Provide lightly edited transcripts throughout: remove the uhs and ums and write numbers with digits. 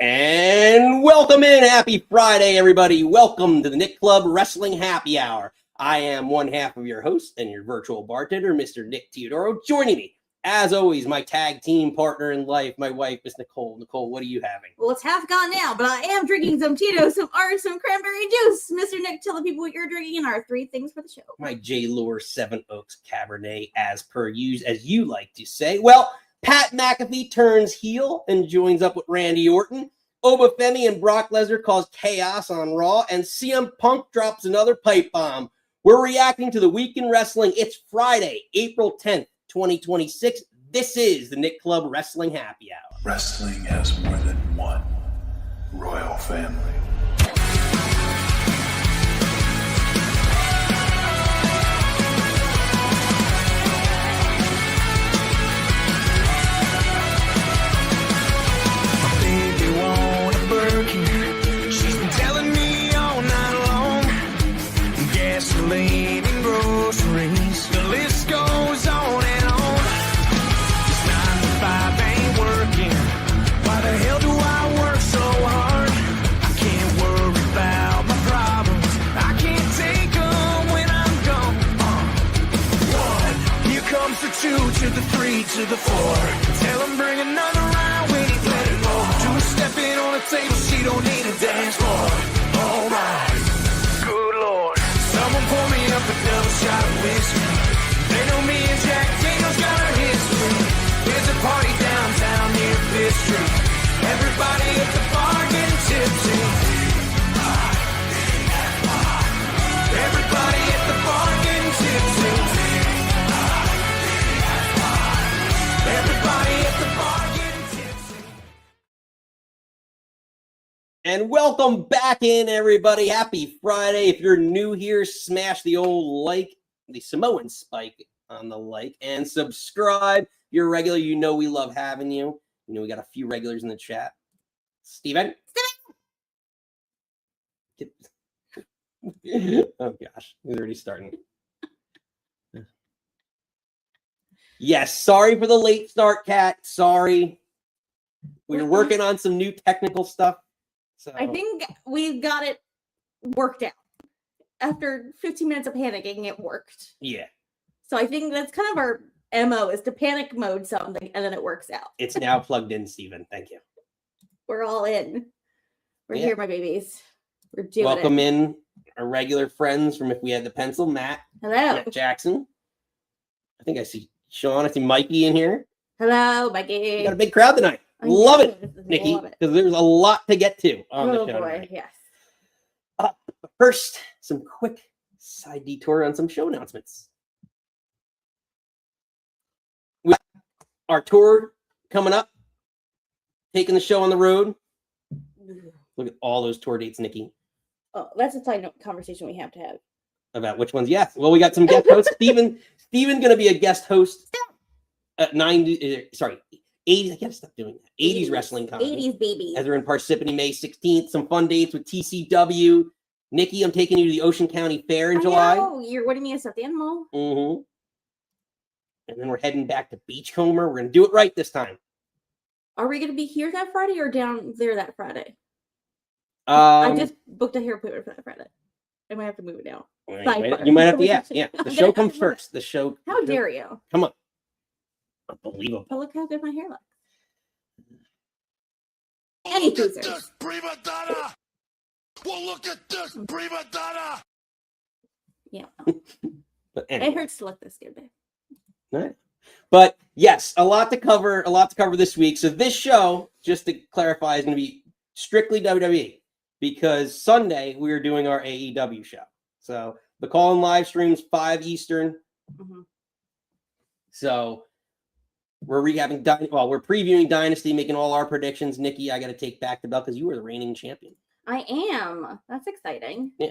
And welcome in. Happy Friday, everybody. Welcome to the Nick Club Wrestling Happy Hour. I am one half of your host and your virtual bartender, Mr. Nick Teodoro. Joining me, as always, my tag team partner in life, my wife, Miss Nicole. Nicole, what are you having? Well, it's half gone now, but I am drinking some Tito's, some Art, some cranberry juice. Mr. Nick, tell the people what you're drinking and our three things for the show. My J. Lure 7 Oaks Cabernet, as per use, as you like to say. Well, Pat McAfee turns heel and joins up with Randy Orton. Oba Femi and Brock Lesnar cause chaos on Raw, and CM Punk drops another pipe bomb. We're reacting to the week in wrestling. It's Friday, April 10th, 2026. This is the Nick Club Wrestling Happy Hour. Wrestling has more than one royal family. Gasoline and groceries, the list goes on and on. This 9 to 5 ain't working. Why the hell do I work so hard? I can't worry about my problems. I can't take them when I'm gone. 1, here comes the 2 to the 3 to the 4. Tell him bring another round when he's ready for. 2 stepping on the table, she don't need a dance floor. All right. Someone pour me up a double shot of whiskey. They know me and Jack Daniels got our history. There's a party downtown near Fifth Street. Everybody at the bar getting tipsy. Everybody at the bar getting tipsy. Everybody at the bar getting tipsy. And welcome back in, everybody. Happy Friday. If you're new here, smash the old like, the Samoan spike on the like, and subscribe. If you're a regular, you know we love having you. You know we got a few regulars in the chat. Steven? Oh, gosh. He's already starting. Yes, sorry for the late start, Kat. Sorry. We were working on some new technical stuff. So I think we got it worked out. After 15 minutes of panicking, it worked. Yeah. So I think that's kind of our MO, is to panic mode something and then it works out. It's now plugged in, Steven. Thank you. We're all in. We're here, my babies. We're doing Welcome it. in our regular friends from If We Had the Pencil, Matt. Hello. Matt Jackson. I think I see Sean. I see Mikey in here. Hello, Mikey. We got a big crowd tonight. Love it, Nikki, Love it. because there's a lot to get to on the show boy, tonight. yes. But first, some quick side detour on some show announcements. We got our tour coming up, taking the show on the road. Look at all those tour dates, Nikki. Oh, that's a side note conversation we have to have. About which ones? Yes. Well, we got some guest hosts. Steven going to be a guest host at 80s. I gotta stop doing that. 80s wrestling con. 80s baby. As we're in Parsippany, May 16th. Some fun dates with TCW. Nikki, I'm taking you to the Ocean County Fair in July. Oh, you're wanting me a stuffed animal? Mm-hmm. And then we're heading back to Beachcomber. We're gonna do it right this time. Are we gonna be here that Friday or down there that Friday? I just booked a hair appointment for that Friday. I might have to move it now. You might have to, yeah. The show comes first. The show. How dare you? Come on. Unbelievable. But look how good my hair looks. Any Look at boozers. this prima donna! Well, look at this prima donna! Yeah. But anyway. It hurts to look this good, babe. Right. But yes, a lot to cover this week. So this show, just to clarify, is going to be strictly WWE, because Sunday we are doing our AEW show. So the call-in live streams 5 Eastern. Mm-hmm. So we're we're previewing Dynasty, making all our predictions. Nikki, I got to take back the belt because you were the reigning champion. I am. That's exciting. Yeah.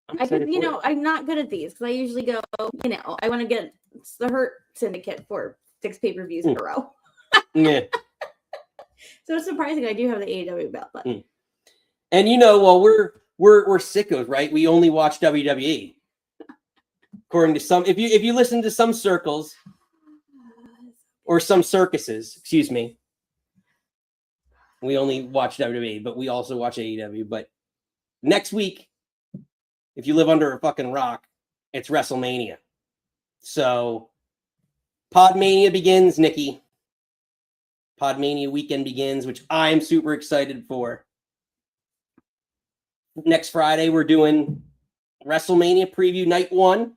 I'm not good at these because I usually go, I want to get the Hurt Syndicate for 6 pay-per-views in a row. Yeah. So it's surprising I do have the AEW belt. But And well, we're sickos, right? We only watch WWE. According to some, if you listen to some circles or some circuses, excuse me, We only watch WWE, but we also watch AEW. But next week, if you live under a fucking rock, it's WrestleMania. So Podmania begins, Nikki. Podmania weekend begins, which I'm super excited for. Next Friday, we're doing WrestleMania preview night 1.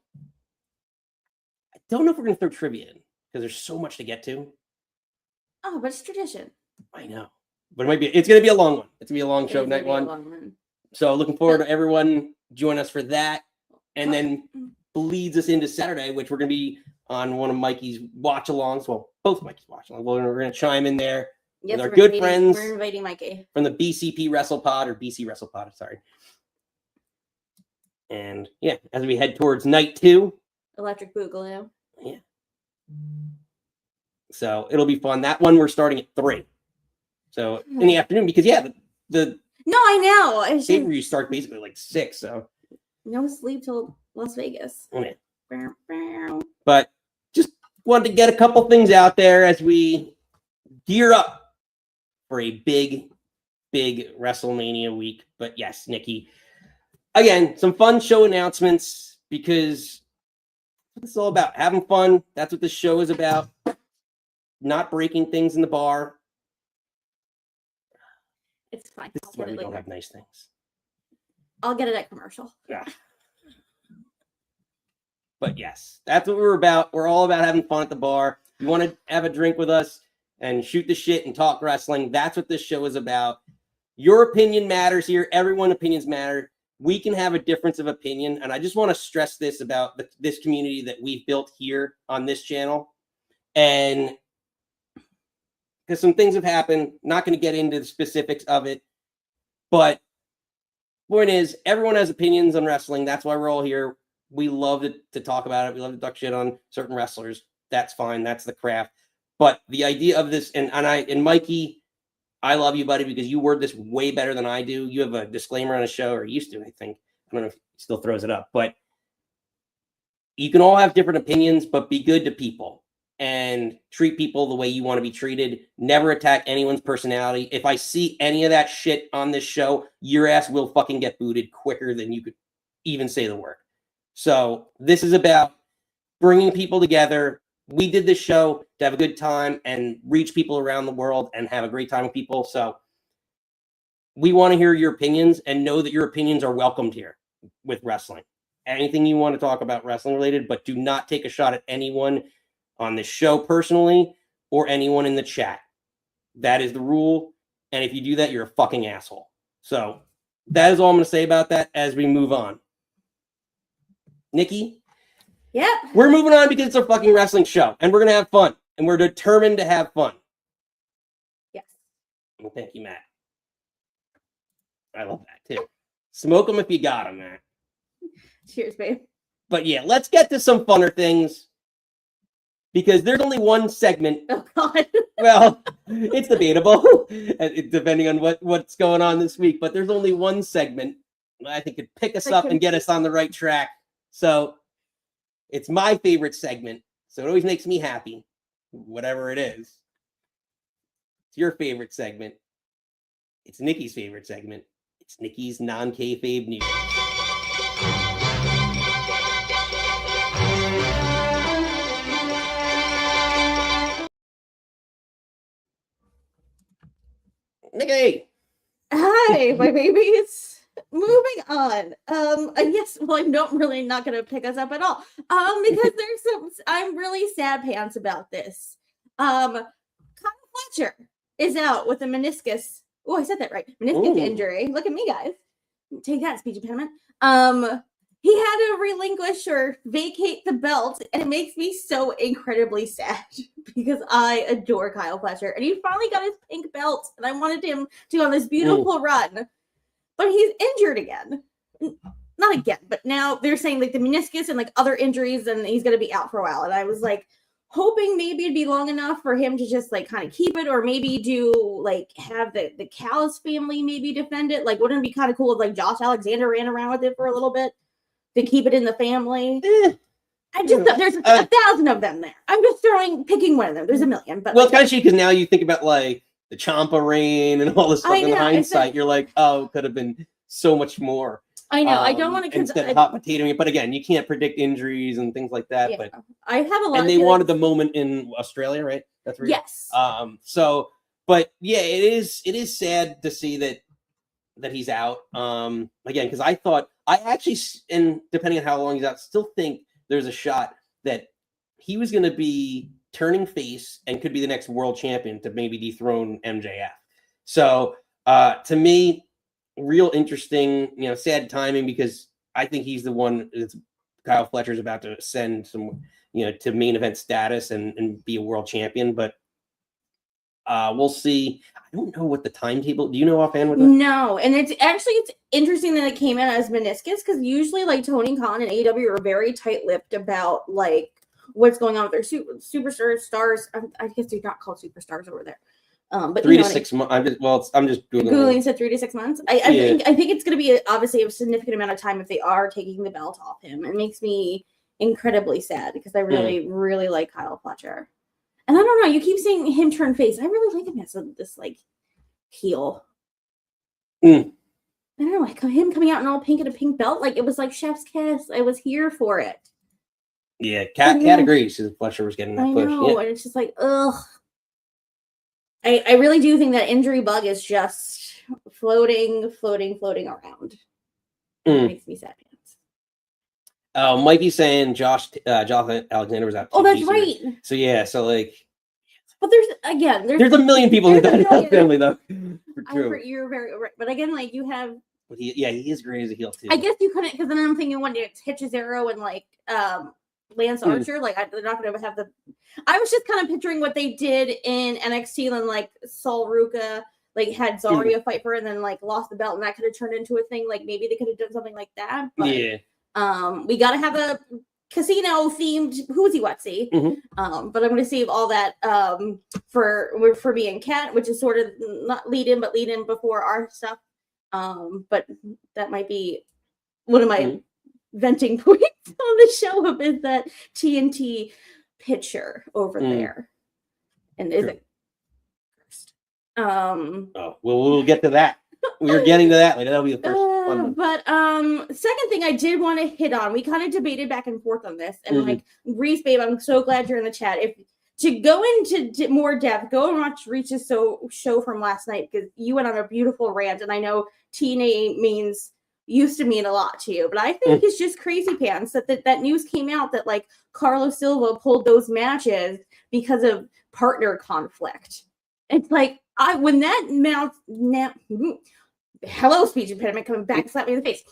I don't know if we're going to throw trivia in because there's so much to get to. Oh, but it's tradition. I know. But it's going to be a long one. It's going to be a long show, night 1. So looking forward to everyone join us for that. And then bleeds us into Saturday, which we're going to be on one of Mikey's watch-alongs. Well, both Mikey's watch-alongs. We're going to chime in there with our good friends. We're inviting Mikey. From the BCP WrestlePod, or BC WrestlePod, sorry. And yeah, as we head towards night 2. Electric Boogaloo. Yeah. So it'll be fun. That one we're starting at 3. So in the afternoon, because the No, I know. I should... you start basically like 6, so no sleep till Las Vegas. Yeah. But just wanted to get a couple things out there as we gear up for a big WrestleMania week. But yes, Nikki, again, some fun show announcements, because it's all about having fun. That's what this show is about. Not breaking things in the bar. It's fine. This is why we don't have nice things. I'll get it at commercial. Yeah. But yes, that's what we're about. We're all about having fun at the bar. You want to have a drink with us and shoot the shit and talk wrestling. That's what this show is about. Your opinion matters here. Everyone's opinions matter. We can have a difference of opinion. And I just want to stress this about this community that we've built here on this channel. And because some things have happened, not going to get into the specifics of it. But point is, everyone has opinions on wrestling. That's why we're all here. We love to talk about it. We love to talk shit on certain wrestlers. That's fine. That's the craft. But the idea of this, and Mikey, I love you, buddy, because you word this way better than I do. You have a disclaimer on a show, or used to, I think. I don't know if he still throws it up. But you can all have different opinions, but be good to people and treat people the way you want to be treated. Never attack anyone's personality. If I see any of that shit on this show, your ass will fucking get booted quicker than you could even say the word. So this is about bringing people together. We did this show to have a good time and reach people around the world and have a great time with people. So we want to hear your opinions and know that your opinions are welcomed here with wrestling. Anything you want to talk about wrestling related, but do not take a shot at anyone on this show personally or anyone in the chat. That is the rule. And if you do that, you're a fucking asshole. So that is all I'm going to say about that as we move on. Nikki? Yep. We're moving on because it's a fucking wrestling show and we're going to have fun and we're determined to have fun. Yes. Well, thank you, Matt. I love that too. Smoke them if you got them, Matt. Cheers, babe. But yeah, let's get to some funner things because there's only one segment. Oh, God. Well, it's debatable depending on what's going on this week, but there's only one segment I think could pick us up and get us on the right track. So it's my favorite segment. So it always makes me happy, whatever it is. It's your favorite segment. It's Nikki's favorite segment. It's Nikki's non-kayfabe news. Nikki! Hi, my babies. Moving on. Yes, well, I'm not going to pick us up at all. Because I'm really sad pants about this. Kyle Fletcher is out with a meniscus. Oh, I said that right. Meniscus injury. Look at me, guys. Take that, speech impediment. He had to relinquish or vacate the belt, and it makes me so incredibly sad because I adore Kyle Fletcher, and he finally got his pink belt, and I wanted him to go on this beautiful run, but he's injured again. Not again, but now they're saying like the meniscus and like other injuries, and he's going to be out for a while. And I was like hoping maybe it'd be long enough for him to just like kind of keep it, or maybe do like have the Callis family maybe defend it. Like, wouldn't it be kind of cool if like Josh Alexander ran around with it for a little bit? To keep it in the family. I just there's 1,000 of them there. I'm just picking one of them. There's a million. But well, it's kind of shitty because now you think about like the Ciampa reign and all this stuff. I In know, hindsight, you're like, oh, it could have been so much more. I know. I don't want to instead of hot potatoing it, but again, you can't predict injuries and things like that. Yeah, But I have a lot. and of they feelings. wanted the moment in Australia, right? That's where Yes. So, but yeah, it is sad to see that he's out. Again, because I actually, and depending on how long he's out, still think there's a shot that he was going to be turning face and could be the next world champion to maybe dethrone MJF. So, to me, real interesting, sad timing, because I think he's the one that's Kyle Fletcher's about to ascend some, to main event status and be a world champion. But we'll see. I don't know what the timetable. Do you know offhand? With that? No, and it's interesting that it came out as meniscus, because usually like Tony Khan and AEW are very tight-lipped about like what's going on with their superstars. I guess they're not called superstars over there. But 3 to 6 months. I'm just Googling said 3 to 6 months. I think it's going to be obviously a significant amount of time if they are taking the belt off him. It makes me incredibly sad because I really, really like Kyle Fletcher. And I don't know, you keep seeing him turn face. I really like him as this like heel. I don't know, like him coming out in all pink and a pink belt, like it was like chef's kiss. I was here for it. Yeah, Cat agrees. Fletcher was getting that push. I know, yeah. and it's just like, ugh. I really do think that injury bug is just floating around. It makes me sad. Might be saying Jonathan Alexander was out. Oh, that's right. So yeah, so like, but there's a million people in that family though. You're very right, but again, like you have. But he is great as a heel too. I guess you couldn't, because then I'm thinking one day it's Hitchizero and like Lance Archer. Like they're not going to have the. I was just kind of picturing what they did in NXT when like Sol Ruka like had Zarya fight for her and then like lost the belt, and that could have turned into a thing. Like maybe they could have done something like that. But, yeah. We got to have a casino themed Who's-He Whatsy. But I'm going to save all that for me and Kat, which is sort of not lead in before our stuff. But that might be one of my venting points on the show up is that TNT picture over there. And is it cursed? We'll get to that. We're getting to that. That'll be the first one. But second thing I did want to hit on, we kind of debated back and forth on this, and like Reese, babe, I'm so glad you're in the chat. If to go into more depth, go and watch Reach's show from last night, because you went on a beautiful rant, and I know TNA used to mean a lot to you, but I think it's just crazy pants that news came out that like Carlos Silva pulled those matches because of partner conflict. It's like when that speech impediment coming back to slap me in the face.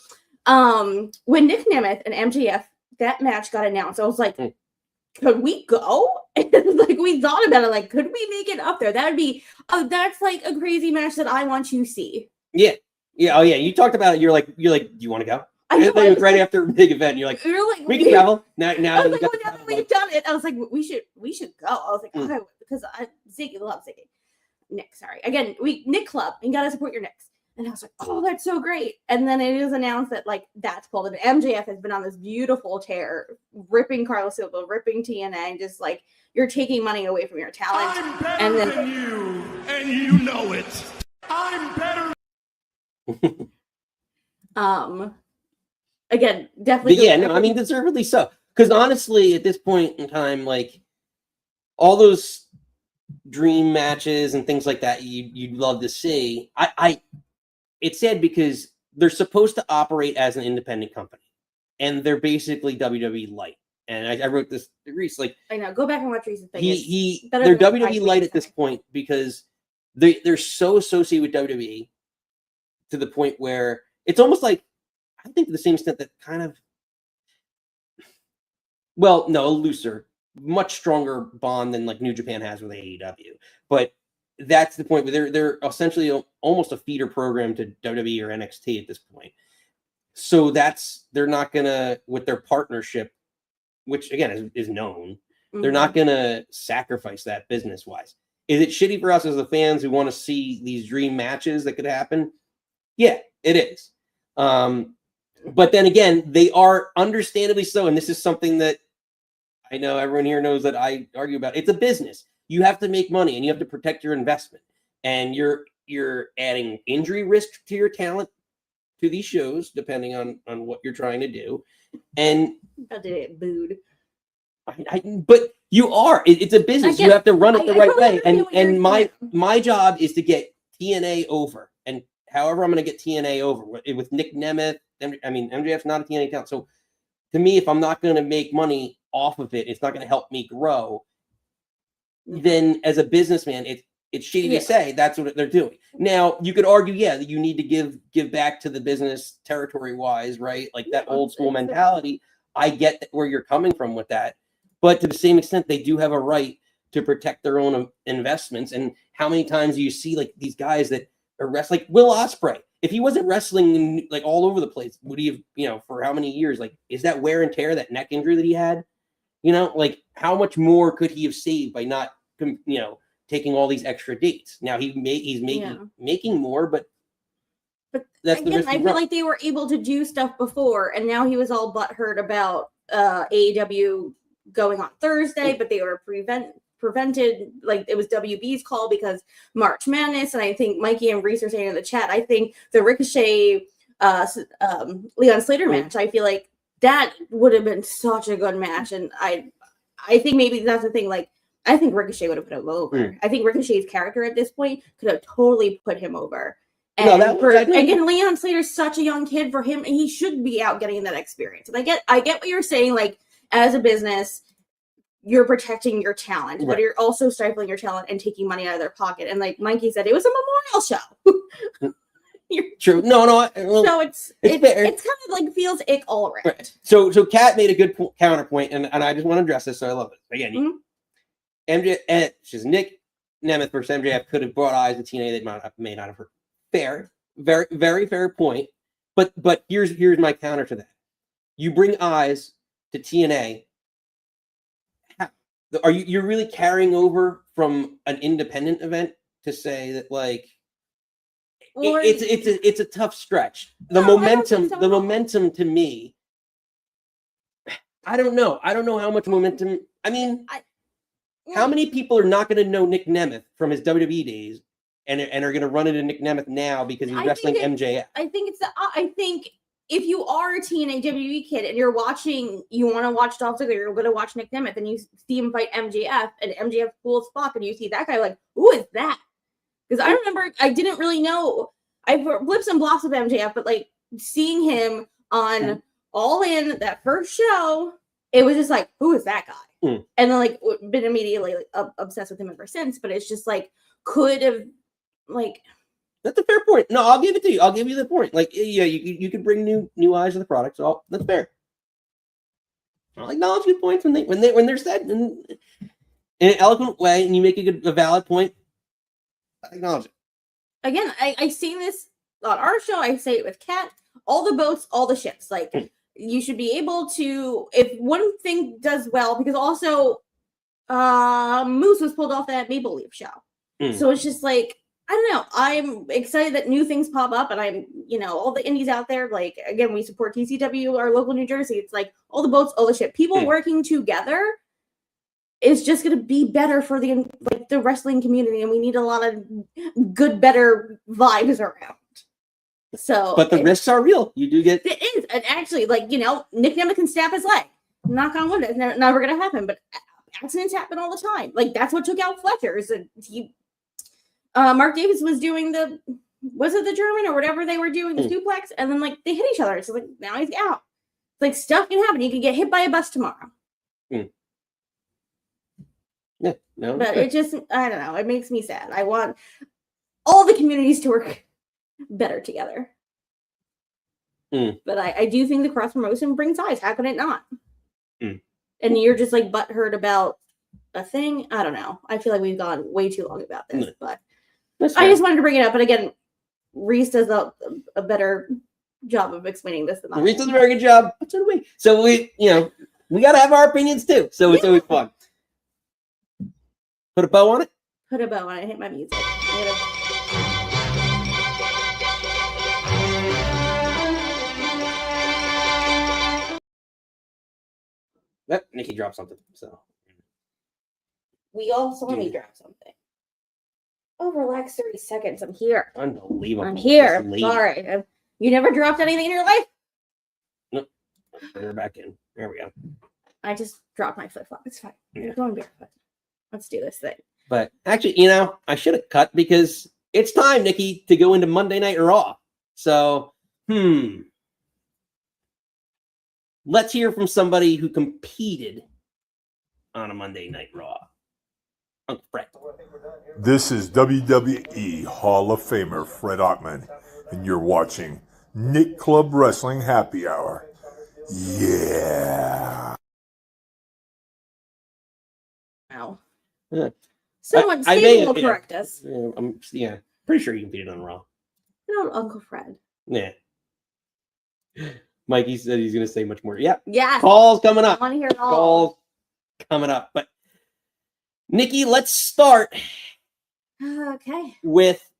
When Nick Nemeth and MJF, that match got announced, I was like, could we go? And like we thought about it, like, could we make it up there? That would be that's like a crazy match that I want you to see. Yeah. Oh yeah. You talked about it. You're like, do you want to go? I know, right after a big event, you're like, we can travel. Now I was like, well, now that we've done it, I was like, we should go. I was like, because Ziggy loves Ziggy. Nick, sorry. Again, Nick Club, you gotta support your Knicks. And I was like, oh, that's so great. And then it is announced that like that's pulled. And MJF has been on this beautiful tear, ripping Carlos Silva, ripping TNA, and just like you're taking money away from your talent. I'm better than you, and you know it. I'm better. Again, definitely. But yeah, no, I mean, deservedly so. Because honestly, at this point in time, like all those dream matches and things like that you'd love to see. It's sad because they're supposed to operate as an independent company, and they're basically WWE light. And I wrote this to Reese, like, I know, go back and watch Reese's thing. They're WWE light at this point because they're so associated with WWE to the point where it's almost like, I think to the same extent that kind of, well, no, a looser, much stronger bond than like New Japan has with AEW. But that's the point where they're essentially almost a feeder program to WWE or NXT at this point. So they're not gonna, with their partnership, which again is known, they're not gonna sacrifice that business wise. Is it shitty for us as the fans who want to see these dream matches that could happen? Yeah, it is. But then again, they are understandably so, and this is something that I know everyone here knows that I argue about. It's a business. You have to make money and you have to protect your investment. and you're adding injury risk to your talent to these shows, depending on what you're trying to do. And I did it booed. but you are. It's a business. You have to run it the right way. And my job is to get TNA over. And however I'm going to get TNA over with Nick Nemeth. I mean, MJF's not a TNA talent. So to me, if I'm not going to make money off of it, it's not going to help me grow. Then as a businessman, it's shitty to say that's what they're doing. Now, you could argue, that you need to give back to the business territory-wise, right? Like that old school mentality. I get where you're coming from with that. But to the same extent, they do have a right to protect their own investments. And how many times do you see like these guys that are wrestling, like Will Ospreay? If he wasn't wrestling like all over the place, would he have, for how many years? Like, is that wear and tear, that neck injury that he had? Like how much more could he have saved by not, taking all these extra dates? Now he's making more, but that's again, I feel like they were able to do stuff before, and now he was all butthurt about AEW going on Thursday, but they were prevented. Like it was WB's call because March Madness, and I think Mikey and Reese are saying in the chat, I think the Ricochet Leon Slater match, I feel like that would have been such a good match, and I think maybe that's the thing. Like I think Ricochet would have put him over. I think Ricochet's character at this point could have totally put him over. And again, Leon Slater's such a young kid. For him, he should be out getting that experience. And I get what you're saying. Like as a business, you're protecting your talent, but you're also stifling your talent and taking money out of their pocket. And like Mikey said, it was a memorial show. True. No. Well, so it's kind of like feels ick all around. Right. So Kat made a good counterpoint, and I just want to address this. So I love it. Again, MJ, she's Nick Nemeth versus MJF could have brought eyes to TNA. They may not have heard. Fair, very, very fair point. But here's my counter to that. You bring eyes to TNA. Are you're really carrying over from an independent event to say that like it's a tough stretch. The momentum to me. I don't know how much momentum. I mean, how many people are not going to know Nick Nemeth from his WWE days and are going to run into Nick Nemeth now because he's wrestling MJF? I think if you are a TNA WWE kid and you want to watch Dolph Ziggler, you're going to watch Nick Nemeth, and you see him fight MJF, and MJF cool as fuck, and you see that guy like, who is that? Because I remember I didn't really know. I blips and blops of MJF, but like seeing him on All In, that first show, it was just like, who is that guy? And then like been immediately obsessed with him ever since. But it's just like could have like. That's a fair point. No, I'll give it to you. I'll give you the point. Like, yeah, you could bring new eyes to the product. So that's fair. I'll acknowledge good points when they're said in an eloquent way, and you make a valid point. I acknowledge it. Again, I say this on our show. I say it with Kat. All the boats, all the ships. Like you should be able to, if one thing does well, because also Moose was pulled off that Maple Leaf show. So it's just like, I don't know. I'm excited that new things pop up, and I'm, all the indies out there. Like, again, we support TCW, our local New Jersey. It's like all the boats, all the ship. People working together is just going to be better for the wrestling community, and we need a lot of good, better vibes around. So, but the risks are real. You do get it is, and actually, like Nick Nemeth can snap his leg. Knock on wood, it's never going to happen. But accidents happen all the time. Like that's what took out Fletcher's, and Mark Davis was doing the German or whatever they were doing, the suplex, and then like they hit each other. So like now he's out. It's like stuff can happen. You can get hit by a bus tomorrow. Yeah, no. But it just, I don't know. It makes me sad. I want all the communities to work better together. But I do think the cross promotion brings eyes. How can it not? And you're just like butthurt about a thing. I don't know. I feel like we've gone way too long about this, but I just wanted to bring it up. And again, Reese does a better job of explaining this than I. Reese does a very good job. So do we. So we got to have our opinions too. So it's always fun. Put a bow on it. Put a bow on it. Hit my music. Nikki dropped something. So we all saw me drop something. Oh, relax 30 seconds. I'm here. Unbelievable. I'm here. This lady. Sorry. You never dropped anything in your life? Nope. Put her back in. There we go. I just dropped my flip-flop. It's fine. Yeah. You're going barefoot. Let's do this thing. But actually, you know, I should have cut because it's time, Nikki, to go into Monday Night Raw. So, let's hear from somebody who competed on a Monday Night Raw. Uncle Fred. This is WWE Hall of Famer Fred Ottman, and you're watching Nick Club Wrestling Happy Hour. Yeah. Wow. Yeah. Someone, I Steve will may- correct us. I'm pretty sure you competed on Raw. No, Uncle Fred. Yeah. Mikey said he's going to say much more. Yeah. Yes. Calls coming I up. want to hear it all. Calls coming up. But Nikki, let's start Okay. with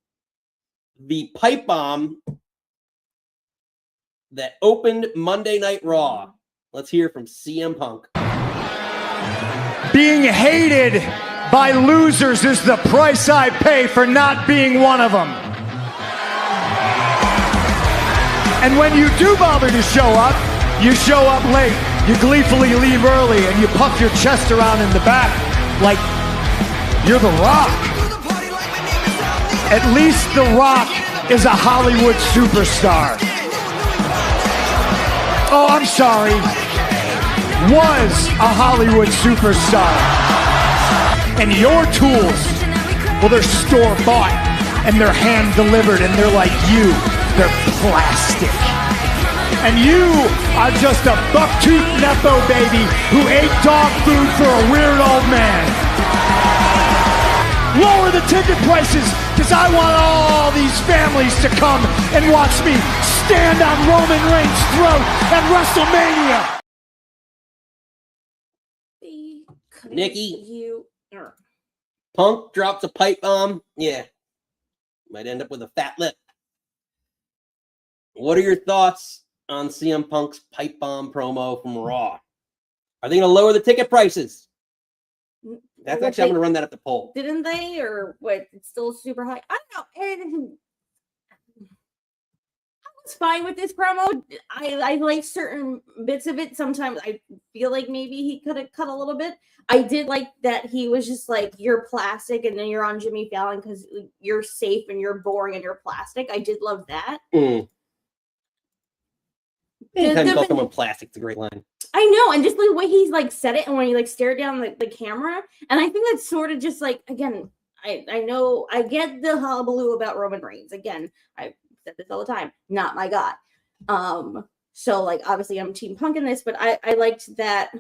the pipe bomb that opened Monday Night Raw. Let's hear from CM Punk. Being hated by losers is the price I pay for not being one of them. And when you do bother to show up, you show up late. You gleefully leave early and you puff your chest around in the back like you're The Rock. At least The Rock is a Hollywood superstar. Oh, I'm sorry. Was a Hollywood superstar. And your tools, well, they're store-bought and they're hand-delivered and they're like you. They're plastic. And you are just a buck-toothed Nepo baby who ate dog food for a weird old man. Lower the ticket prices, because I want all these families to come and watch me stand on Roman Reigns' throat at WrestleMania. Nikki. You. Punk drops a pipe bomb. Yeah. Might end up with a fat lip. What are your thoughts on CM Punk's pipe bomb promo from Raw? Are they going to lower the ticket prices? That's actually, I'm going to run that up the poll. Didn't they? Or what? It's still super high. I don't know. I was fine with this promo. I like certain bits of it. Sometimes I feel like maybe he could have cut a little bit. I did like that he was just like, you're plastic and then you're on Jimmy Fallon because you're safe and you're boring and you're plastic. I did love that. Anytime you call someone plastic, it's a great line. I know, and just the way he's like said it and when he like stared down the camera, and I think that's sort of just like, again, I know I get the hullabaloo about Roman Reigns. Again, I said this all the time, not my god. So like obviously I'm Team Punk in this, but I liked that.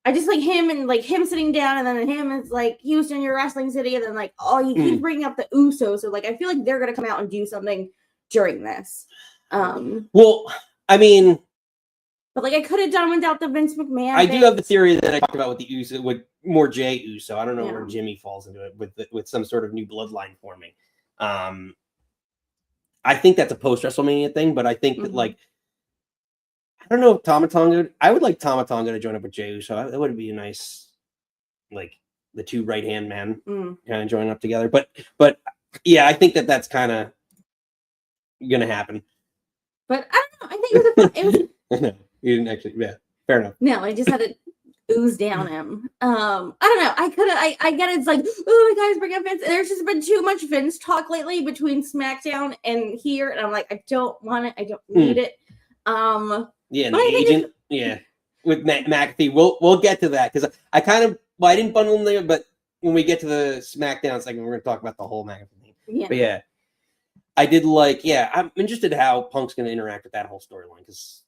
I just like him and like him sitting down, and then him is like Houston, your wrestling city, and then like he keeps bringing up the Usos, so like I feel like they're gonna come out and do something during this. Well, I mean, but like I could have done without the Vince McMahon. I do have the theory that I talked about with the Uso, with more Jay Uso. I don't know where Jimmy falls into it with some sort of new bloodline forming. I think that's a post WrestleMania thing, but I think that like I don't know if Tama Tonga. I would like Tama Tonga to join up with Jey Uso. That would be a nice, like the two right hand men kind of joining up together. But yeah, I think that's kind of gonna happen. But I don't know. I think it was. No, you didn't actually. Yeah, fair enough. No, I just had to ooze down him. I don't know. I get it. It's like, oh, guys, bring up Vince. There's just been too much Vince talk lately between SmackDown and here, and I'm like, I don't want it. I don't need it. Yeah, and the agent. Yeah, with McAfee, we'll get to that because I kind of I didn't bundle them there, but when we get to the SmackDown segment, we're gonna talk about the whole McAfee thing. Yeah. But yeah, I did like. Yeah, I'm interested how Punk's gonna interact with that whole storyline because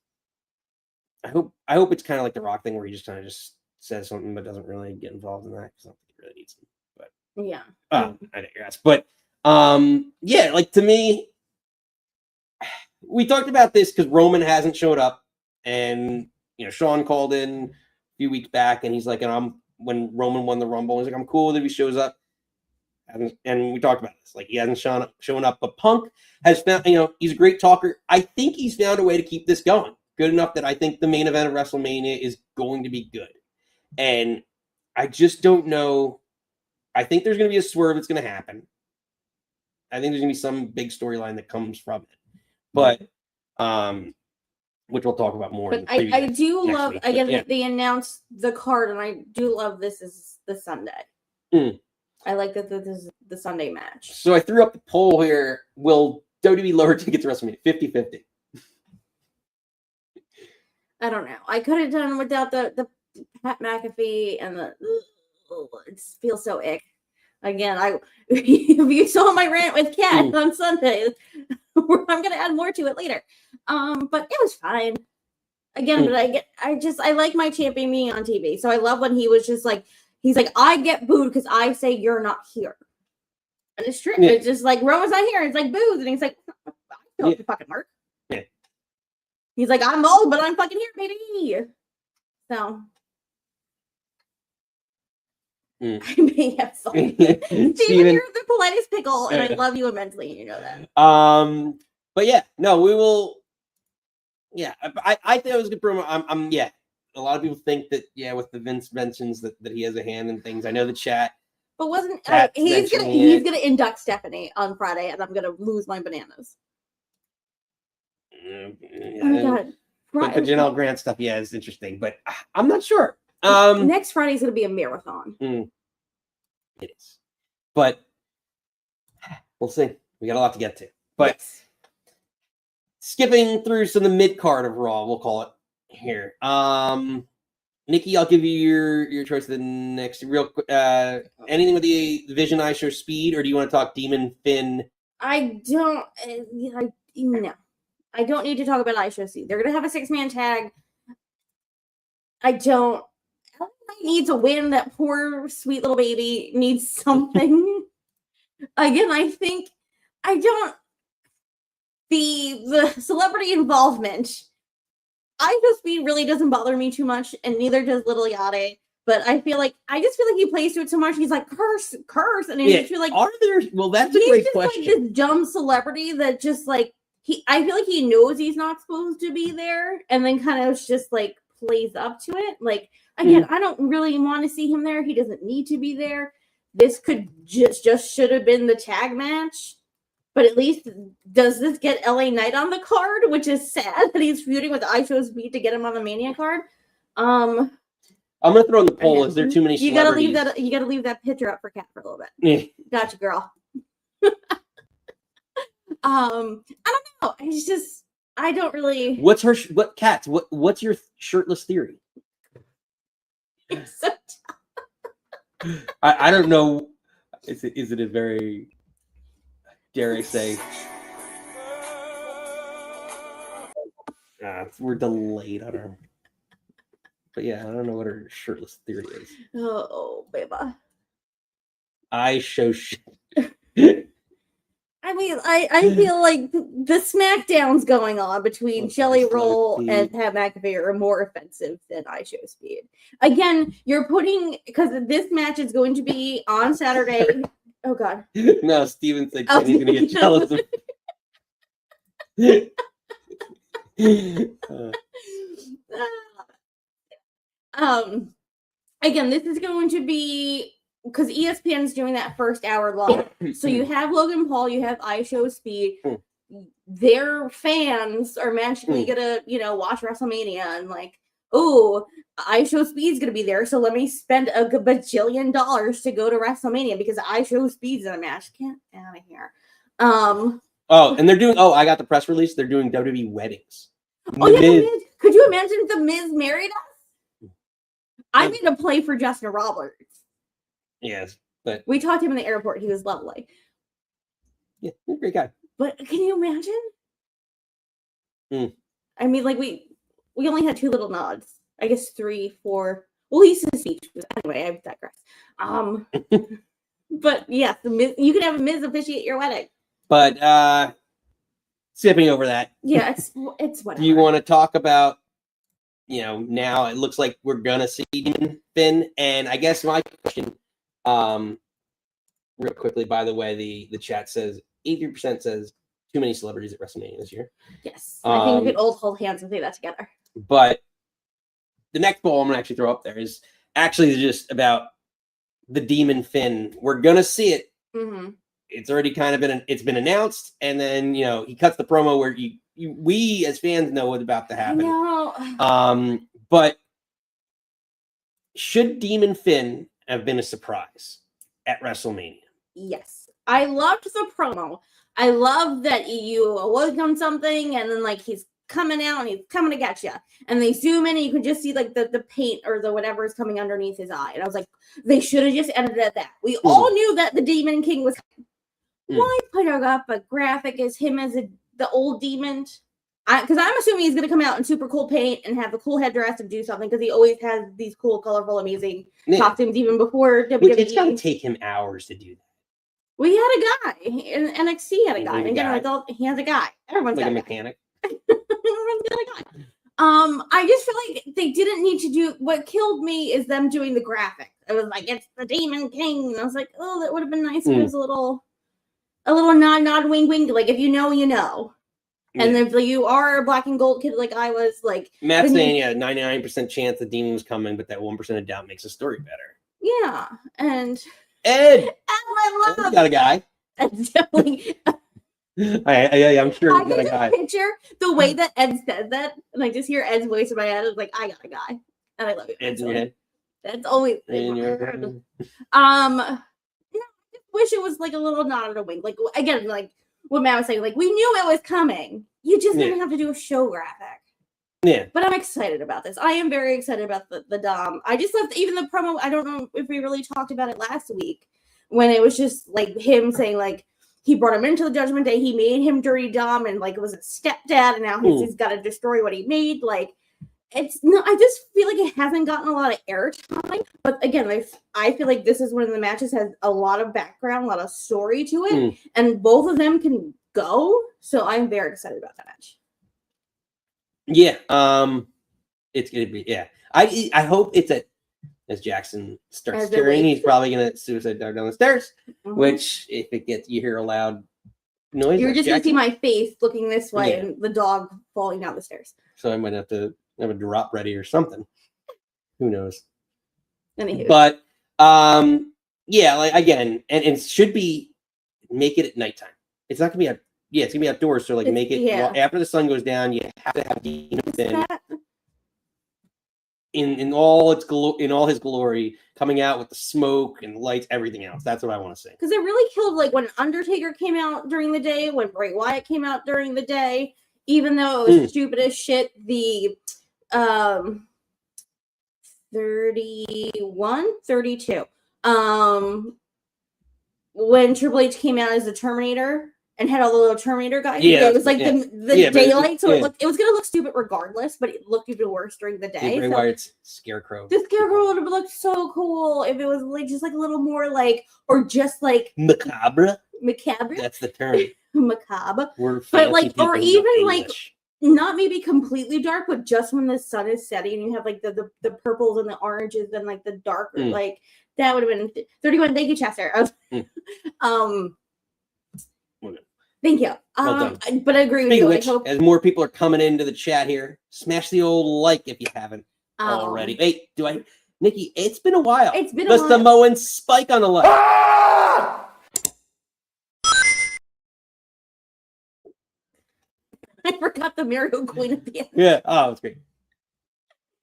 I hope it's kind of like the Rock thing where he just kind of just says something but doesn't really get involved in that because I don't think he really needs to. But yeah, I digress. But yeah, like to me, we talked about this because Roman hasn't showed up. And Sean called in a few weeks back, and he's like, when Roman won the Rumble, he's like, I'm cool that he shows up. And we talked about this, like he hasn't shown up. But Punk has found, he's a great talker. I think he's found a way to keep this going, good enough that I think the main event of WrestleMania is going to be good. And I just don't know. I think there's going to be a swerve that's going to happen. I think there's gonna be some big storyline that comes from it, but which we'll talk about more. But in the I do next love week, again. yeah. They announced the card, and I do love this is the Sunday. Mm. I like that this is the Sunday match. So I threw up the poll here. Will WWE lower tickets to WrestleMania? 50-50. I don't know. I could have done without the Pat McAfee and the. It feels so ick. Again, if you saw my rant with Kat on Sunday, I'm gonna add more to it later. But it was fine. Again, but I like my champion being on TV. So I love when he was just like, he's like, I get booed because I say you're not here. And it's true. Yeah. It's just like Roman's not here. It's like booed, and he's like, I feel like fucking work. Yeah. He's like, I'm old, but I'm fucking here, baby. So. I may have something. Steven, you're the politest pickle, and I love you immensely. You know that. But yeah, no, we will. Yeah, I think it was a good promo. Yeah. A lot of people think that with the Vince mentions that he has a hand in things. I know the chat. But wasn't he's gonna induct Stephanie on Friday, and I'm gonna lose my bananas. Oh my god! But the Janelle Grant stuff, is interesting, but I'm not sure. Next Friday's gonna be a marathon. It is, but we'll see. We got a lot to get to. But skipping through some of the mid card of Raw, we'll call it here. Nikki, I'll give you your choice of the next real quick. Anything with the Vision IShowSpeed, or do you want to talk Demon Finn? I don't. No, I don't need to talk about IShowSpeed. They're gonna have a 6-man tag. I don't. Needs a win. That poor sweet little baby needs something. Again, I think I don't. The celebrity involvement. IShowSpeed really doesn't bother me too much, and neither does Lil Yachty. But I just feel like he plays to it so much. He's like curse, and then he's like, are there? Well, that's a great question. Like this dumb celebrity that just like I feel like he knows he's not supposed to be there, and then kind of just like plays up to it. Like again, I don't really want to see him there. He doesn't need to be there. This could just should have been the tag match. But at least does this get LA Knight on the card, which is sad that he's feuding with IShowSpeed to get him on the Mania card. I'm gonna throw in the poll. Is there too many celebrities? You gotta leave that picture up for Kat for a little bit. Gotcha, girl. I don't know. It's just I don't really. What's Kat's? What's your shirtless theory? I don't know. Is it a very, dare I say, we're delayed on our. But yeah, I don't know what her shirtless theory is. Oh, baby. I show shit. I mean, I feel like the SmackDowns going on between Jelly Roll and Pat McAfee are more offensive than IShowSpeed. Again, you're putting, because this match is going to be on Saturday. Oh, God. No, Steven said Kenny's going to get jealous of Again, this is going to be because ESPN's doing that first hour live. So you have Logan Paul, you have IShowSpeed. Their fans are magically gonna, watch WrestleMania and like, oh, IShowSpeed's gonna be there, so let me spend a bajillion dollars to go to WrestleMania because IShowSpeed's in a match. Get out of here. And they're doing. Oh, I got the press release. They're doing WWE weddings. Oh yeah, the Miz. Could you imagine if the Miz married us? I made a play for Justin Roberts. Yes, but we talked to him in the airport. He was lovely. Yeah, he's a great guy. But can you imagine? I mean, like we only had 2 little nods. I guess 3, 4. Well, he's his speech. Anyway, I digress. But yeah, you can have a Miz officiate your wedding. But skipping over that. Yeah, it's whatever. Do you want to talk about? Now it looks like we're gonna see Finn, and I guess my question, real quickly. By the way, the chat says 83% says too many celebrities at WrestleMania this year. Yes, I think we could all hold hands and say that together. But the next poll I'm gonna actually throw up there is actually just about the Demon Finn. We're gonna see it it's already kind of it's been announced, and then he cuts the promo where we as fans know what's about to happen. No. But should Demon Finn have been a surprise at WrestleMania? Yes. I loved the promo. I love that you awoke on something and then like he's coming out and he's coming to get you. And they zoom in and you can just see like the paint or the whatever is coming underneath his eye. And I was like, they should have just edited at that. We all knew that the Demon King was why put up a graphic as him as the old demon? Because I'm assuming he's going to come out in super cool paint and have a cool headdress and do something because he always has these cool, colorful, amazing costumes even before WWE. It's going to take him hours to do that. We had a guy, and NXT had a guy. And again, he has a guy. Everyone's got a mechanic. Everyone's got a guy. I just feel like they didn't need to do. What killed me is them doing the graphic. It was like it's the Demon King, and I was like, oh, that would have been nice if it was a little nod, wink, wink. Like if you know, you know. And if you are a black and gold kid like I was, like Matt's saying, 99% chance the demon was coming, but that 1% of doubt makes the story better. Yeah, and Ed, I love got a guy. Ed's definitely. I'm sure I got a can guy. just picture the way that Ed said that, and I just hear Ed's voice in my head. It's like I got a guy, and I love it. Ed's in your head. That's always In your head. I just wish it was like a little nod and a wink. Like again, like what Matt was saying, like we knew it was coming. You just didn't have to do a show graphic. Yeah. But I'm excited about this. I am very excited about the Dom. I just love even the promo. I don't know if we really talked about it last week when it was just like him saying like he brought him into the Judgment Day. He made him dirty Dom and like it was a stepdad and now he's got to destroy what he made. Like it's no, I just feel like it hasn't gotten a lot of airtime. But again, I feel like this is one of the matches has a lot of background, a lot of story to it, and both of them can go. So I'm very excited about that match. Yeah, it's gonna be I hope it's as Jackson starts stirring, he's probably gonna suicide dive down the stairs. Which if it gets you hear a loud noise, you're like just Jackson, gonna see my face looking this way and the dog falling down the stairs. So I might have to have a drop ready or something. Who knows? Anywho. But like again, and it should be make it at nighttime. It's not gonna be it's gonna be outdoors, so like make it after the sun goes down. You have to have Demon Finn in all his glory, coming out with the smoke and lights, everything else. That's what I want to say. Because it really killed like when Undertaker came out during the day, when Bray Wyatt came out during the day, even though it was stupid as shit. The 32. When Triple H came out as the Terminator and had all the little Terminator guys. It was like the daylight, so it was gonna look stupid regardless, but it looked even worse during the day. Bray Wyatt's Scarecrow. The Scarecrow would have looked so cool if it was like just like a little more like, or just like macabre. That's the term. Macabre. But like, or even like not maybe completely dark, but just when the sun is setting, you have like the purples and the oranges and like the darker like that would have been 31. Thank you, Chester. Thank you. Well done. But I agree with you. I hope as more people are coming into the chat here, smash the old like if you haven't already. Hey, Nikki? It's been a while. It's been the Samoan spike on the like. I forgot the Miracle Queen at the end. Yeah. Oh, it's great.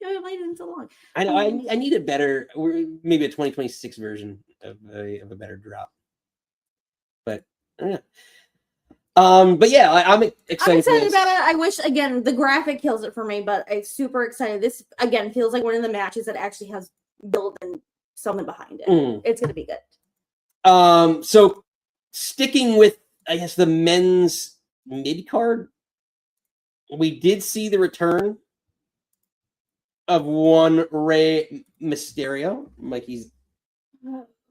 I waited so long. I know. I need a better, maybe a 2026 version of a better drop. But yeah. But yeah, I'm excited. I'm excited about it. I wish again the graphic kills it for me, but I'm super excited. This again feels like one of the matches that actually has built and something behind it. It's gonna be good. So sticking with I guess the men's mid card, we did see the return of one Rey Mysterio, Mikey's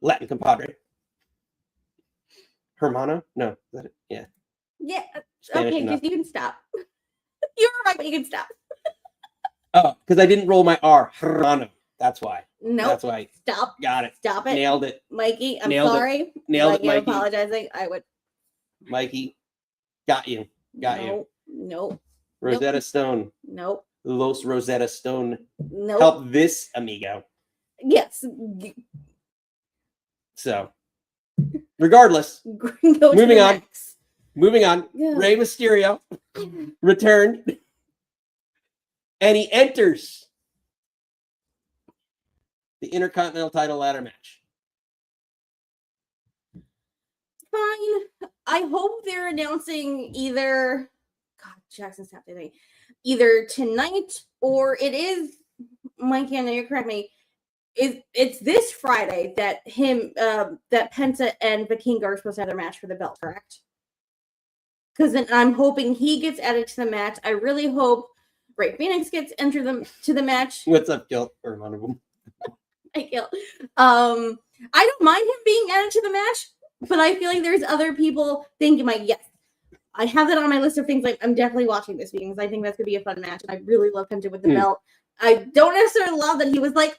Latin compadre. Hermano? No, is that it? Yeah. Yeah. Spanish okay, enough. you can stop. You're right, but you can stop. Oh, because I didn't roll my R. Hermano. That's why. No. That's why. Stop. Got it. Stop it. Nailed it. Mikey, I'm Nailed sorry. It. Nailed it, Mikey. I'm apologizing. I would. Mikey. Got you. Got you. Nope. Rosetta Stone. Nope. Los Rosetta Stone. Nope. Help this amigo. Yes. So Regardless, Go to Moving the on. next. moving on. Yeah. Rey Mysterio returned, and he enters the Intercontinental title ladder match. Fine. I hope they're announcing either. God, Jackson's happening. Either tonight or it is. Mike, Anna, you correct me. It's this Friday that that Penta and Vikingo are supposed to have their match for the belt, correct? Because then I'm hoping he gets added to the match. I really hope Ray Phoenix gets entered to the match. What's up, Gil? Or one of them. I kill. I don't mind him being added to the match, but I feel like there's other people thinking like, yes, I have that on my list of things. Like, I'm definitely watching this because I think that's gonna be a fun match, and I really love Penta with the belt. I don't necessarily love that he was like,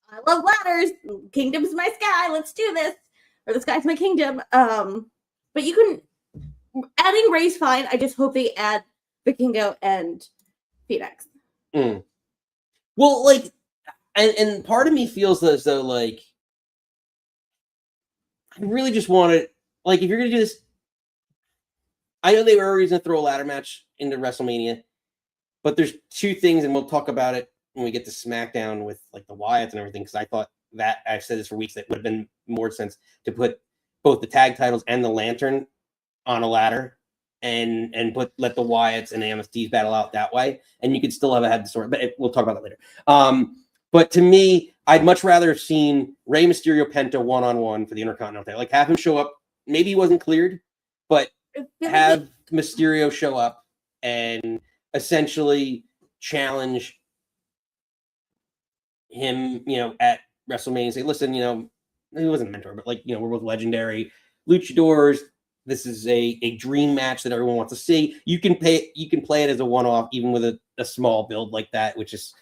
I love ladders. Kingdom's my sky. Let's do this. Or the sky's my kingdom. But you can adding Ray's fine. I just hope they add Vikingo and Phoenix. Well, like, and part of me feels as though, like, I really just want to, like, if you're going to do this, I know they were always going to throw a ladder match into WrestleMania, but there's two things, and we'll talk about it when we get to SmackDown with, like, the Wyatts and everything, because I thought that, I've said this for weeks, that would have been more sense to put both the tag titles and the lantern on a ladder and let the Wyatts and the MSTs battle out that way, and you could still have had the story, but we'll talk about that later. But to me, I'd much rather have seen Rey Mysterio Penta one-on-one for the Intercontinental title. Like, have him show up. Maybe he wasn't cleared, but have Mysterio show up and essentially challenge him, you know, at WrestleMania and say, listen, you know, he wasn't a mentor, but, like, you know, we're both legendary luchadors. This is a dream match that everyone wants to see. You can play it as a one-off, even with a small build like that, which is,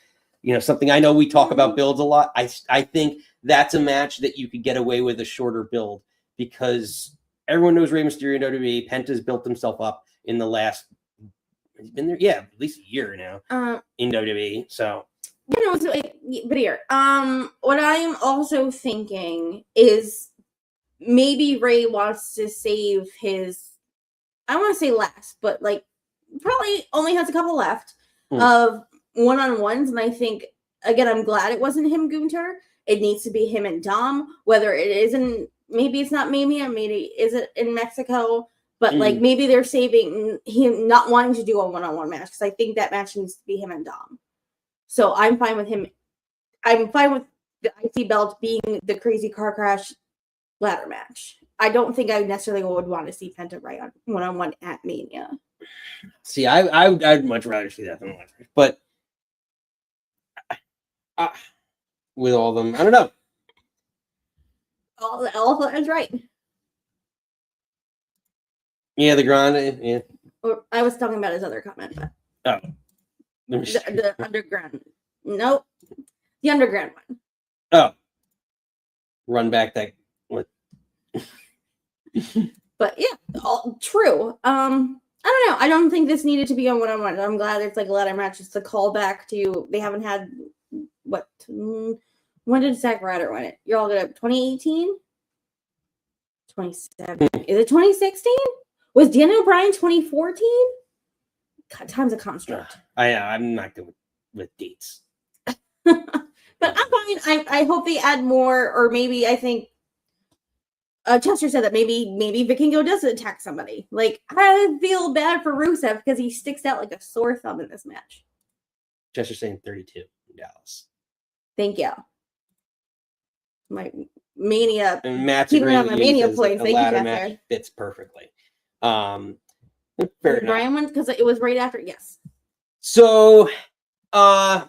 you know, something I know we talk about builds a lot. I think that's a match that you could get away with a shorter build because everyone knows Rey Mysterio in WWE. Penta's built himself up in the last, he's been there, at least a year now in WWE. So, you know, but here, what I'm also thinking is maybe Ray wants to save his, I want to say last, but like probably only has a couple left of one-on-ones. And I think, again, I'm glad it wasn't him, Gunther. It needs to be him and Dom, whether it isn't, maybe it's not Mania, maybe is it in Mexico, but like maybe they're saving him not wanting to do a one-on-one match because I think that match needs to be him and Dom. So I'm fine with him. I'm fine with the IC belt being the crazy car crash ladder match. I don't think I necessarily would want to see Penta right on one-on-one at Mania. See, I'd much rather see that than one, but with all of them, I don't know. All is right. Yeah, the Grande. Yeah. Or I was talking about his other comment, but the underground. Nope, the underground one. Oh, run back that. What? But yeah, all true. I don't know. I don't think this needed to be on one-on-one. I'm glad it's like a ladder match. It's a callback to they haven't had what. When did Zack Ryder win it? You're all good. 2018? 27. Is it 2016? Was Daniel Bryan 2014? God, time's a construct. I'm not good with dates. But I'm fine. I hope they add more, or maybe I think Chester said that maybe Vikingo does attack somebody. Like, I feel bad for Rusev because he sticks out like a sore thumb in this match. Chester's saying 32 in Dallas. Thank you. My Mania. And Matt's keeping agreeing up my with you, Mania says points. a Thank you, ladder Chester. match fits perfectly. Fair enough. Brian went because it was right after. Yes. So, what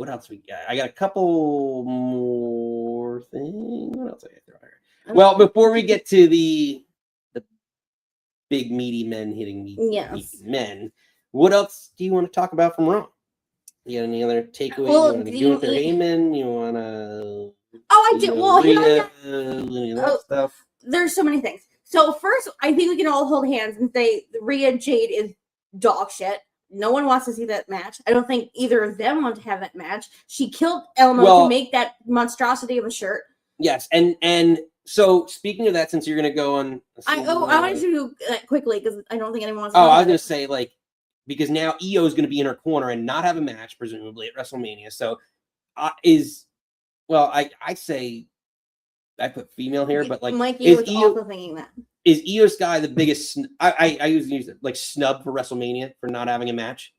else we got? I got a couple more things. What else I got throw here? Okay. Well, before we get to the big meaty men hitting meaty men, what else do you want to talk about from Raw? You got any other takeaways? Well, you want to do with Heyman? You want to? Oh, I did. Well, that stuff. There's so many things. So first, I think we can all hold hands and say Rhea Jade is dog shit. No one wants to see that match. I don't think either of them want to have that match. She killed Elmo to make that monstrosity of a shirt. Yes, and so speaking of that, since you're going to go on, I wanted to do that quickly because I don't think anyone wants. Oh, I was going to say because now Io is going to be in her corner and not have a match presumably at WrestleMania. So I say I put female here, but Mikey was also thinking that. Is Io Sky the biggest? I usually use it like snub for WrestleMania for not having a match.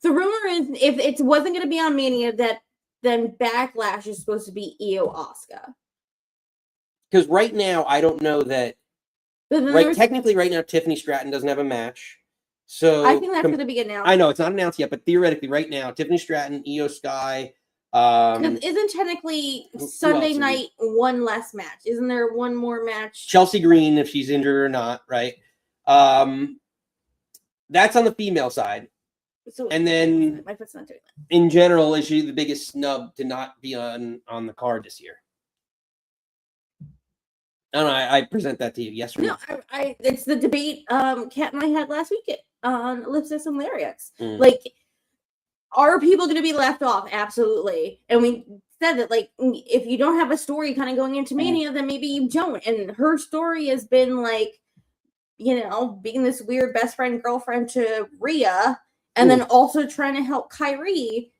The rumor is if it wasn't going to be on Mania, that then Backlash is supposed to be Io Asuka. Because right now, I don't know that. Technically, right now, Tiffany Stratton doesn't have a match. So I think that's going to be announced. I know it's not announced yet, but theoretically, right now, Tiffany Stratton, Io Sky. Isn't technically Sunday night one less match? Isn't there one more match? Chelsea Green, if she's injured or not, right? That's on the female side. So, and then my foot's not doing that. In general, is she the biggest snub to not be on the card this year? I don't know. I present that to you. Yes or no? No, it's the debate Kat and I had last week on Ellipsis and Lariats. Are people going to be left off? Absolutely. And we said that, if you don't have a story kind of going into Mania, then maybe you don't. And her story has been being this weird best friend, girlfriend to Rhea, and then also trying to help Kyrie.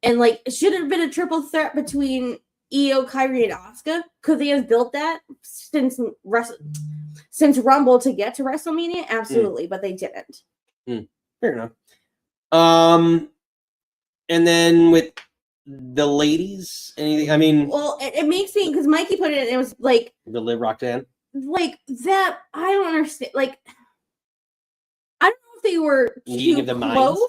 And it should have been a triple threat between Io, Kyrie, and Asuka. Could they have built that since Rumble to get to WrestleMania? Absolutely, but they didn't. Fair enough. And then with the ladies, anything? I mean, well, it makes me because Mikey put it in. It was the Liv Roxanne, that. I don't understand. I don't know if they were too close.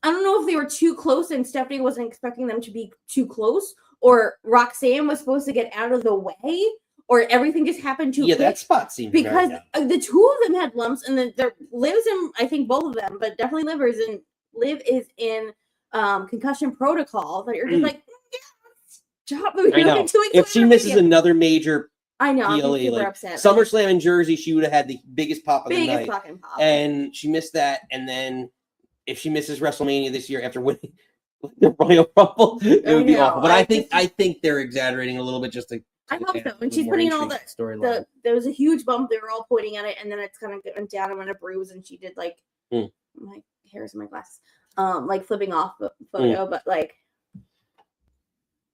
I don't know if they were too close, and Stephanie wasn't expecting them to be too close, or Roxanne was supposed to get out of the way, or everything just happened too quick. That spot seems because the two of them had lumps, and Liv's in. I think both of them, but definitely Liv is in. Concussion protocol that you're just stop moving. I know. If she misses another major, I know. PLE, I'm super upset. SummerSlam in Jersey, she would have had the biggest pop of the night. Fucking pop. And she missed that. And then if she misses WrestleMania this year after winning the Royal Rumble, it would be awful. But I think they're exaggerating a little bit just to. I hope so. And she's putting all the there was a huge bump. They were all pointing at it, and then it's kind of went down and went a bruise, and she did my hair's in my glasses. Flipping off the photo, but I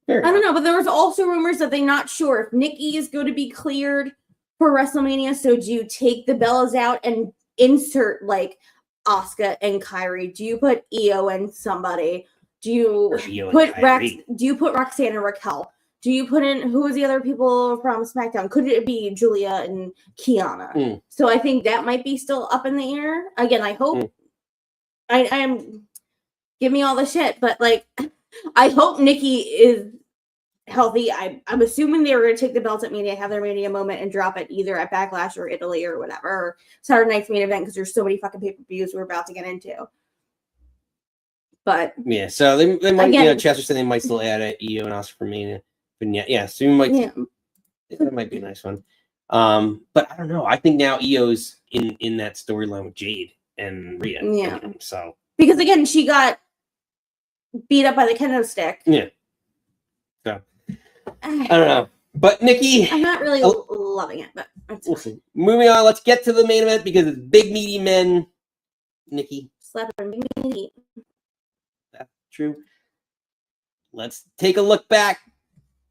don't know. But there was also rumors that they're not sure if Nikki is going to be cleared for WrestleMania. So do you take the Bellas out and insert Asuka and Kyrie? Do you put Io and somebody? Do you put Do you put Roxanne and Raquel? Do you put in who was the other people from SmackDown? Could it be Julia and Kiana? So I think that might be still up in the air. Again, I hope. I am. Give me all the shit, but I hope Nikki is healthy. I'm assuming they were going to take the belts at Mania, have their Mania moment, and drop it either at Backlash or Italy or whatever, or Saturday Night's main event because there's so many fucking pay-per-views we're about to get into. But yeah, so they might. Chester said they might still add Io and Asuka for Mania, but so you might. Yeah. That might be a nice one. But I don't know. I think now Io's in that storyline with Jade and Rhea. Yeah. So because again, she got beat up by the kendo stick. Yeah. So I don't know. But Nikki, I'm not really loving it, but we'll see. Moving on, let's get to the main event because it's big meaty men. Nikki. Slapping big meaty. That's true. Let's take a look back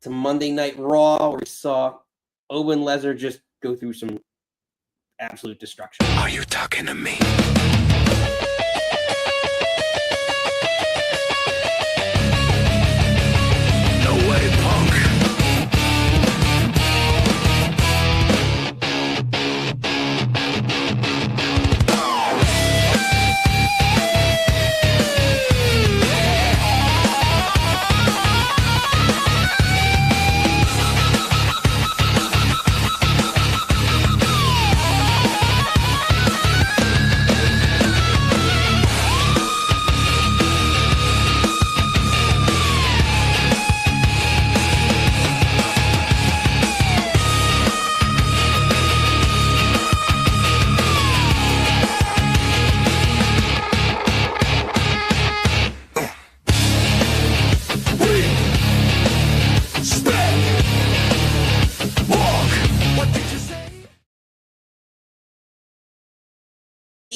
to Monday Night Raw where we saw Oba and Lesnar just go through some absolute destruction. Are you talking to me? No way, punk.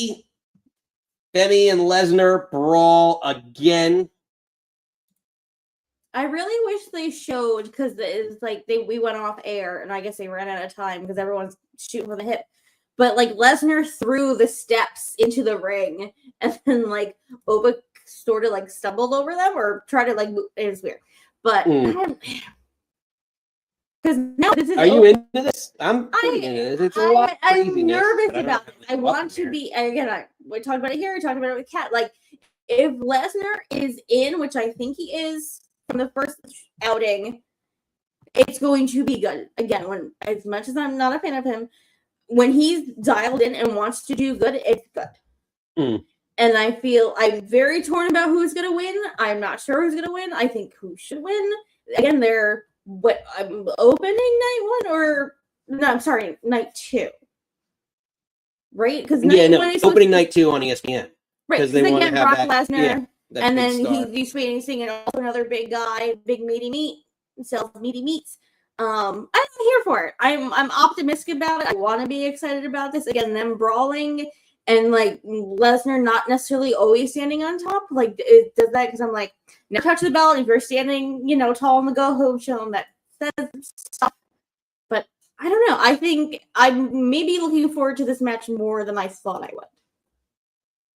see Femi and Lesnar brawl again. I really wish they showed, because it's like we went off air and I guess they ran out of time because everyone's shooting from the hip. But like Lesnar threw the steps into the ring and then like Oba sort of like stumbled over them or tried to like move. It was weird. But because now this is. Are you into this? I'm into this. It's a lot. I'm nervous about it. I want to be. Again, we talked about it here. We talked about it with Kat. Like, if Lesnar is in, which I think he is from the first outing, it's going to be good. Again, when as much as I'm not a fan of him, when he's dialed in and wants to do good, it's good. And I feel I'm very torn about who's going to win. I'm not sure who's going to win. I think who should win. Again, they're opening night 1 or no? I'm sorry, night 2. Right? Because opening night 2 on ESPN. Right? Because they want to have Brock Lesnar, and then he's singing also another big guy, big meaty meat, sells meaty meats. I'm here for it. I'm optimistic about it. I want to be excited about this. Again, them brawling and like Lesnar not necessarily always standing on top. Like it does that because I'm like, now touch the belt if you're standing, tall on the go home, show them that stuff. But I don't know. I think I'm maybe looking forward to this match more than I thought I would.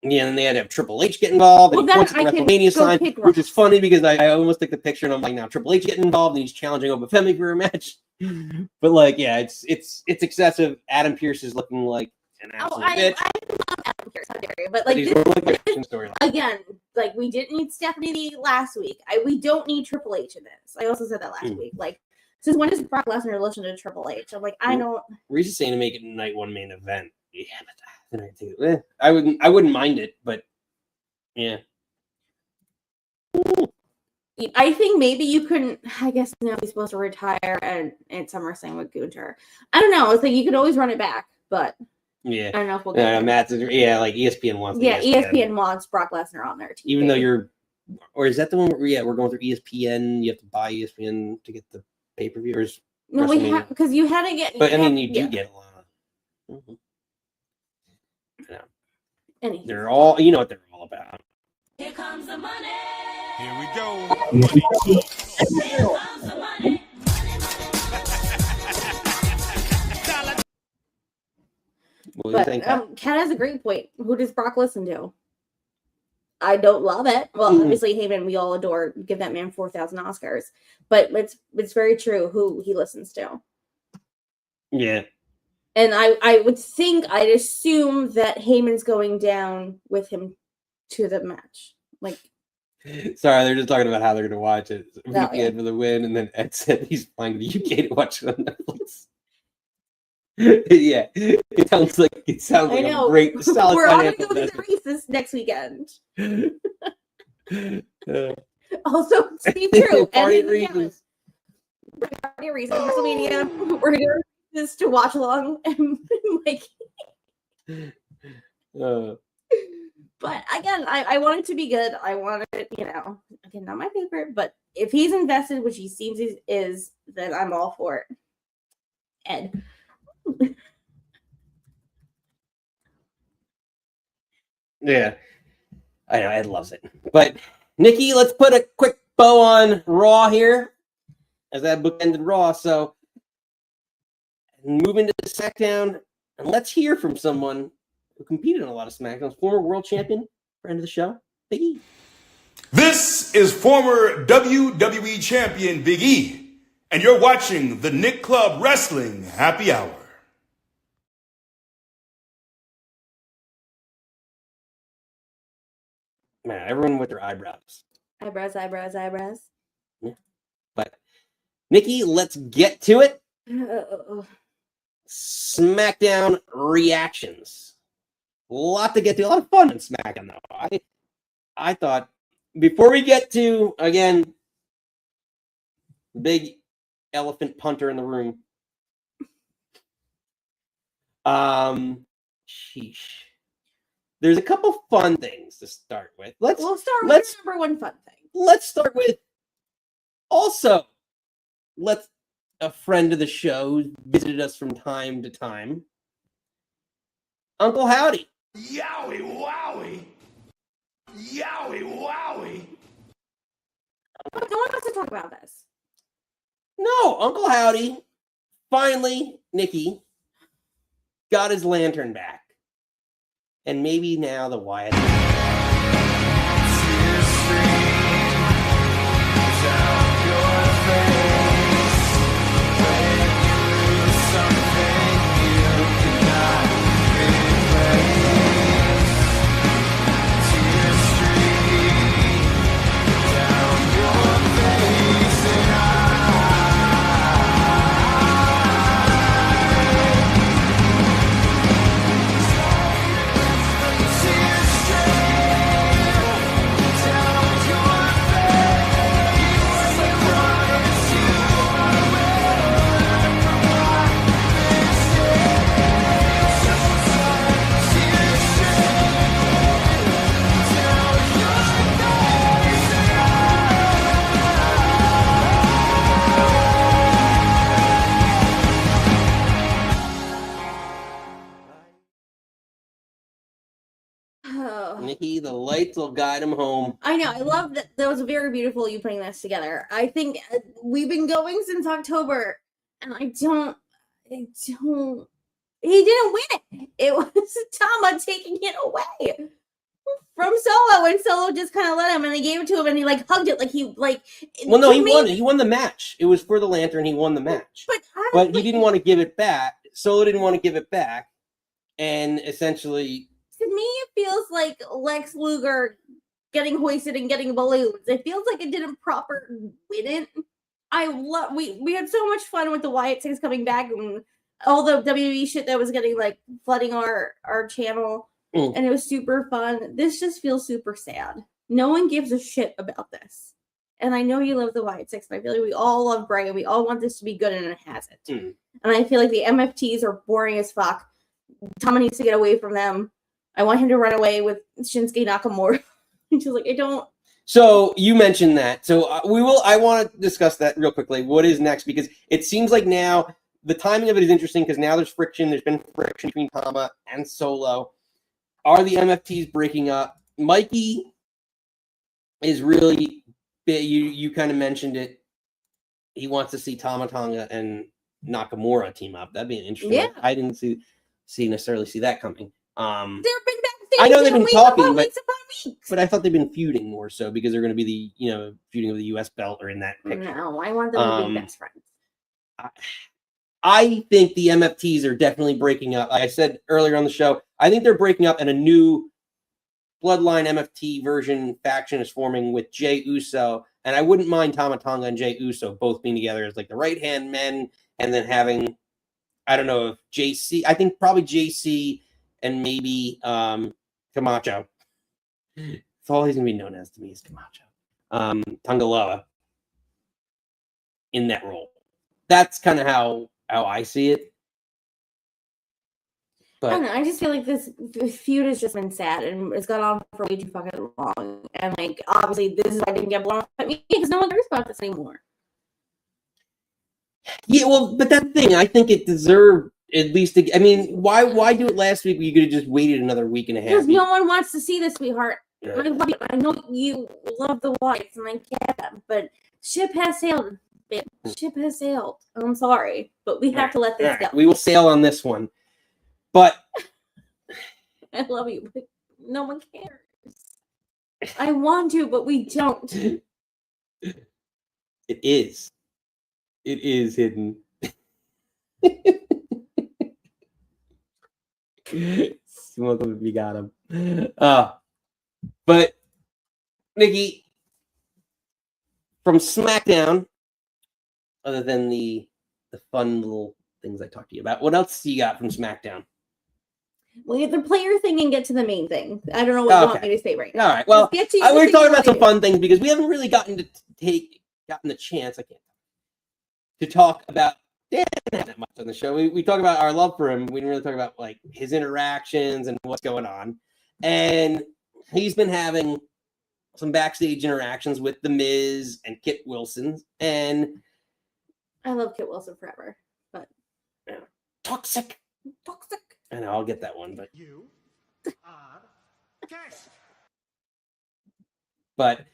Yeah, and they had to have Triple H get involved. And he points at the WrestleMania sign, which is funny because I almost took the picture and I'm like, now Triple H getting involved and he's challenging Oba Femi for a match. But like, yeah, it's excessive. Adam Pearce is looking like an absolute bitch. I love Adam Pearce, but like again, like we didn't need Stephanie last week. We don't need Triple H in this. I also said that last week. Like, since when does Brock Lesnar listen to Triple H? I'm like, I don't. Reese's saying to make it a night 1 main event. Yeah, but I wouldn't mind it, but yeah. I think maybe you couldn't. I guess now he's supposed to retire and SummerSlam with Gunther. I don't know. It's like you could always run it back, but yeah, I don't know if we'll get Matt's like ESPN wants. Yeah, ESPN wants Brock Lesnar on their team. Even though or is that the one where we're going through ESPN? You have to buy ESPN to get the pay-per-view. No, we have because you had to get. But I mean, you do get a lot. Anything. They're all, you know what they're all about. Here comes the money. Here we go. Here comes the money. What do you think? Kat has a great point. Who does Brock listen to? I don't love it. Well, obviously Heyman, we all adore. Give that man 4,000 Oscars. But it's very true who he listens to. Yeah. And I'd assume that Heyman's going down with him to the match. Like, sorry, they're just talking about how they're going to watch it. Weekend for the win, and then Ed said he's flying to the UK to watch it on Netflix. Yeah, it sounds like a great solid. We're all going to go to the races next weekend. Also, Steve True party reasons. Party reasons. WrestleMania. We're here just to watch along and like. But again, I want it to be good. I want it, again, not my favorite, but if he's invested, which he seems he is, then I'm all for it. Ed. Yeah, I know Ed loves it. But Nikki, let's put a quick bow on Raw here, as that book ended Raw. So moving to the SmackDown, and let's hear from someone who competed in a lot of SmackDowns, former world champion, friend of the show, Big E. This is former WWE champion Big E, and you're watching the Nick Club Wrestling Happy Hour. Man, everyone with their eyebrows. Eyebrows. Yeah. But Nikki, let's get to it. SmackDown reactions. A lot to get to. A lot of fun in SmackDown, though. I thought, before we get to, again, the big elephant punter in the room. Sheesh. There's a couple fun things to start with. Let's start with the number one fun thing. Let's start with also, a friend of the show who visited us from time to time, Uncle Howdy. Yowie wowie! Yowie wowie! No one wants to talk about this. No, Uncle Howdy finally, Nikki, got his lantern back. And maybe now the Wyatt. Nikki, the lights will guide him home. I know. I love that. That was very beautiful. You putting this together. I think we've been going since October, and I don't. He didn't win it. It was Tama taking it away from Solo, and Solo just kind of let him, and they gave it to him, and he like hugged it, like he like. Well, no, he won it. He won the match. It was for the lantern. He won the match, but he didn't want to give it back. Solo didn't want to give it back, and essentially. To me, it feels like Lex Luger getting hoisted and getting balloons. It feels like it didn't proper win it. I love we had so much fun with the Wyatt Six coming back and all the WWE shit that was getting like flooding our channel, and it was super fun. This just feels super sad. No one gives a shit about this, and I know you love the Wyatt Six, but I feel like we all love Bray and we all want this to be good, and it hasn't. And I feel like the MFTs are boring as fuck. Tama needs to get away from them. I want him to run away with Shinsuke Nakamura. She's like, I don't. So you mentioned that. So I want to discuss that real quickly. What is next? Because it seems like now the timing of it is interesting because now there's friction. There's been friction between Tama and Solo. Are the MFTs breaking up? Mikey is really, you kind of mentioned it. He wants to see Tama Tonga and Nakamura team up. That'd be an interesting. Yeah. I didn't necessarily see that coming. They've been backstage. I know they've been talking, weeks. but I thought they've been feuding more so because they're going to be the feuding of the U.S. belt or in that picture. No, I want them to be best friends. I think the MFTs are definitely breaking up. Like I said earlier on the show, I think they're breaking up and a new Bloodline MFT version faction is forming with Jey Uso. And I wouldn't mind Tama Tonga and Jey Uso both being together as like the right-hand men and then having, I don't know if JC, I think probably JC and maybe Camacho. That's all he's going to be known as to me is Camacho. Tongaloa in that role. That's kind of how I see it. But I don't know. I just feel like this feud has just been sad and it's gone on for way too fucking long. And like, obviously, this is why I didn't get blown up at me because no one cares about this anymore. Yeah, well, but that thing, I think it deserved at least. I mean, why do it last week? You could have just waited another week and a half. Because no one wants to see this, sweetheart. Yeah. I love you. I know you love the Whites, and I get that, but ship has sailed. Ship has sailed. I'm sorry, but we have to let this go. We will sail on this one. But I love you, but no one cares. I want to, but we don't. It is. It is hidden. Smoke him if you got him. But Nikki, from SmackDown, other than the fun little things I talked to you about, what else do you got from SmackDown? We'll get the player thing and get to the main thing. I don't know what you want me to say right now. All right. Well, we're talking about some fun. fun things because we haven't really gotten the chance. To talk about Dan that much on the show. We talk about our love for him. We didn't really talk about like his interactions and what's going on. And he's been having some backstage interactions with The Miz and Kit Wilson. And I love Kit Wilson forever, but toxic. I know I'll get that one, but You But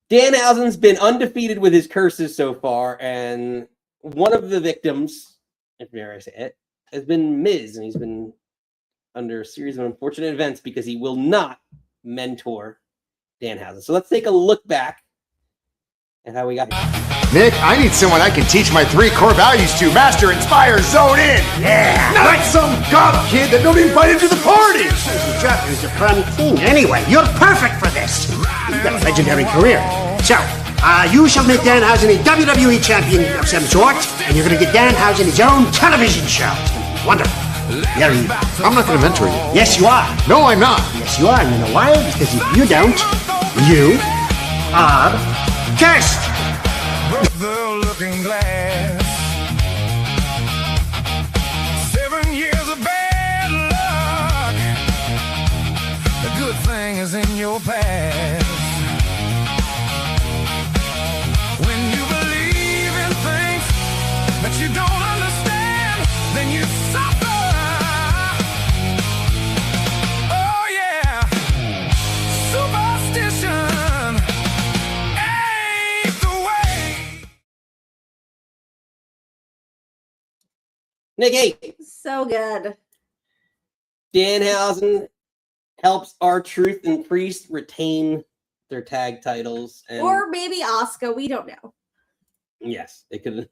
Danhausen's been undefeated with his curses so far, and one of the victims, if dare I say it, has been Miz, and he's been under a series of unfortunate events because he will not mentor Danhausen. So let's take a look back at how we got here. Nick, I need someone I can teach my 3 core values to. Master, inspire, zone in. Yeah. Not some goth kid that nobody invited to the party. Jeff is a fun thing. Anyway, you're perfect for this. You've got a legendary career. So, you shall make Danhausen a WWE champion of some sort, and you're going to get Danhausen his own television show. Wonderful. Very evil. I'm not going to mentor you. Yes, you are. No, I'm not. Yes, you are. And you know why? Because if you don't, you are cursed. The looking glass. 7 years of bad luck. The good thing is in your past. When you believe in things that you don't understand, then you suffer. Oh yeah, superstition ain't the way. Nikki, So good. Danhausen helps R-Truth and Priest retain their tag titles. And Or maybe Asuka. We don't know. yes, it could.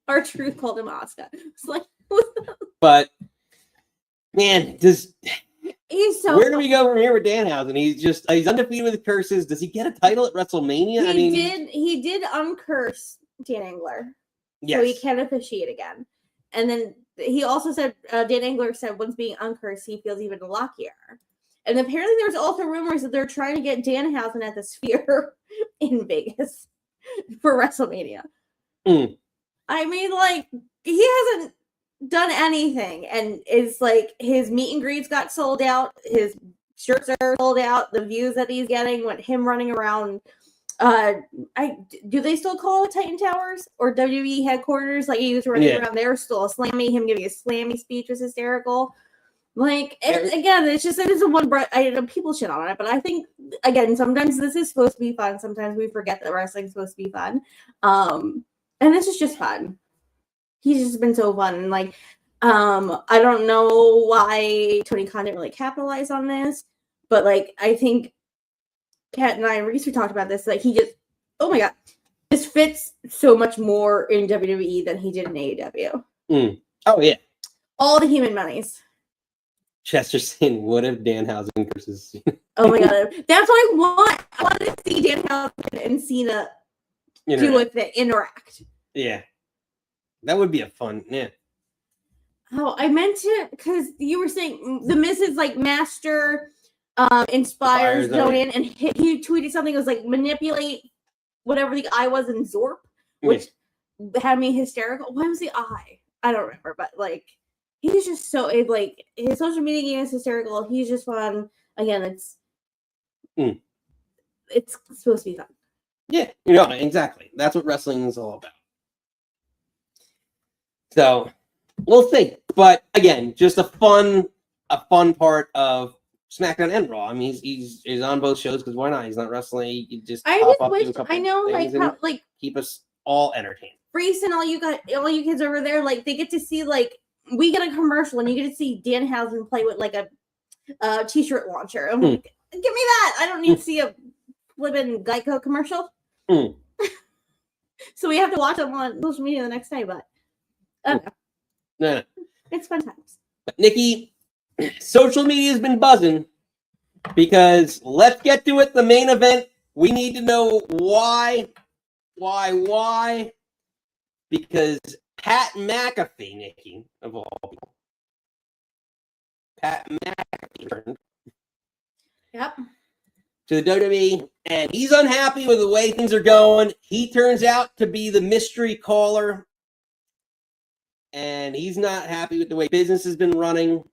Our truth called him Asuka. It's like, But man, he's so. where do we go from here with Danhausen? He's undefeated with curses. Does he get a title at WrestleMania? He did uncurse Dan Engler, yes. so he can officiate again. And then he also said Dan Engler said once being uncursed, he feels even luckier. And apparently, there's also rumors that they're trying to get Danhausen at the Sphere in Vegas for WrestleMania. Mm. I mean, like, he hasn't done anything, and is like his meet and greets got sold out, his shirts are sold out, the views that he's getting with him running around. Do they still call it Titan Towers or WWE headquarters? Like he was running around there, still a slammy. Him giving a slammy speech was hysterical. Like again, it's just it is a one. I know people shit on it, but I think again, sometimes this is supposed to be fun. Sometimes we forget that wrestling's supposed to be fun. And this is just fun. He's just been so fun. And like, I don't know why Tony Khan didn't really capitalize on this, but like, I think Kat and I and Reese, we talked about this. Like, he just, oh my God, this fits so much more in WWE than he did in AEW. Mm. Oh, yeah. All the human monies. Chester saying, what if Danhausen versus Oh my God. That's what I want. I want to see Danhausen and Cena do with it, interact. Yeah. That would be a fun, yeah. Oh, I meant to, because you were saying the Miz is like master inspires zone in, and he tweeted something that was like manipulate whatever the eye was in Zorp, which had me hysterical. Why was the eye? I don't remember, but like he's just so like his social media game is hysterical. He's just fun. Again, it's supposed to be fun. Yeah, you know, exactly. That's what wrestling is all about. So we'll see. But again, just a fun part of SmackDown and Raw. I mean, he's on both shows because why not? He's not wrestling. You just I pop just up, wish do a couple I know things like and how like keep us all entertained. Reese and all you kids over there, like they get to see like we get a commercial and you get to see Danhausen play with like a t-shirt launcher. I'm like, give me that. I don't need to see a flippin' Geico commercial. So we have to watch them on social media the next day, but I don't know. No. It's fun times. But Nikki, social media has been buzzing because let's get to it. The main event. We need to know why? Because Pat McAfee, Nikki, of all people, Pat McAfee turned to the WWE, and he's unhappy with the way things are going. He turns out to be the mystery caller, and he's not happy with the way business has been running.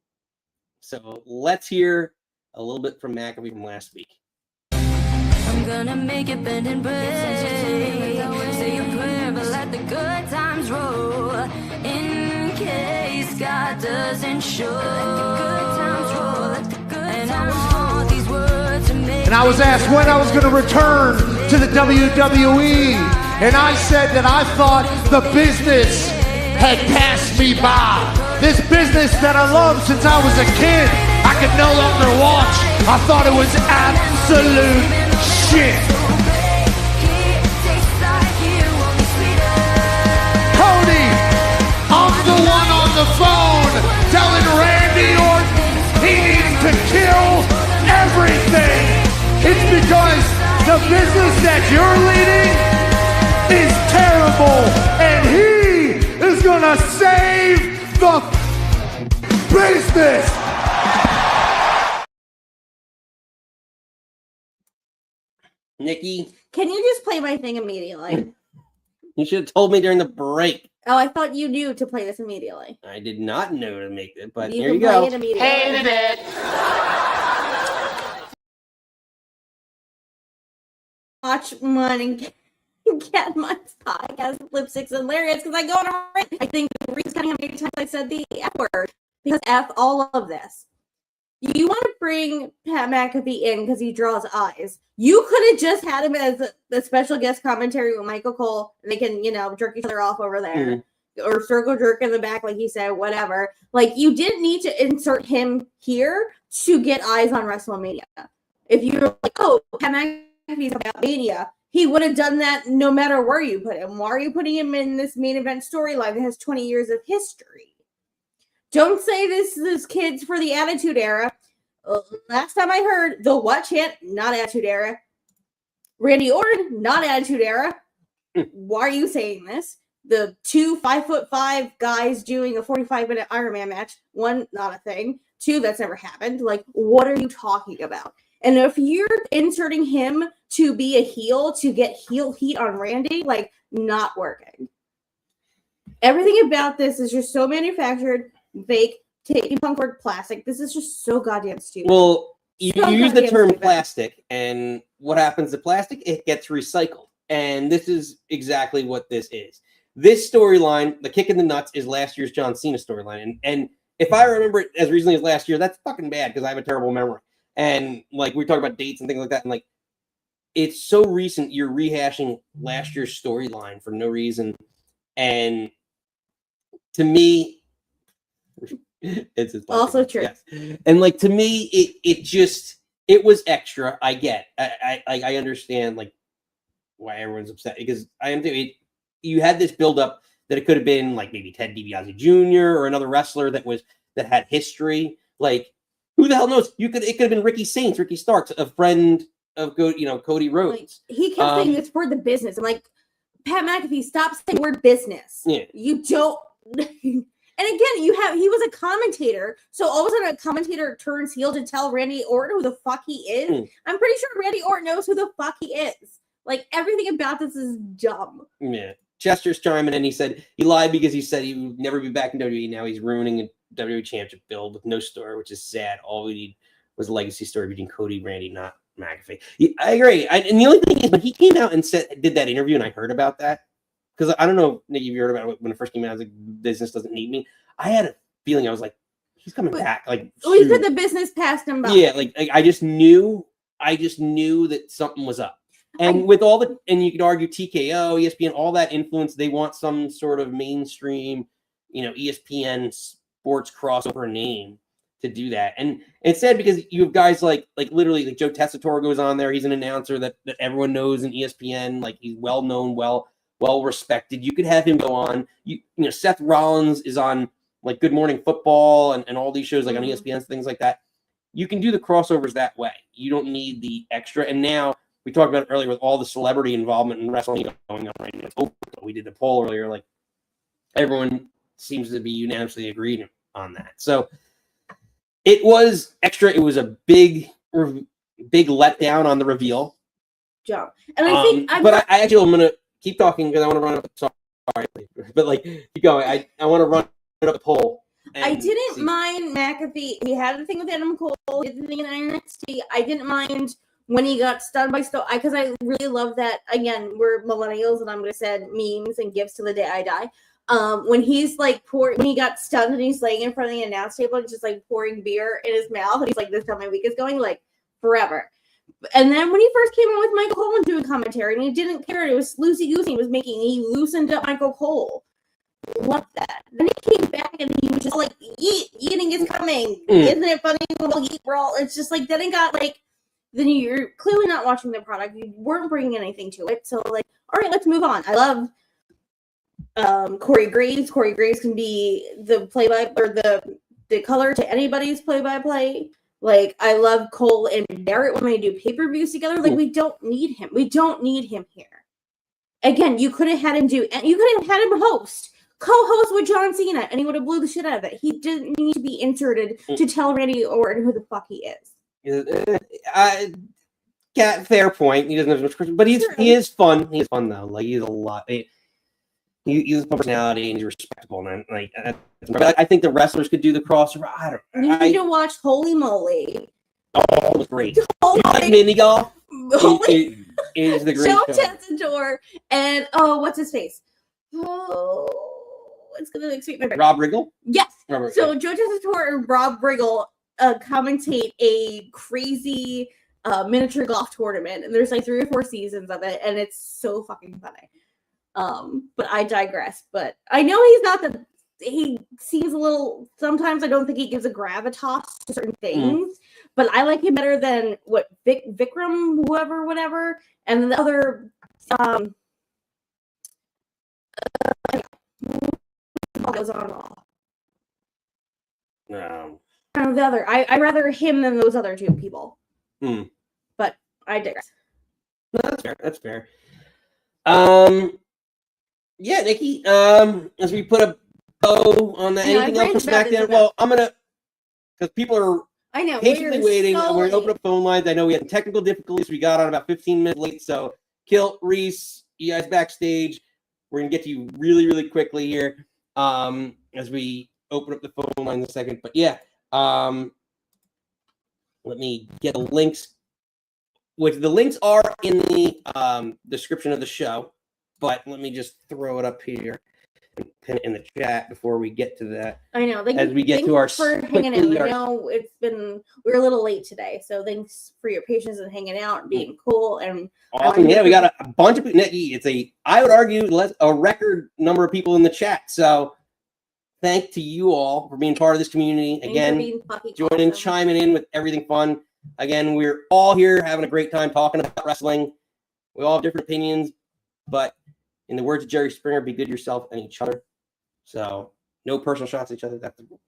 So let's hear a little bit from McAfee from last week. I'm gonna make it bend and break. Say a prayer, but let the good times roll. In case God doesn't show. Let the good times roll. Let and I was asked when I was going to return to the WWE, and I said that I thought the business had passed me by. This business that I loved since I was a kid, I could no longer watch. I thought it was absolute shit. Cody, I'm the one on the phone telling Randy Orton he needs to kill everything. It's because the business that you're leading is terrible, and he is gonna save the business. Nikki, Can you just play my thing immediately? you should have told me during the break. Oh, I thought you knew to play this immediately. I did not know to make it, but You here can you play go. it immediately. Hated it. Watch mine and get my podcast lipsticks and hilarious because I go on a rant. I think the reason how many times I said the F word because F all of this. You want to bring Pat McAfee in because he draws eyes. You could have just had him as the special guest commentary with Michael Cole, and they can, jerk each other off over there. Or circle jerk in the back, like he said, whatever. Like, you didn't need to insert him here to get eyes on WrestleMania. If you were like, oh, Pat McAfee's about Mania, he would have done that no matter where you put him. Why are you putting him in this main event storyline that has 20 years of history? Don't say this is kids for the Attitude Era. Last time I heard the what chant, not Attitude Era. Randy Orton, not Attitude Era. Why are you saying this? The 2 5'5" guys doing a 45-minute Iron Man match. 1, not a thing. 2, that's never happened. Like, what are you talking about? And if you're inserting him to be a heel, to get heel heat on Randy, like, not working. Everything about this is just so manufactured, fake, taking punk word plastic. This is just so goddamn stupid. Well, you use the term stupid. plastic, and what happens to plastic? It gets recycled. And this is exactly what this is. This storyline, the kick in the nuts, is last year's John Cena storyline. And if I remember it as recently as last year, that's fucking bad because I have a terrible memory. And like we talk about dates and things like that, and like it's so recent, you're rehashing last year's storyline for no reason. And to me, it's also true. Yes. And like to me, it was extra. I get, I understand like why everyone's upset because I am too. You had this build up that it could have been like maybe Ted DiBiase Jr. or another wrestler that had history. Like who the hell knows? It could have been Ricky Starks, a friend of Cody Rhodes. Like, he kept saying it's for the business. I'm like, Pat McAfee, stop saying word business. Yeah. You don't. And again, he was a commentator, so all of a sudden a commentator turns heel to tell Randy Orton who the fuck he is. I'm pretty sure Randy Orton knows who the fuck he is. Like, everything about this is dumb. Yeah. Chester's chiming in. He said he lied because he said he would never be back in WWE. Now he's ruining a WWE championship build with no story, which is sad. All we need was a legacy story between Cody, Randy, not McAfee. I agree. And the only thing is, when he came out and did that interview, and I heard about that, because I don't know, Nick, if you heard about it when it first came out, I was like, business doesn't need me. I had a feeling, I was like, he's coming back. Like, he said the business passed him by. Yeah, like I just knew that something was up. And with all and you could argue TKO, ESPN, all that influence, they want some sort of mainstream, ESPN sports crossover name to do that. And it's sad because you have guys like literally like Joe Tessitore goes on there. He's an announcer that everyone knows in ESPN. Like he's well known, well respected. You could have him go on. Seth Rollins is on like Good Morning Football and all these shows like on ESPN, things like that. You can do the crossovers that way. You don't need the extra. And now we talked about it earlier with all the celebrity involvement in wrestling going on right now. We did the poll earlier. Like everyone seems to be unanimously agreed on that. So it was extra. It was a big letdown on the reveal. Jump. And I think, I'm going to keep talking because I want to run up. Sorry, but like keep going. I want to run up the poll. I didn't mind McAfee. He had the thing with Adam Cole. He did the thing in NXT. I didn't mind when he got stunned by Stone, because I really love that. Again, we're millennials, and I'm going to send memes and gifts to the day I die. When he's like when he got stunned and he's laying in front of the announce table and just like pouring beer in his mouth, and he's like, "This is how my week is going," like forever. And then when he first came in with Michael Cole and doing commentary, and he didn't care, it was loosey-goosey. He loosened up Michael Cole. Love that. Then he came back and he was just like, eating is coming. Isn't it funny? We'll eat brawl. It's just like, then it got like, then you're clearly not watching the product. You weren't bringing anything to it. So like, all right, let's move on. I love Corey Graves. Corey Graves can be the play-by or the color to anybody's play-by-play. Like, I love Cole and Barrett when they do pay-per-views together. Like, we don't need him. We don't need him here. Again, you could have had him you could have had him co-host with John Cena, and he would have blew the shit out of it. He didn't need to be inserted to tell Randy Orton who the fuck he is. Fair point. He doesn't have as much question, but he is fun. He's fun though. Like, he's a lot. He's a personality and he's respectable. And like, I think the wrestlers could do the crossover. I don't. You need to watch Holy Moly. Oh, it was great. Like mini golf. It is the great Joe show. Tessitore and what's his face? Oh, it's gonna escape my brain. Rob Riggle. Yes. Robert, So Joe Tessitore and Rob Riggle commentate a crazy miniature golf tournament, and there's like 3 or 4 seasons of it, and it's so fucking funny. But I digress. But I know he's not he seems a little, sometimes I don't think he gives a gravitas to certain things, but I like him better than what Vikram, whatever, and the other goes on all. The other, I rather him than those other 2 people. But I digress. No, that's fair. That's fair. Yeah, Nikki. As we put a bow on that, anything else for SmackDown? Well, I'm gonna, because people are patiently waiting. We're gonna open up phone lines. I know we had technical difficulties. We got on about 15 minutes late. So, Kilt, Reese, you guys backstage. We're gonna get to you really, really quickly here. As we open up the phone line in a second. But yeah, let me get the links. Which the links are in the description of the show, but let me just throw it up here and pin it in the chat before we get to that. I know. As we get to our for hanging out. I know we're a little late today, so thanks for your patience and hanging out and being cool and awesome. Yeah, we got a bunch of it's I would argue a record number of people in the chat. So thank to you all for being part of this community again, joining, chiming in with everything fun. Again, we're all here having a great time talking about wrestling. We all have different opinions, but in the words of Jerry Springer, be good to yourself and each other. So no personal shots at each other. That's the rule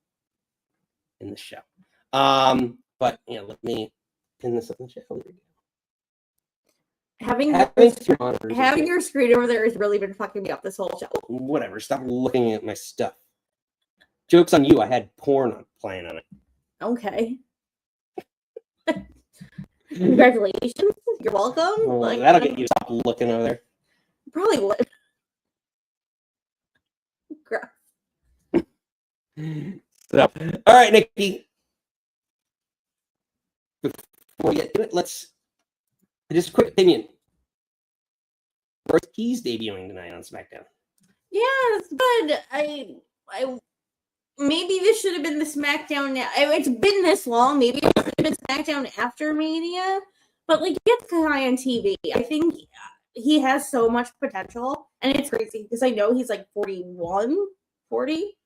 in the show. But let me pin this up in the chat. Having your screen over there has really been fucking me up this whole show. Whatever. Stop looking at my stuff. Joke's on you. I had porn playing on it. Okay. Congratulations. You're welcome. Well, that'll get you to stop looking over there. Probably would. So, all right, Nikki. Before we get to it, let's just a quick opinion. First, he's debuting tonight on SmackDown. Yeah, it's good. I maybe this should have been the SmackDown now. It's been this long. Maybe it should have been SmackDown after Mania. But like, get the guy on TV. I think he has so much potential, and it's crazy because I know he's like 41, 40.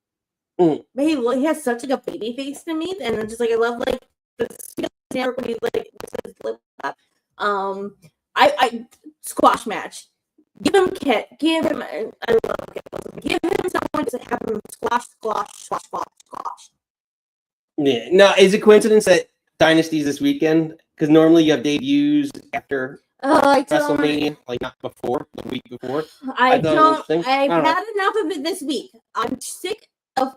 But he has such like a baby face to me, and just like I love like the when he like his lip up. I squash match. Give him Kit. Give him. I love Kit. Give him someone to have him squash. Yeah. Now, is it coincidence that Dynasty's this weekend? Because normally you have debuts after WrestleMania, like not before, the week before. I've had enough of it this week. I'm sick of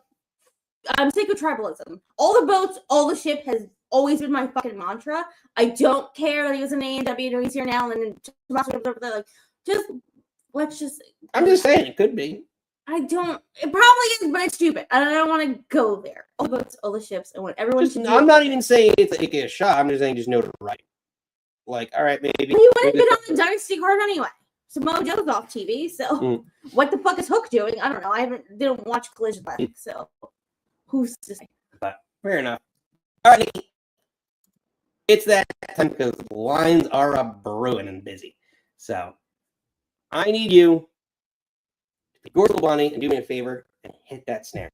tribalism. All the boats, all the ship has always been my fucking mantra. I don't care that he was in AEW and he's here now, and then like let's just. I'm just saying it could be. It probably is, but it's stupid. I don't want to go there. All the boats, all the ships, and what everyone should do. I'm not even saying it's a shot. I'm just saying just know to right. Like, all right, maybe. He would have been on the Dynasty card anyway. Samoa Joe's off TV, so what the fuck is Hook doing? I don't know. Didn't watch Collision last week, so who's to say? But fair enough. All right, Nikki. it's that time because the lines are a brewing and busy. So I need you to be Gordo Bunny and do me a favor and hit that snare.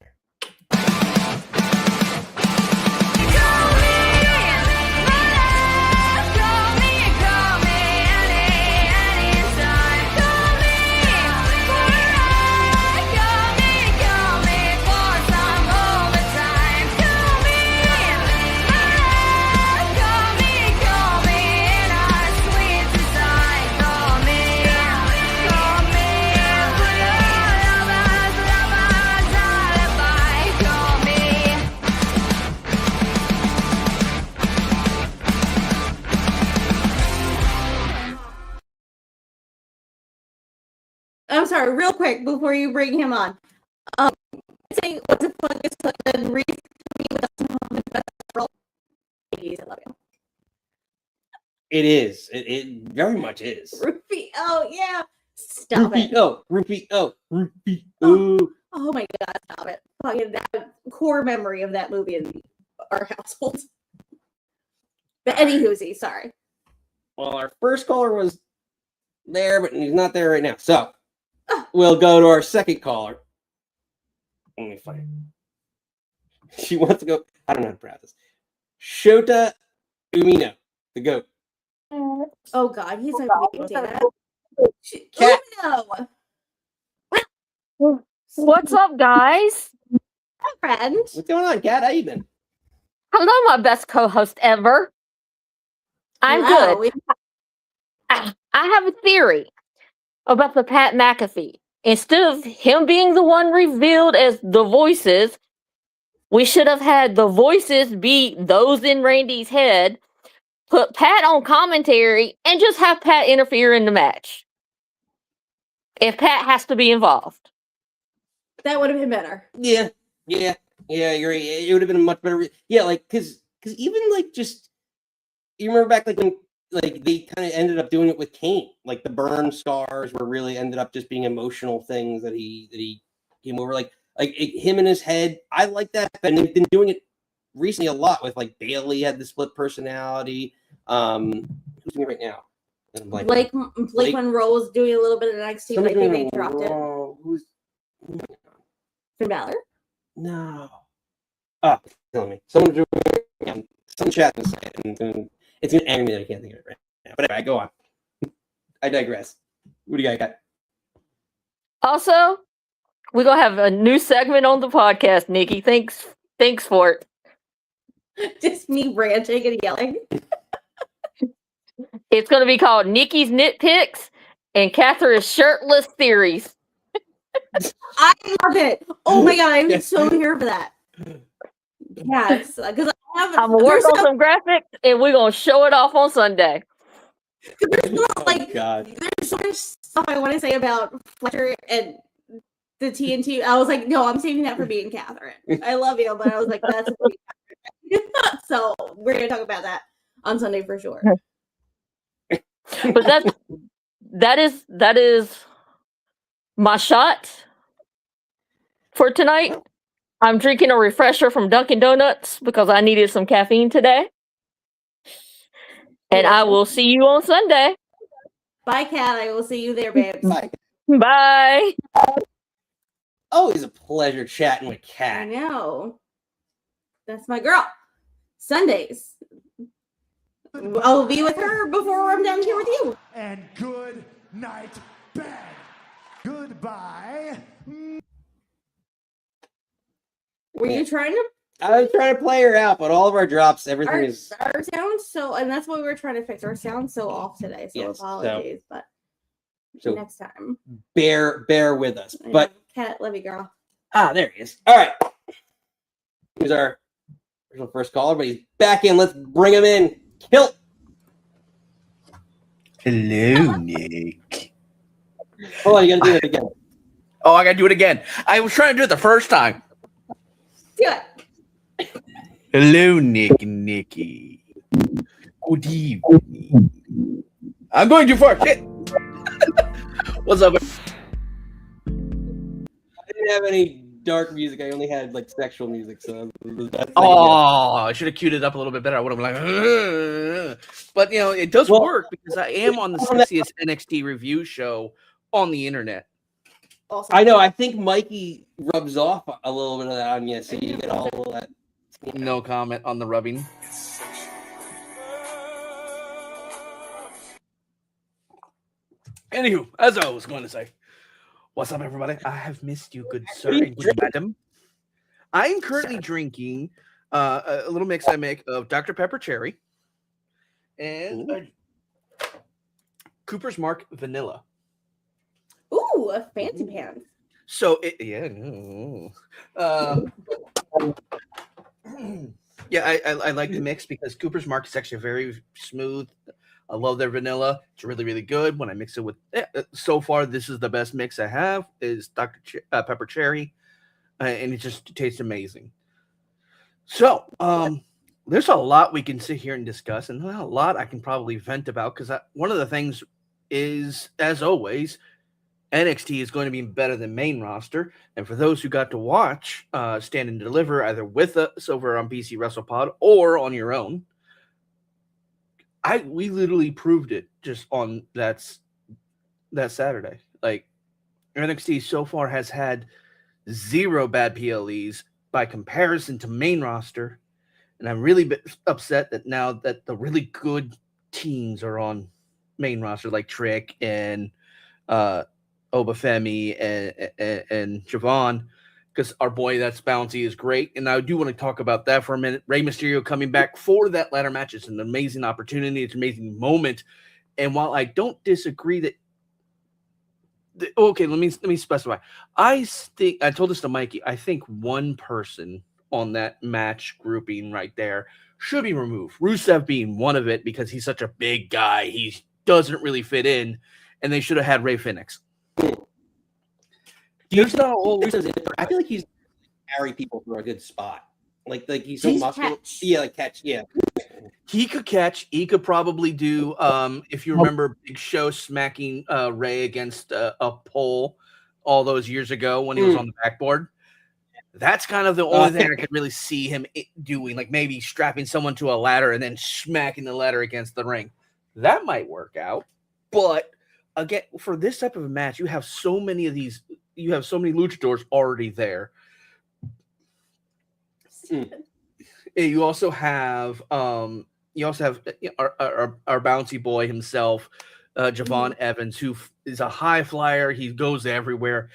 I'm sorry, real quick before you bring him on. Say what's a fun and recently with us. Ladies, I love you. It is. It very much is. Rufio, oh yeah. Stop it. Rufio. Oh my god, stop it. Fucking that core memory of that movie in our household. But anywho, sorry. Well, our first caller was there, but he's not there right now. So we'll go to our second caller. Let me find it. She wants to go. I don't know how to pronounce this. Shota Umino, the goat. Oh god, he's not going to say that. Cat. Umino! What's up, guys? Hi, friend. What's going on, Cat? How you been? Hello, my best co-host ever. I'm good. I have a theory about the Pat McAfee. Instead of him being the one revealed as the voices, we should have had the voices be those in Randy's head, put Pat on commentary, and just have Pat interfere in the match. If Pat has to be involved. That would have been better. Yeah, you're right. It would have been a much better. Yeah, like because even like just you remember back like when like they kind of ended up doing it with Kane. Like the burn scars were really ended up just being emotional things that he came over like him in his head. I like that, and they've been doing it recently a lot with like Bailey had the split personality. Who's doing it right now? Blake Monroe was doing a little bit of NXT, but I think they dropped it. Who's Finn Bálor? No. Oh, killing me. Someone doing it. Some chat and say it, and it's gonna anger me that I can't think of it right now. But anyway, go on. I digress. What do you got? Also, we're gonna have a new segment on the podcast, Nikki. Thanks for it. Just me ranting and yelling. It's gonna be called Nikki's Nitpicks and Catherine's Shirtless Theories. I love it. Oh my god, I'm so here for that. Yes, because I'm gonna work on some graphics and we're gonna show it off on Sunday. God. There's so much stuff I want to say about Fletcher and the TNT. I was like, no, I'm saving that for me and Catherine. I love you, but I was like, that's so we're gonna talk about that on Sunday for sure. But that is my shot for tonight. I'm drinking a refresher from Dunkin' Donuts because I needed some caffeine today. And I will see you on Sunday. Bye, Kat. I will see you there, babes. Bye. Bye. Always a pleasure chatting with I Kat. know. That's my girl. Sundays. I'll be with her before I'm down here with you. And good night, bad. Goodbye. Were you trying to? I was trying to play her out, but all of our drops, everything is our sound so, and that's what we were trying to fix. Our sound so off today, so Yes, apologies, but so next time, bear with us. I But know. Cat, love you, girl. there he is. All right, here's our first caller, but he's back in. Let's bring him in. Kilt. Hello, Nick. Hold on, you gotta do it again. Oh, I gotta do it again. I was trying to do it the first time. Do it. Hello, Nick and Nikki. Good evening. I'm going too far. Shit. What's up? I didn't have any dark music. I only had like sexual music, so that's I should have queued it up a little bit better. I would have been like, "Ugh." But you know, it does work because I am on the sexiest NXT review show on the internet. Also, I know. I think Mikey rubs off a little bit of that on you, so you get all of that. No comment on the rubbing. Anywho, as I was going to say, what's up, everybody? I have missed you, good sir and good madam. I am currently drinking a little mix I make of Dr. Pepper Cherry and Cooper's Mark Vanilla. Ooh, a fancy pants. So, I like the mix because Cooper's Mark is actually very smooth. I love their vanilla. It's really, really good. When I mix it with, so far, this is the best mix I have, is Dr. Pepper Cherry, and it just tastes amazing. So, there's a lot we can sit here and discuss, and a lot I can probably vent about, because one of the things is, as always, NXT is going to be better than main roster, and for those who got to watch Stand and Deliver, either with us over on BC WrestlePod or on your own, we literally proved it just on that Saturday. Like, NXT so far has had 0 bad PLEs by comparison to main roster, and I'm really upset that now that the really good teams are on main roster, like Trick and Oba Femi and Javon, because our boy that's bouncy is great. And I do want to talk about that for a minute. Rey Mysterio coming back for that ladder match is an amazing opportunity. It's an amazing moment. And while I don't disagree that okay, let me specify. I think I told this to Mikey. I think one person on that match grouping right there should be removed. Rusev being one of it, because he's such a big guy. He doesn't really fit in, and they should have had Rey Fenix. There's not a whole reason. I feel like he's carry people for a good spot. Like he's so muscular. Yeah, like catch. Yeah, he could catch. He could probably do. If you remember, Big Show smacking Rey against a pole all those years ago when he was on the backboard. That's kind of the only thing I could really see him doing. Like maybe strapping someone to a ladder and then smacking the ladder against the ring. That might work out, but again, for this type of a match, you have so many of these. You have so many luchadors already there. You also have our bouncy boy himself, Javon Evans, who is a high flyer. He goes everywhere.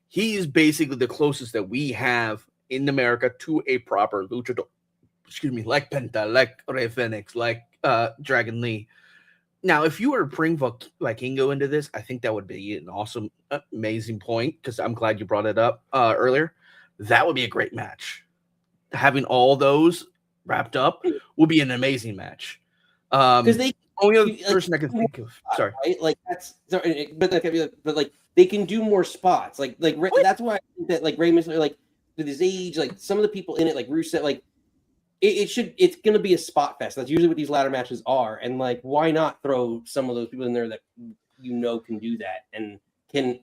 He is basically the closest that we have in America to a proper luchador. Excuse me, like Penta, like Rey Fenix, like Dragon Lee. Now, if you were to bring Vikingo into this, I think that would be an awesome, amazing point, because I'm glad you brought it up earlier. That would be a great match. Having all those wrapped up would be an amazing match. Because they only other person I can think of. Sorry, right? Like that's, but like they can do more spots. Like that's why I think that like Rey Mysterio, like with his age, like some of the people in it, like Rusev, like it's gonna be a spot fest. That's usually what these ladder matches are. And like, why not throw some of those people in there that can do that and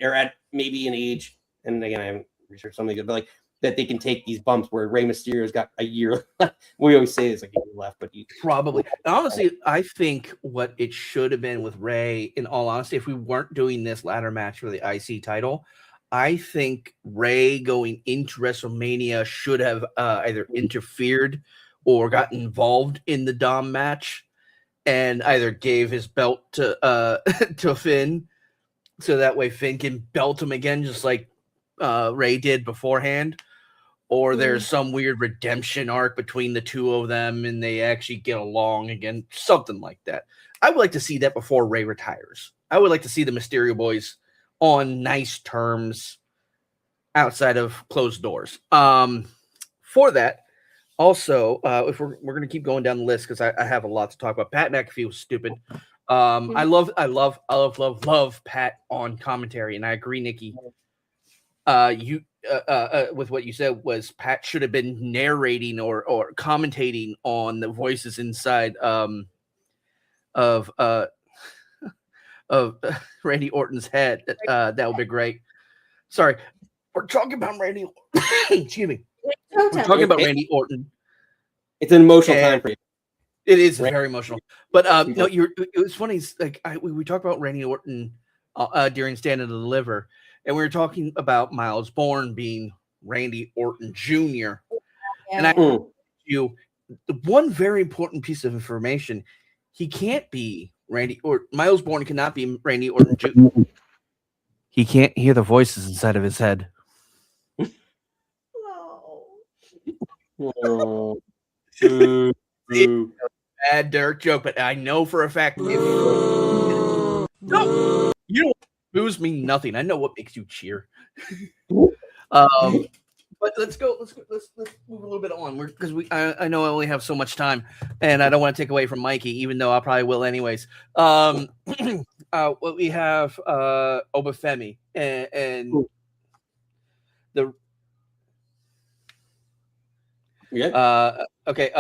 are at maybe an age? And again, I haven't researched something good, but like that they can take these bumps where Rey Mysterio's got a year left. We always say it's like a year left, but probably. Honestly, I think what it should have been with Rey, in all honesty, if we weren't doing this ladder match for the IC title, I think Rey going into WrestleMania should have either interfered or got involved in the Dom match and either gave his belt to to Finn, so that way Finn can belt him again, just like Rey did beforehand. Or there's some weird redemption arc between the two of them and they actually get along again, something like that. I would like to see that before Rey retires. I would like to see the Mysterio boys on nice terms outside of closed doors. For that, also, if we're going to keep going down the list, because I have a lot to talk about. Pat McAfee was stupid. I love Pat on commentary, and I agree, Nikki. You with what you said was Pat should have been narrating or commentating on the voices inside of Randy Orton's head. That would be great. Sorry. we're talking about Randy. Excuse me. We're talking about Randy Orton. It's an emotional time for you. It is very emotional. But no, it was funny. Like we talked about Randy Orton during Stand and Deliver, and we were talking about Miles Bourne being Randy Orton Jr. And I you the one very important piece of information: he can't be Randy or Miles Bourne cannot be Randy Orton Jr. He can't hear the voices inside of his head. Oh. Bad dirt joke, but I know for a fact if you don't booze me nothing. I know what makes you cheer. But let's move a little bit on because I know I only have so much time, and I don't want to take away from Mikey, even though I probably will anyways. What we have Oba Femi and the okay.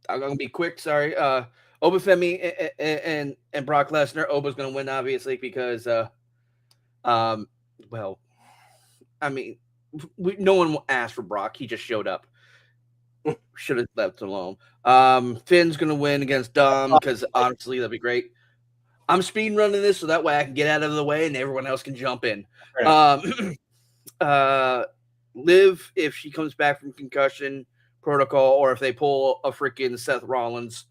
I'm gonna be quick. Sorry. Oba Femi and Brock Lesnar. Oba's gonna win, obviously, because well, I mean, no one asked for Brock. He just showed up. Should have left alone. Finn's gonna win against Dom because honestly, that'd be great. I'm speed running this so that way I can get out of the way and everyone else can jump in. Liv, if she comes back from concussion protocol, or if they pull a freaking Seth Rollins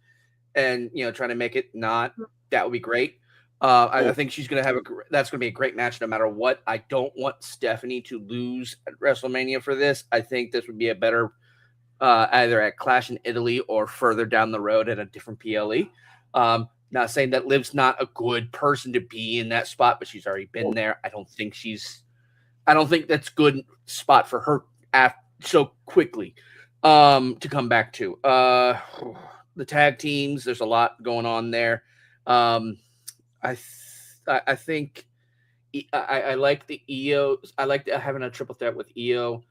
and try to make it not, that would be great. I think she's gonna have that's gonna be a great match no matter what. I don't want Stephanie to lose at WrestleMania for this. I think this would be a better either at Clash in Italy or further down the road at a different PLE. Not saying that Liv's not a good person to be in that spot, but she's already been there. I don't think that's good spot for her so quickly to come back to. The tag teams, there's a lot going on there. I think I like the Io. I like having a triple threat with Io,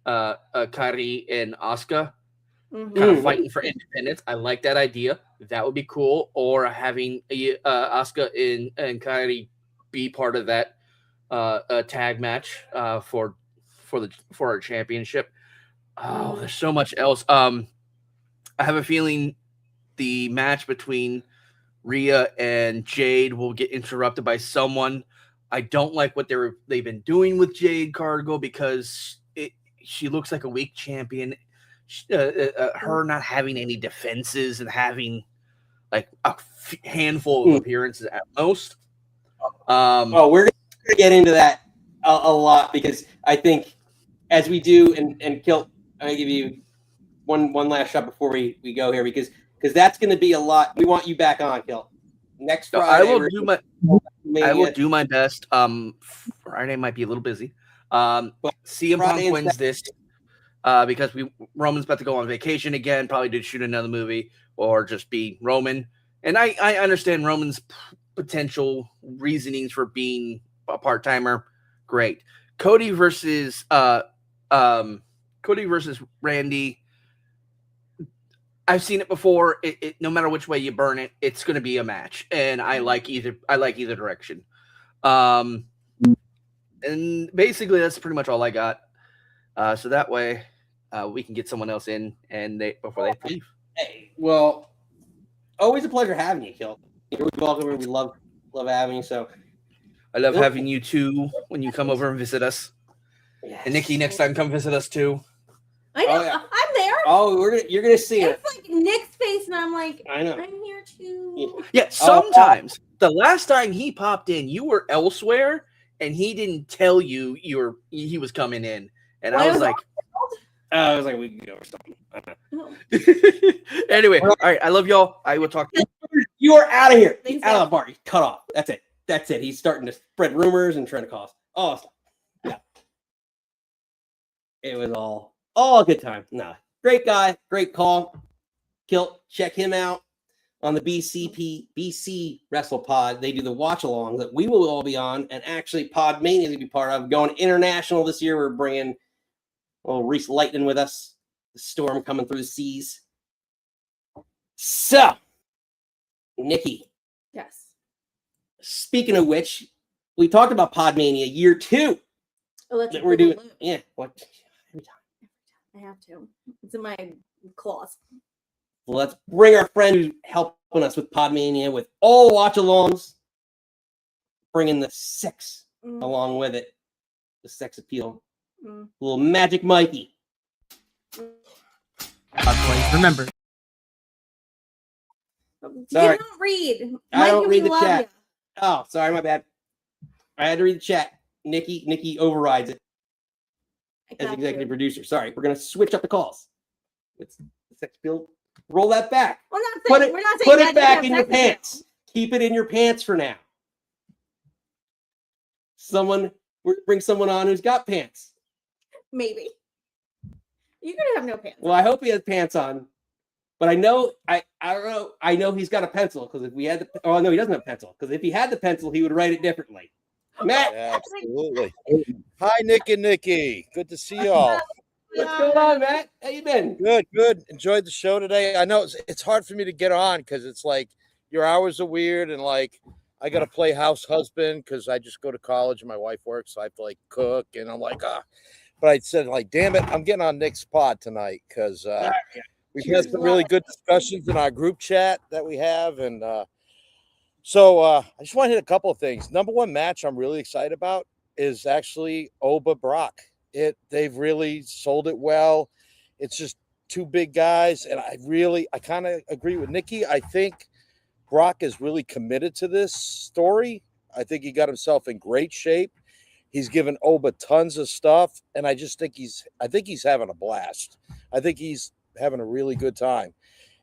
Kairi, and Asuka, kind of fighting for independence. I like that idea. That would be cool. Or having Asuka and Kairi be part of that tag match for our championship. Oh, there's so much else. I have a feeling the match between Rhea and Jade will get interrupted by someone. I don't like what they've been doing with Jade Cargill because she looks like a weak champion. Her not having any defenses and having like a handful of appearances at most. Well, we're going to get into that a lot because I think as we do and Kilt, I'm going to give you one last shot before we go here because that's going to be a lot. We want you back on, Kilt. Next Friday, I will do my best. Friday might be a little busy. But CM Punk wins this because Roman's about to go on vacation again, probably to shoot another movie or just be Roman. And I understand Roman's potential reasonings for being a part-timer. Great. Cody versus Randy. I've seen it before. No matter which way you burn it, it's going to be a match, and I like either direction. And basically, that's pretty much all I got. So that way, we can get someone else in, and before they leave. Hey, well, always a pleasure having you, Kilt. You're welcome. We love having you. So I love having you too when you come over and visit us. Yes. And Nikki, next time, come visit us too. I know. I'm there. Oh, you're gonna see it. It's like Nick's face, and I'm like, I know. I'm here too. Yeah, sometimes the last time he popped in, you were elsewhere, and he didn't tell you he was coming in, and I was like, a week ago or something. Anyway, all right, I love y'all. I will talk. You are out of here. Out of the bar. He's cut off. That's it. He's starting to spread rumors and trying to cause. Oh, yeah. It was all a good time. No, great guy, great call. Kilt, check him out on the BC Wrestle Pod. They do the watch along that we will all be on, and actually Pod Mania to be part of. Going international this year. We're bringing Reese Lightning with us. The storm coming through the seas. So, Nikki. Yes. Speaking of which, we talked about Podmania year 2. that we're doing. Yeah, what? I have to. It's in my claws. Well, let's bring our friend who's helping us with Podmania with all watch-alongs, bringing the sex along with it, the sex appeal. Little Magic Mikey. Remember. Sorry. You don't read. I don't Mikey, read we the love chat. you. Oh, sorry, my bad. I had to read the chat. Nikki overrides it as executive producer. Sorry, we're gonna switch up the calls. It's the sex appeal. Roll that back. We're not saying Put it back that in your pants. Keep it in your pants for now. We're gonna bring someone on who's got pants. Maybe. You're gonna have no pants. Well, I hope he has pants on. But I know I don't know. I know he's got a pencil because if we had no, he doesn't have a pencil because if he had the pencil, he would write it differently. Matt, absolutely. Hi, Nick and Nikki. Good to see y'all. What's going on, Matt? How you been? Good. Enjoyed the show today. I know it's hard for me to get on because it's like your hours are weird and like I got to play house husband because I just go to college and my wife works, so I have to like cook and I'm like But I said like, damn it, I'm getting on Nick's pod tonight because we've had some really good discussions in our group chat that we have and. So I just want to hit a couple of things. Number one match I'm really excited about is actually Oba Brock. They've really sold it well. It's just two big guys, and I kind of agree with Nikki. I think Brock is really committed to this story. I think he got himself in great shape. He's given Oba tons of stuff, and I just think he's having a blast. I think he's having a really good time.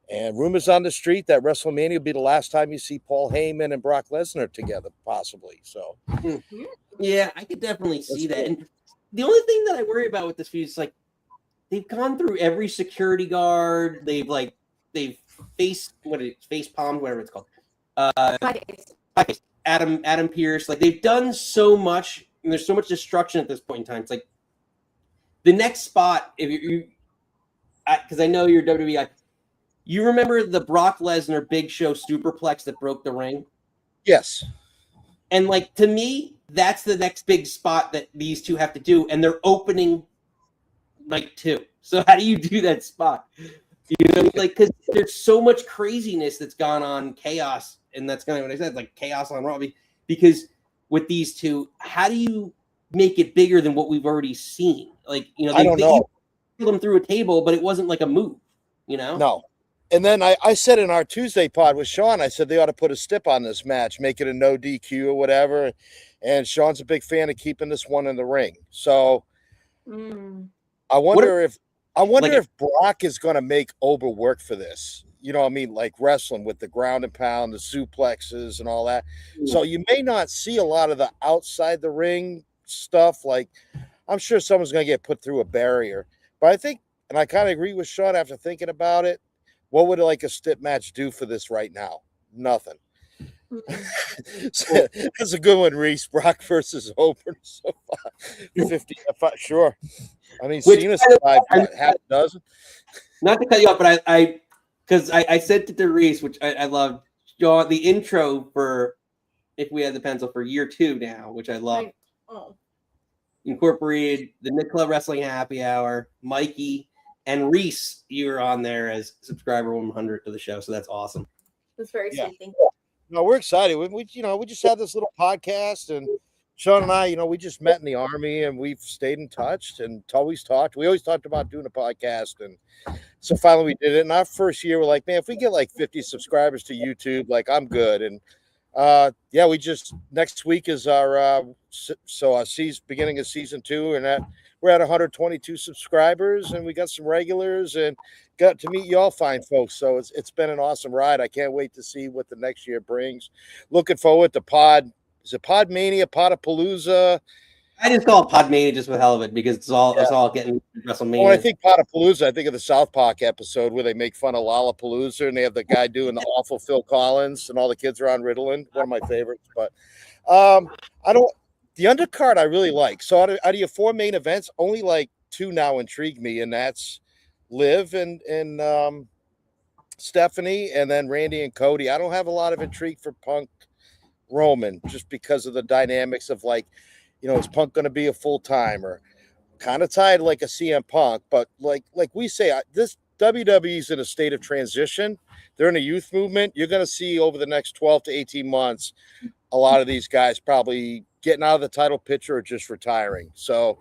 And rumors on the street that WrestleMania will be the last time you see Paul Heyman and Brock Lesnar together, possibly. So, yeah, I could definitely see that. And the only thing that I worry about with this feud is like they've gone through every security guard. They've face palmed, whatever it's called. Adam Pearce. Like they've done so much, and there's so much destruction at this point in time. It's like the next spot, if you, because I know you're WWE guy. You remember the Brock Lesnar Big Show superplex that broke the ring? Yes. And like to me, that's the next big spot that these two have to do, and they're opening night 2. So how do you do that spot? You know, like because there's so much craziness that's gone on, chaos, and that's kind of what I said, like chaos on Raw. Because with these two, how do you make it bigger than what we've already seen? Like I don't know. They put them through a table, but it wasn't like a move. You know? No. And then I said in our Tuesday pod with Sean, I said they ought to put a stip on this match, make it a no DQ or whatever. And Sean's a big fan of keeping this one in the ring. So I wonder if Brock is going to make Oba work for this. You know what I mean? Like wrestling with the ground and pound, the suplexes and all that. So you may not see a lot of the outside the ring stuff. Like I'm sure someone's going to get put through a barrier. But I think, and I kind of agree with Sean after thinking about it, what would like a stip match do for this right now? Nothing. So, that's a good one, Reese. Brock versus Open. So 50, sure. I mean, Cena's half a dozen. Not to cut you off, but I said to Reese, which I love, the intro for If We Had the Pencil for year 2 now, which I love. Incorporated the Nick Club Wrestling Happy Hour, Mikey, and Reese, you were on there as subscriber 100 to the show, so that's awesome. That's very sweet. Thank you. No, we're excited. We just had this little podcast, and Sean and I, we just met in the Army, and we've stayed in touch and always talked. We always talked about doing a podcast, and so finally we did it. And our first year, we're like, man, if we get like 50 subscribers to YouTube, like I'm good. And we just next week is our beginning of season 2, and we're at 122 subscribers, and we got some regulars and got to meet y'all fine folks. So it's been an awesome ride. I can't wait to see what the next year brings. Looking forward to Is it Podmania, Podapalooza? I just call it Podmania just for hell of it because it's all getting WrestleMania. When I think Podapalooza, I think of the South Park episode where they make fun of Lollapalooza and they have the guy doing the awful Phil Collins and all the kids are on Ritalin. One of my favorites. But the undercard I really like. So out of your 4 main events, only like 2 now intrigue me, and that's Liv and Stephanie, and then Randy and Cody. I don't have a lot of intrigue for Punk Roman just because of the dynamics of like is Punk going to be a full timer? Kind of tied like a CM Punk, but like we say, this WWE is in a state of transition. They're in a youth movement. You're going to see over the next 12 to 18 months, a lot of these guys probably getting out of the title picture or just retiring. So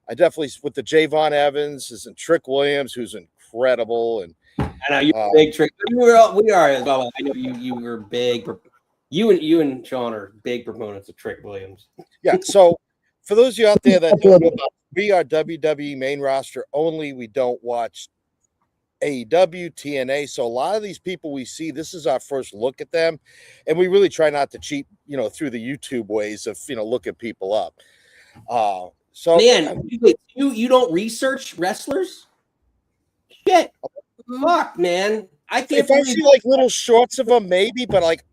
I definitely, with the Javon Evans and Trick Williams, who's incredible. And I know you're big Trick. We are as well. I know you were big. You and Sean are big proponents of Trick Williams. Yeah. So for those of you out there that don't know about, we are WWE main roster only. We don't watch AEW, TNA. So a lot of these people we see, this is our first look at them. And we really try not to cheat, through the YouTube ways of, looking people up. So man, you don't research wrestlers? Shit. Fuck, man. I can't if I see like little shorts of them, maybe, but like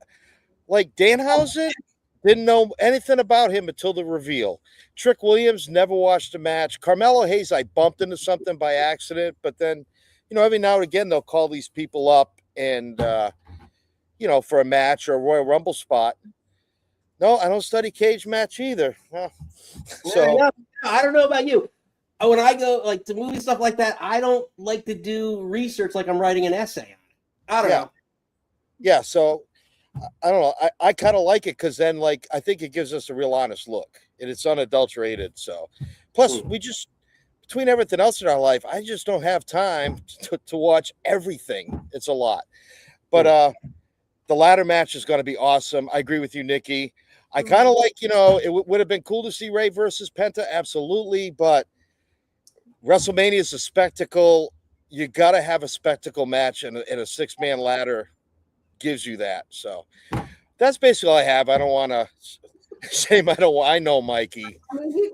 Danhausen, didn't know anything about him until the reveal. Trick Williams, never watched a match. Carmelo Hayes, I bumped into something by accident, but then, every now and again, they'll call these people up and, for a match or a Royal Rumble spot. No, I don't study cage match either. So I don't know about you. When I go like to movie stuff like that, I don't like to do research like I'm writing an essay on it. I don't know. Yeah, so I don't know. I kind of like it because then, like, I think it gives us a real honest look, and it's unadulterated. So, plus, we just between everything else in our life, I just don't have time to watch everything. It's a lot, but the ladder match is going to be awesome. I agree with you, Nikki. I kind of like, it would have been cool to see Ray versus Penta, absolutely, but WrestleMania is a spectacle. You got to have a spectacle match, and a 6-man ladder gives you that. So that's basically all I have. I don't want to say I know Mikey.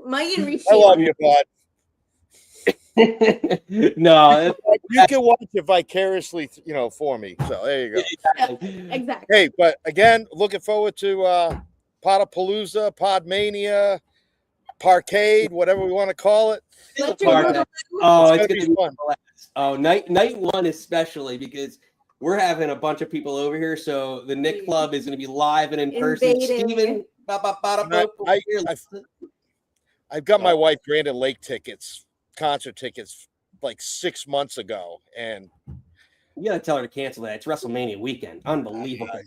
Mikey, I love you, bud. No, you can watch it vicariously, for me. So there you go. Exactly. Hey, but again, looking forward to Podapalooza, Podmania, Parkade, whatever we want to call it. It's gonna be fun. Oh, night one especially because we're having a bunch of people over here, so the Nick Club is going to be live and in person. Steven, I've got my wife Brandon Lake tickets, concert tickets, like 6 months ago, and you got to tell her to cancel that. It's WrestleMania weekend. Unbelievable.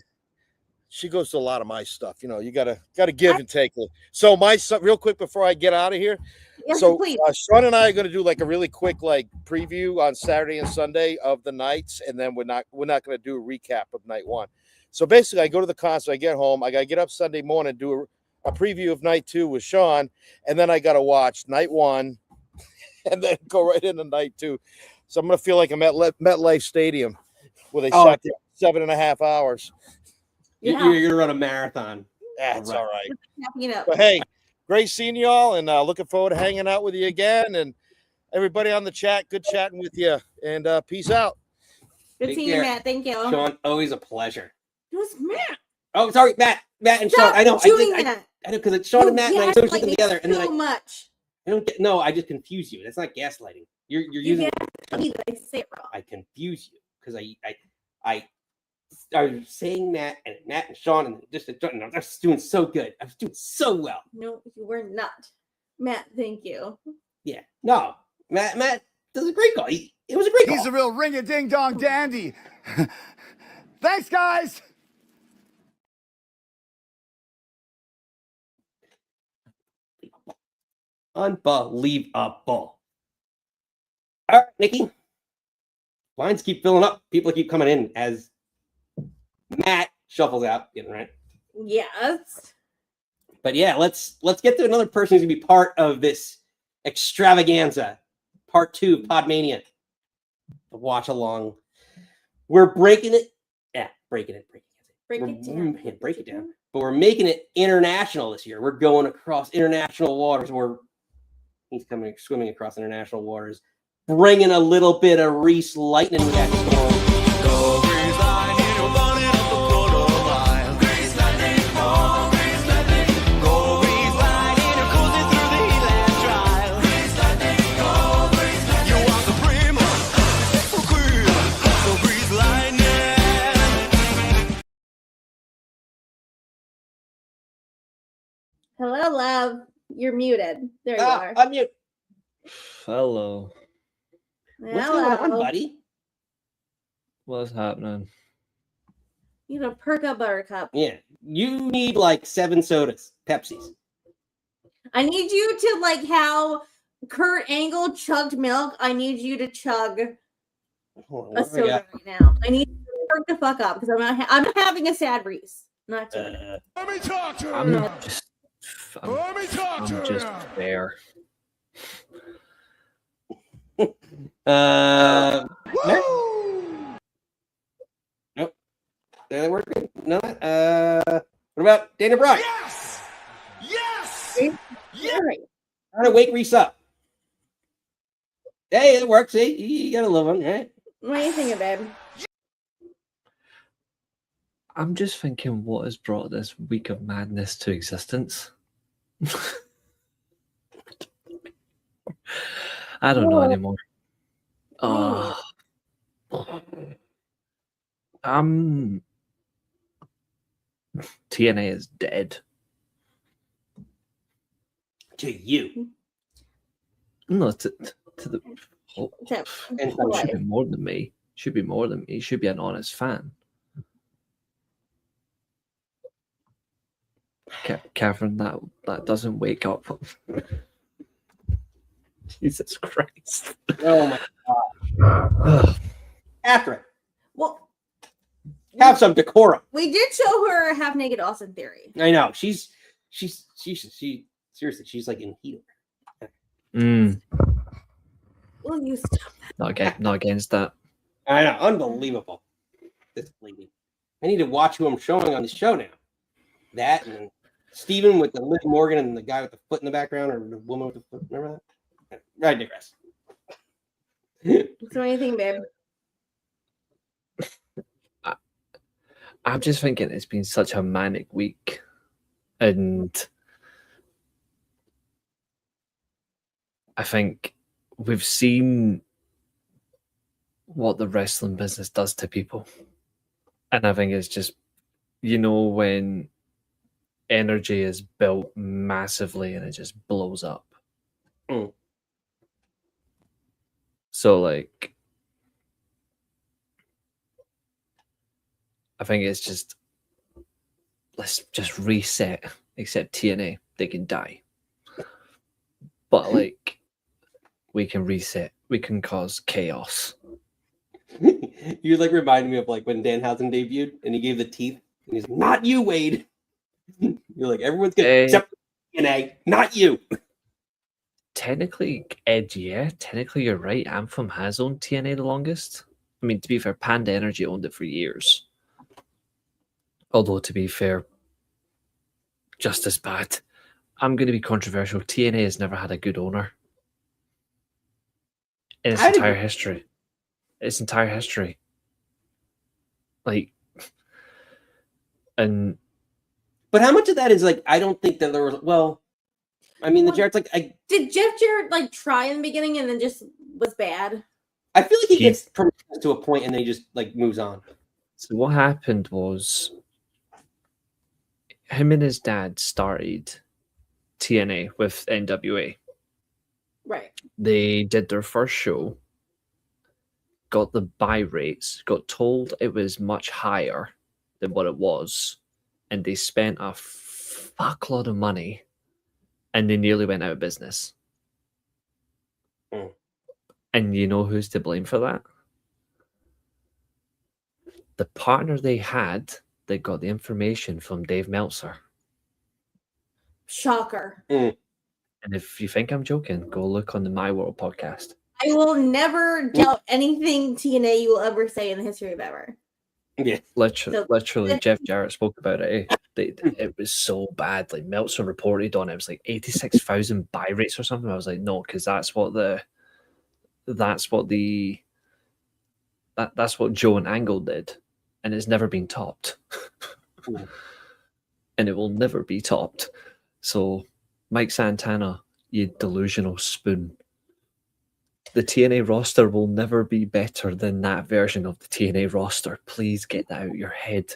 She goes to a lot of my stuff. You gotta give and take. So my son, real quick before I get out of here. Yes, so Sean and I are going to do like a really quick preview on Saturday and Sunday of the nights, and then we're not going to do a recap of night one. So basically, I go to the concert, I get home, I got to get up Sunday morning, do a preview of night 2 with Sean, and then I got to watch night 1, and then go right into night 2. So I'm going to feel like I'm at MetLife Stadium, where they shot 7.5 hours. You're going to run a marathon. That's all right. But hey, great seeing you all, and looking forward to hanging out with you again. And everybody on the chat, good chatting with you. And peace out. Good seeing you, Matt. Thank you. Sean, always a pleasure. It was Matt. Oh, sorry, Matt and Sean. I know. I know because it's Sean and Matt, and I don't put them together. And then much. I don't get. No, I just confuse you. That's not gaslighting. You're using. I say it wrong. I confuse you because I started saying Matt and Sean and I was doing so good. I was doing so well. No, you were not. Matt, thank you. Yeah. No. Matt does a great call. It was a great call. He's a real ring-a-ding-dong dandy. Thanks, guys. Unbelievable. All right, Nikki. Lines keep filling up. People keep coming in as Matt shuffles out, getting right. Yes. But yeah, let's get to another person who's gonna be part of this extravaganza, part 2 of Podmania. The watch along. We're breaking it. Yeah, breaking it. Break it down. But we're making it international this year. We're going across international waters. He's coming swimming across international waters, bringing a little bit of Reese Lightning we got going. Hello, love. You're muted. There you are. Unmute. Hello. What's going on, buddy? What's happening? You know, perk up, Buttercup. Yeah, you need like 7 sodas, Pepsis. I need you to, like how Kurt Angle chugged milk. I need you to chug a soda right now. I need you to perk the fuck up because I'm having a sad Reese. Not doing it. Let me talk to I'm him. Let me talk to him. Fair. Nope. That working? No. What about Dana Brooke? Yes. Yes. Yeah. Trying to wake Reese up. Hey, it works. See, you gotta love him, right? What do you think, babe? I'm just thinking, what has brought this week of madness to existence? I don't know anymore. TNA is dead. To you. No, to the should be more than me. Should be more than me. Should be an honest fan. Catherine, that doesn't wake up. Jesus Christ. Oh my god. Catherine. Well, have some decorum. We did show her half naked Austin Theory. I know. She seriously, she's like in heat. Will you stop that? Not against that. I know. Unbelievable. This lady. I need to watch who I'm showing on the show now. That and Steven with the Liv Morgan and the guy with the foot in the background, or the woman with the foot. Remember that? I digress. So anything, babe? I'm just thinking it's been such a manic week, and I think we've seen what the wrestling business does to people, and I think it's just, when energy is built massively and it just blows up. So like, I think it's just, let's just reset, except TNA, they can die. But like, we can reset, we can cause chaos. You like reminded me of like when Danhausen debuted and he gave the teeth and he's like, not you, Wade. You're like, everyone's gonna accept TNA, not you. Technically, Ed, yeah, technically you're right. Anthem has owned TNA the longest. I mean, to be fair, Panda Energy owned it for years. Although, to be fair, just as bad. I'm going to be controversial. TNA has never had a good owner in its entire history. Its entire history. Like, and... But how much of that is like, I don't think that there was, well, I mean, the Jarrett's like... Did Jeff Jarrett like try in the beginning and then just was bad? I feel like he gets promoted to a point and then he just like moves on. So what happened was him and his dad started TNA with NWA. Right. They did their first show, got the buy rates, got told it was much higher than what it was, and they spent a fuckload of money, and they nearly went out of business. And you know who's to blame for that? The partner they had that got the information from Dave Meltzer. Shocker. And if you think I'm joking, go look on the My World podcast. I will never doubt anything TNA you will ever say in the history of ever. Yeah. Literally, Jeff Jarrett spoke about it. It was so bad. Like Meltzer reported on it. It was like 86,000 buy rates or something. I was like, no, because that's what Joe and Angle did, and it's never been topped. And it will never be topped. So, Mike Santana, you delusional spoon. The TNA roster will never be better than that version of the TNA roster. Please get that out of your head,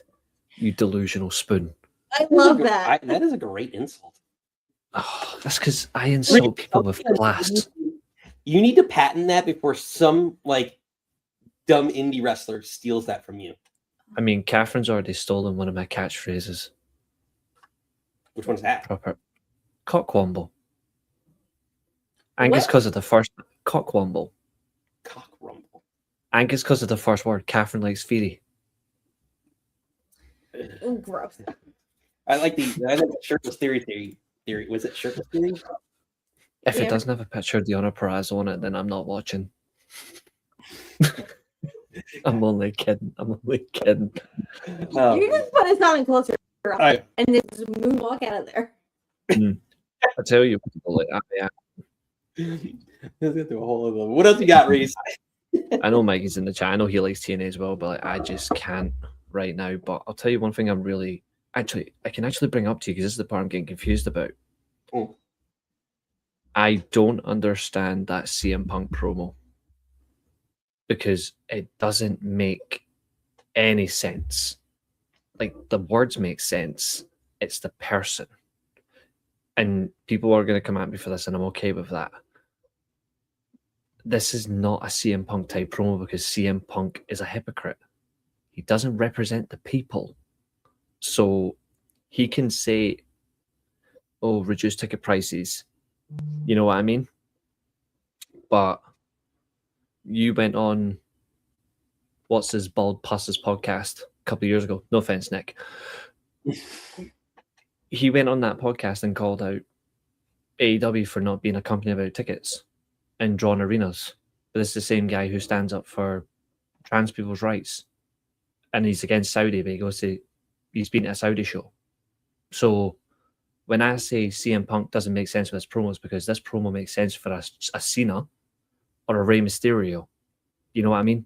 you delusional spoon. I love that. That is a great insult. Oh, that's because I insult people with class. You need to patent that before some like dumb indie wrestler steals that from you. I mean, Catherine's already stolen one of my catchphrases. Which one's that? Proper cockwomble. Angus because of the first cockwomble. Cockwomble. Angus because of the first word. Catherine likes Feedy. Ooh, gross. I like the shirtless theory. Was it shirtless theory? If it doesn't have a picture of Deonna Purrazzo on it, then I'm not watching. I'm only kidding. You just put us on closer and then just moonwalk out of there. I tell you, like, yeah. Let's get through a whole of them. What else you got, Reese? I know Mikey's in the chat. I know he likes TNA as well, but like, I just can't right now. But I'll tell you one thing I can actually bring up to you because this is the part I'm getting confused about. Oh. I don't understand that CM Punk promo because it doesn't make any sense. Like, the words make sense. It's the person. And people are going to come at me for this, and I'm okay with that. This is not a CM Punk type promo because CM Punk is a hypocrite. He doesn't represent the people. So he can say, oh, reduce ticket prices. You know what I mean? But you went on, what's his Bald Pusses podcast a couple of years ago. No offense, Nick. He went on that podcast and called out AEW for not being a company about tickets and drawn arenas. But it's the same guy who stands up for trans people's rights. And he's against Saudi, but he's been at a Saudi show. So when I say CM Punk doesn't make sense with his promos, because this promo makes sense for a Cena or a Rey Mysterio. You know what I mean?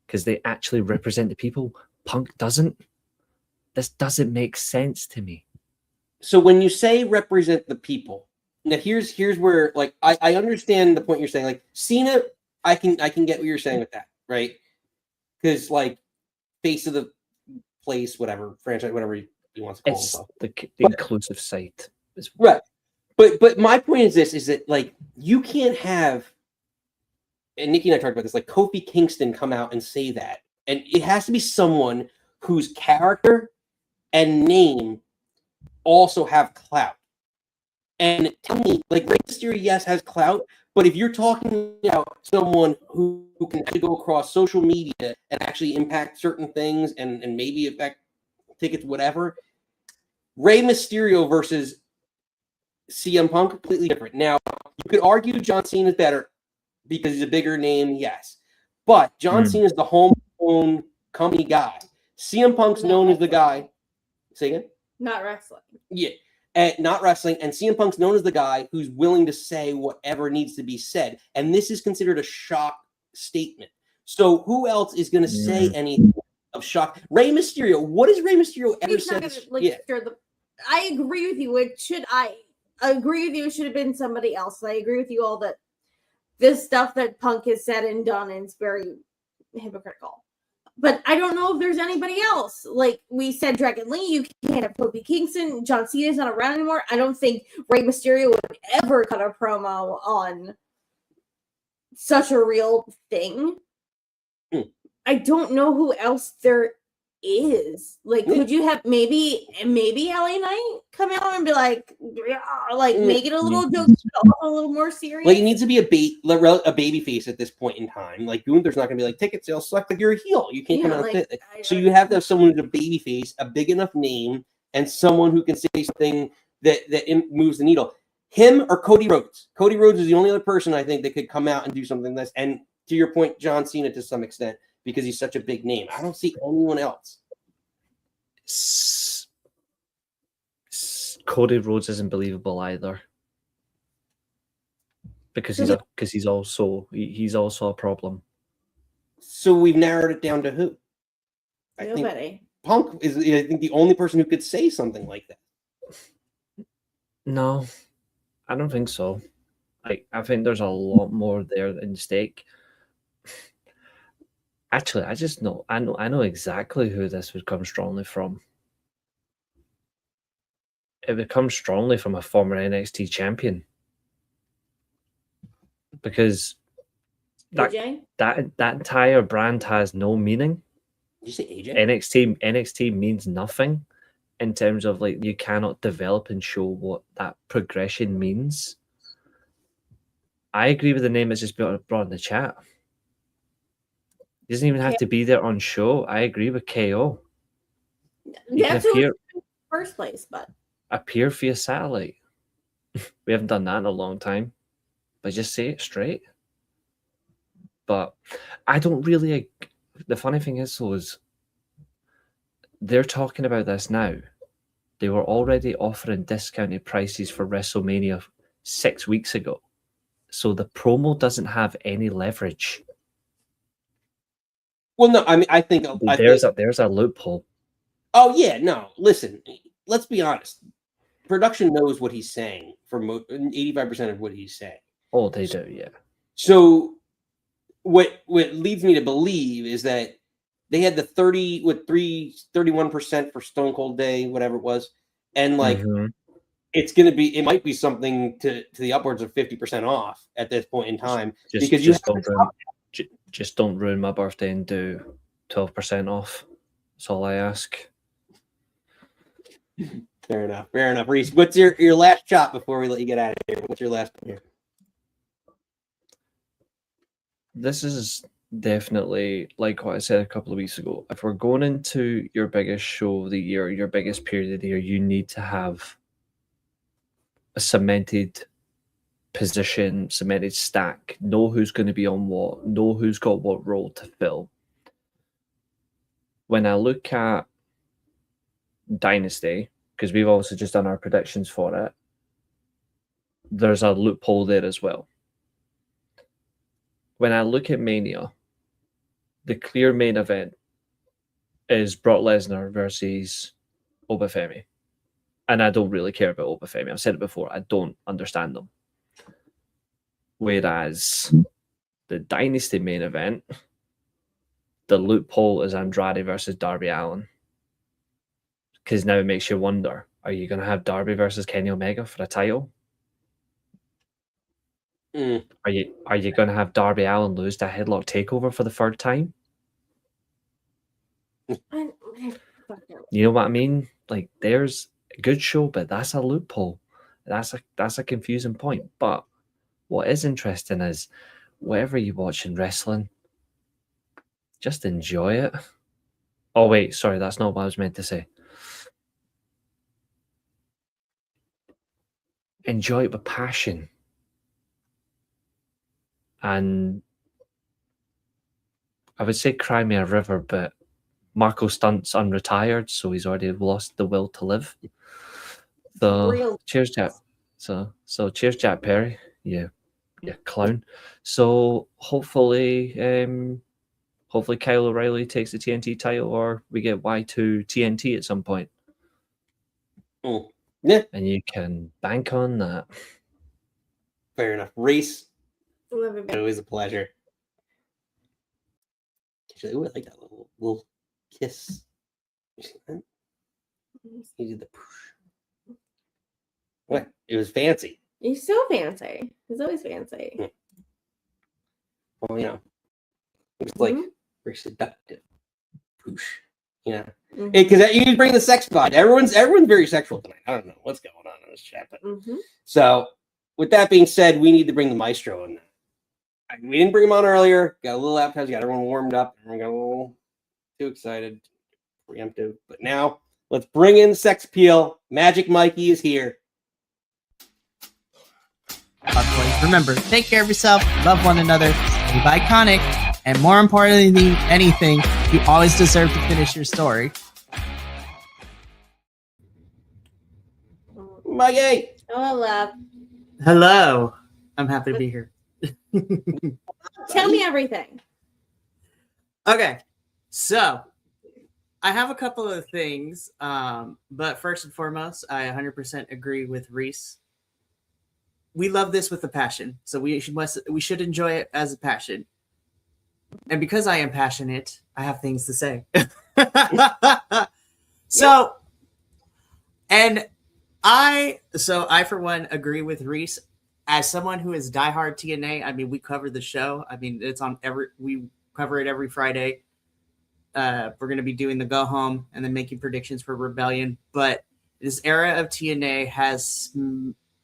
Because they actually represent the people. Punk doesn't. This doesn't make sense to me. So when you say represent the people, now here's where, like, I understand the point you're saying. Like, Cena, I can get what you're saying with that, right? Because, like, face of the place, whatever, franchise, whatever you want to call It's himself. the inclusive site. Right. But my point is this, is that, like, you can't have, and Nikki and I talked about this, like Kofi Kingston come out and say that. And it has to be someone whose character and name also have clout. And tell me, like, Rey Mysterio, yes, has clout, but if you're talking about someone who can actually go across social media and actually impact certain things and maybe affect tickets, whatever, Rey Mysterio versus CM Punk, completely different. Now, you could argue John Cena is better because he's a bigger name, yes. But John Cena is the homegrown company guy. CM Punk's known as the guy. Say again? Not wrestling. Yeah. Not wrestling, and CM Punk's known as the guy who's willing to say whatever needs to be said, and this is considered a shock statement. So who else is going to say anything of shock? Rey Mysterio. What has Rey Mysterio ever said? I agree with you. I agree with you. It should have been somebody else. I agree with you all that this stuff that Punk has said and done is very hypocritical. But I don't know if there's anybody else. Like we said, Dragon Lee, you can't have Kofi Kingston. John Cena's not around anymore. I don't think Rey Mysterio would ever cut a promo on such a real thing. I don't know who else there is. Like, could you have maybe LA Knight come out and be like, make it a little joke, a little more serious? Like, it needs to be a baby face at this point in time. Like, Gunther's not going to be like, ticket sales suck, like you're a heel. You can't come out and say it. So you have to have someone who's a baby face, a big enough name, and someone who can say something that moves the needle. Him or Cody Rhodes. Cody Rhodes is the only other person I think that could come out and do something like this. And to your point, John Cena to some extent, because he's such a big name. I don't see anyone else. Cody Rhodes isn't believable either, because he's also a problem. So we've narrowed it down to who? Nobody. I think Punk is, I think, the only person who could say something like that. No, I don't think so. I think there's a lot more there than stake. Actually, I know exactly who this would come strongly from. it would come strongly from a former NXT champion, because that entire brand has no meaning. Did you say AJ? NXT means nothing in terms of like you cannot develop and show what that progression means. I agree with the name that's just brought in the chat. He doesn't even have to be there on show. I agree with KO. That's who was in the first place, but appear via satellite. We haven't done that in a long time, but just say it straight. But I don't really. The funny thing is, though, is they're talking about this now. They were already offering discounted prices for WrestleMania 6 weeks ago, so the promo doesn't have any leverage. Well, no, I mean, I think there's a loophole. Oh yeah, no. Listen, let's be honest. Production knows what he's saying for 85% of what he's saying. Oh, they do, yeah. So, what leads me to believe is that they had the 31% for Stone Cold Day, whatever it was, and like it might be something to the upwards of 50% off at this point in time because just don't ruin my birthday and do 12% off. That's all I ask. Fair enough, Reese. What's your last shot before we let you get out of here? What's your last one? This is definitely like what I said a couple of weeks ago. If we're going into your biggest show of the year, your biggest period of the year, you need to have a cemented position, cemented stack. Know who's going to be on what. Know who's got what role to fill. When I look at Dynasty, because we've also just done our predictions for it, there's a loophole there as well. When I look at Mania, the clear main event is Brock Lesnar versus Oba Femi. And I don't really care about Oba Femi. I've said it before. I don't understand them. Whereas the Dynasty main event, the loophole is Andrade versus Darby Allin. Because now it makes you wonder, are you going to have Darby versus Kenny Omega for a title? Are you going to have Darby Allin lose to a headlock takeover for the third time? You know what I mean? Like, there's a good show, but that's a loophole. That's a confusing point. But what is interesting is, whatever you watch in wrestling, just enjoy it. Oh wait, sorry, that's not what I was meant to say. Enjoy it with passion. And I would say cry me a river, but Marco Stunt's unretired, so he's already lost the will to live. So cheers, Jack. So cheers, Jack Perry. Yeah, clown. So hopefully Kyle O'Reilly takes the TNT title, or we get Y2 TNT at some point. Yeah, and you can bank on that. Fair enough, Reese. Always a pleasure. Actually, I like that little kiss. You see that? You did the push. What? It was fancy. He's so fancy. He's always fancy. Yeah. Well, you know, it was like very seductive. Push. You know, because you bring the sex vibe. Everyone's very sexual tonight. I don't know what's going on in this chat, but so with that being said, we need to bring the maestro in. We didn't bring him on earlier. Got a little appetizer. Got everyone warmed up. Everyone got a little too excited, preemptive. But now let's bring in Sex Appeal. Magic Mikey is here. Remember, take care of yourself, love one another, be iconic, and more importantly than anything, you always deserve to finish your story. Mikey. Hello. Hello. I'm happy to be here. Tell me everything. Okay, so I have a couple of things, but first and foremost, I 100% agree with Reese. We love this with a passion, so we should enjoy it as a passion. And because I am passionate, I have things to say. So, and I for one agree with Reese. As someone who is diehard TNA, I mean, we cover the show. I mean, it's on we cover it every Friday. We're going to be doing the go home and then making predictions for Rebellion. But this era of TNA has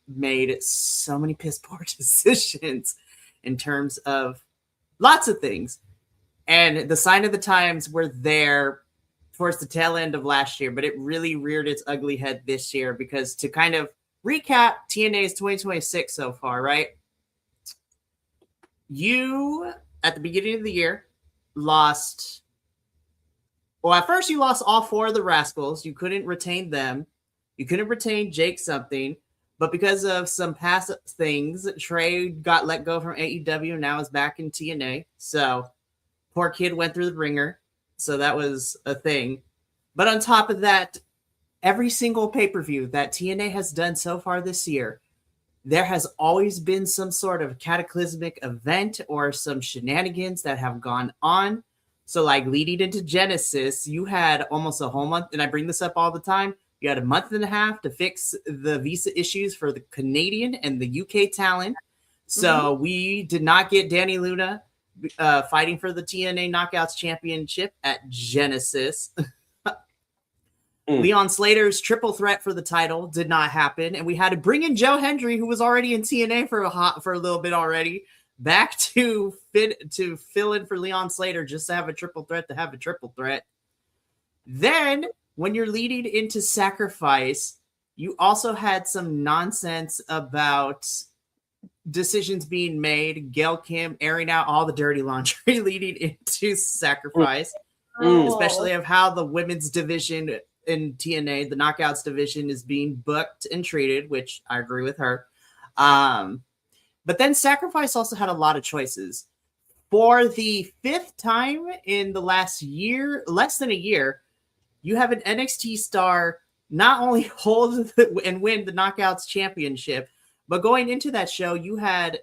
made so many piss poor decisions in terms of lots of things. And the sign of the times were there towards the tail end of last year, but it really reared its ugly head this year because to kind of recap TNA's 2026 so far, right? You, at the beginning of the year, lost... Well, at first you lost all 4 of the Rascals. You couldn't retain them. You couldn't retain Jake something. But because of some past things, Trey got let go from AEW and now is back in TNA. So, poor kid went through the ringer. So that was a thing. But on top of that, every single pay-per-view that TNA has done so far this year, there has always been some sort of cataclysmic event or some shenanigans that have gone on. So like leading into Genesis, you had almost a whole month, and I bring this up all the time, you had a month and a half to fix the visa issues for the Canadian and the UK talent. So we did not get Danny Luna fighting for the TNA Knockouts Championship at Genesis. Leon Slater's triple threat for the title did not happen, and we had to bring in Joe Hendry, who was already in TNA for a little bit already, back to fill in for Leon Slater just to have a triple threat. Then, when you're leading into Sacrifice, you also had some nonsense about decisions being made. Gail Kim airing out all the dirty laundry leading into Sacrifice, especially of how the women's division in TNA, the Knockouts division, is being booked and treated, which I agree with her. But then Sacrifice also had a lot of choices. For the 5th time in the last year, less than a year, you have an NXT star not only hold and win the Knockouts Championship, but going into that show, you had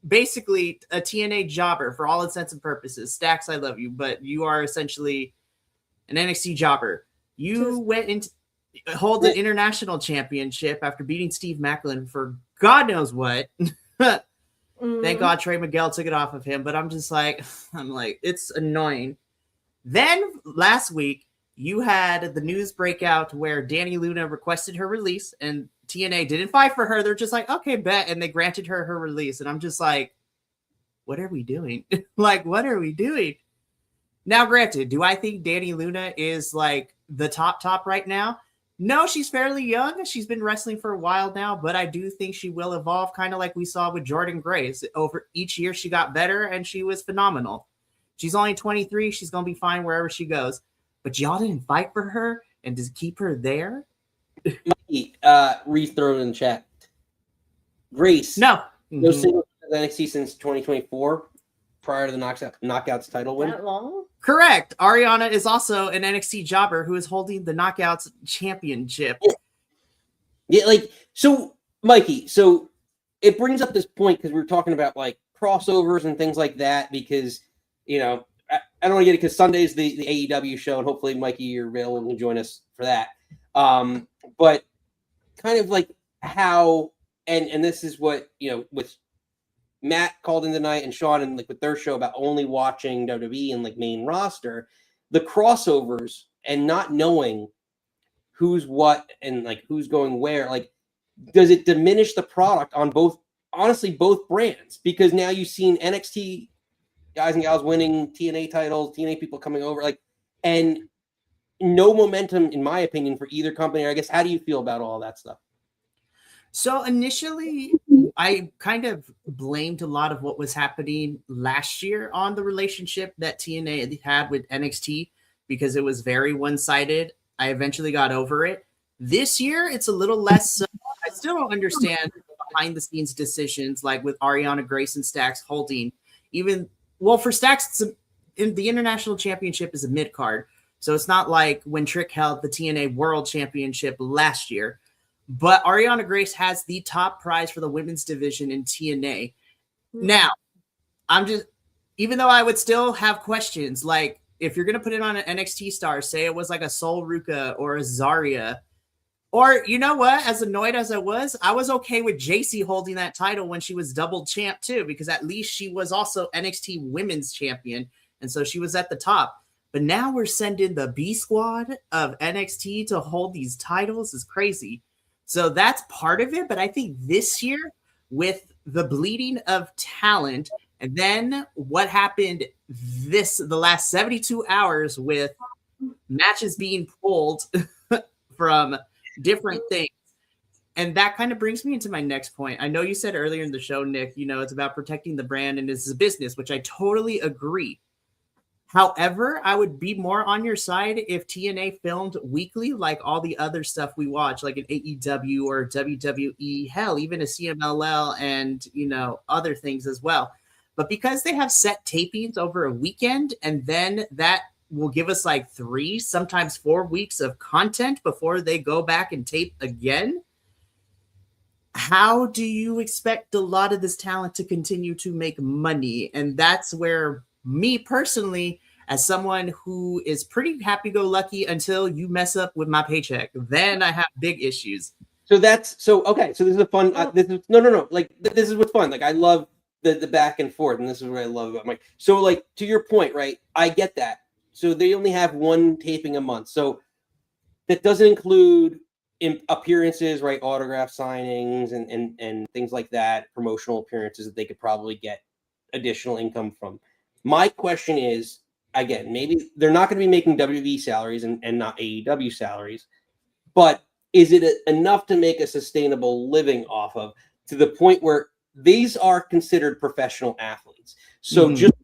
basically a TNA jobber for all intents and purposes. Stax, I love you, but you are essentially an NXT jobber. You went into hold the international championship after beating Steve Macklin for God knows what. Thank God Trey Miguel took it off of him, but I'm like, it's annoying. Then last week, you had the news breakout where Danny Luna requested her release, and TNA didn't fight for her. They're just like, okay, bet, and they granted her release. And I'm just like, what are we doing? What are we doing? Now, granted, do I think Danny Luna is like the top right now? No, she's fairly young. She's been wrestling for a while now, but I do think she will evolve, kind of like we saw with Jordan Grace. Over each year, she got better, and she was phenomenal. She's only 23. She's going to be fine wherever she goes. But y'all didn't fight for her and just keep her there? Reese throw it in chat. Grace. No. No single NXT since 2024, prior to the Knockouts title win. That long? Correct. Ariana is also an NXT jobber who is holding the Knockouts Championship. Yeah, so Mikey, so it brings up this point because we were talking about crossovers and things like that because, I don't want to get it because Sunday's the AEW show, and hopefully, Mikey, you're available to join us for that. But kind of how, and this is what, with Matt called in tonight and Sean and with their show about only watching WWE and main roster, the crossovers and not knowing who's what and who's going where, does it diminish the product on both brands? Because now you've seen NXT guys and gals winning TNA titles, TNA people coming over, and no momentum, in my opinion, for either company. Or I guess, how do you feel about all that stuff? So initially, I kind of blamed a lot of what was happening last year on the relationship that TNA had with NXT because it was very one-sided. I eventually got over it. This year, it's a little less so. I still don't understand behind-the-scenes decisions with Ariana Grace and Stax holding. For Stax, the International Championship is a mid-card. So it's not like when Trick held the TNA World Championship last year. But Ariana Grace has the top prize for the women's division in TNA. Now, even though I would still have questions, if you're going to put it on an NXT star, say it was a Sol Ruka or a Zarya, Or you know what? As annoyed as I was okay with JC holding that title when she was double champ too, because at least she was also NXT Women's Champion, and so she was at the top. But now we're sending the B squad of NXT to hold these titles is crazy. So that's part of it. But I think this year, with the bleeding of talent, and then what happened the last 72 hours with matches being pulled from different things. And that kind of brings me into my next point. I know you said earlier in the show, Nick, it's about protecting the brand and it's a business, which I totally agree. However, I would be more on your side if TNA filmed weekly, like all the other stuff we watch, like an AEW or WWE, hell, even a CMLL and, other things as well. But because they have set tapings over a weekend, and then that will give us like 3, sometimes 4 weeks of content before they go back and tape again. How do you expect a lot of this talent to continue to make money? And that's where me personally, as someone who is pretty happy-go-lucky until you mess up with my paycheck, then I have big issues. Okay. So this is a fun. No. Like this is what's fun. Like I love the back and forth, and this is what I love about Mike. So like to your point, right? I get that. So they only have 1 taping a month. So that doesn't include appearances, right? Autograph signings and things like that, promotional appearances that they could probably get additional income from. My question is, again, maybe they're not going to be making WWE salaries and not AEW salaries, but is it enough to make a sustainable living off of, to the point where these are considered professional athletes? So just,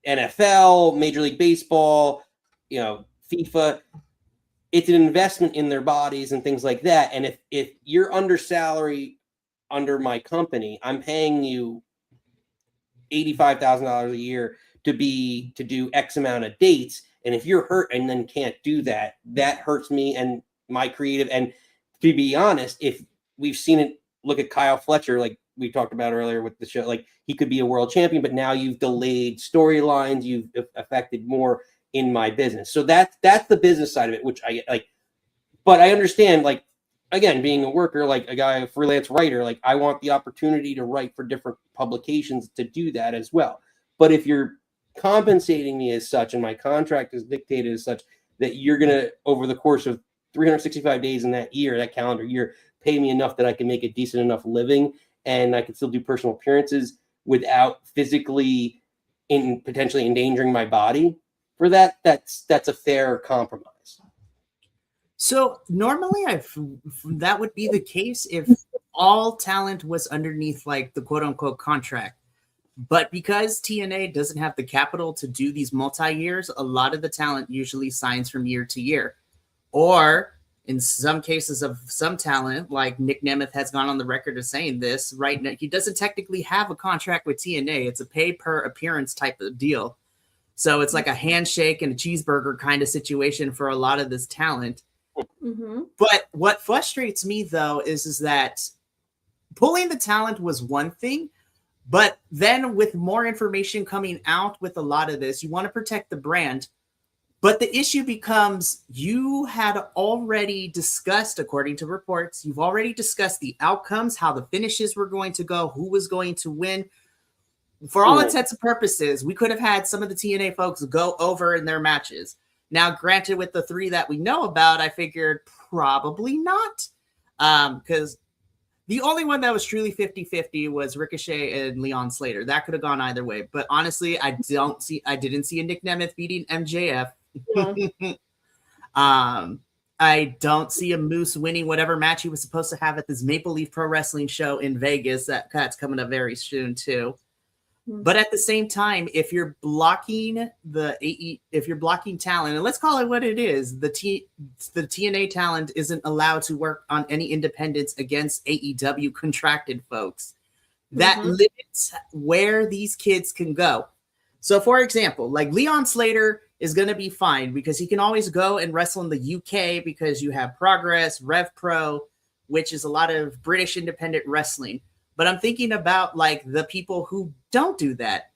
NFL, Major League Baseball, FIFA, it's an investment in their bodies and things like that. And if you're under salary under my company, I'm paying you $85,000 a year to do X amount of dates. And if you're hurt and then can't do that, that hurts me and my creative. And to be honest, if we've seen it, look at Kyle Fletcher, like we talked about earlier with the show, like he could be a world champion, but now you've delayed storylines, you've affected more in my business. So that's the business side of it, which I like. But I understand, like, again, being a worker, like a freelance writer, like I want the opportunity to write for different publications to do that as well. But if you're compensating me as such, and my contract is dictated as such, that you're going to, over the course of 365 days in that year, that calendar year, pay me enough that I can make a decent enough living and I can still do personal appearances without physically potentially endangering my body for that's a fair compromise. So normally that would be the case if all talent was underneath like the quote unquote contract. But because TNA doesn't have the capital to do these multi-years, a lot of the talent usually signs from year to year. Or in some cases of some talent, like Nick Nemeth has gone on the record of saying this right now, he doesn't technically have a contract with TNA. It's a pay per appearance type of deal. So it's like a handshake and a cheeseburger kind of situation for a lot of this talent. Mm-hmm. But what frustrates me though is that pulling the talent was one thing, but then with more information coming out with a lot of this, you want to protect the brand. But the issue becomes you had already discussed, according to reports, you've already discussed the outcomes, how the finishes were going to go, who was going to win. For all intents and purposes, we could have had some of the TNA folks go over in their matches. Now, granted, with the 3 that we know about, I figured probably not. Because the only one that was truly 50-50 was Ricochet and Leon Slater. That could have gone either way. But honestly, I didn't see a Nick Nemeth beating MJF. Yeah. I don't see a Moose winning whatever match he was supposed to have at this Maple Leaf Pro Wrestling show in Vegas. That's coming up very soon too. But at the same time, if you're blocking talent, and let's call it what it is, the TNA talent isn't allowed to work on any independents against AEW contracted folks. That limits where these kids can go. So, for example, like Leon Slater is going to be fine because he can always go and wrestle in the UK because you have Progress, Rev Pro, which is a lot of British independent wrestling. But I'm thinking about like the people who don't do that.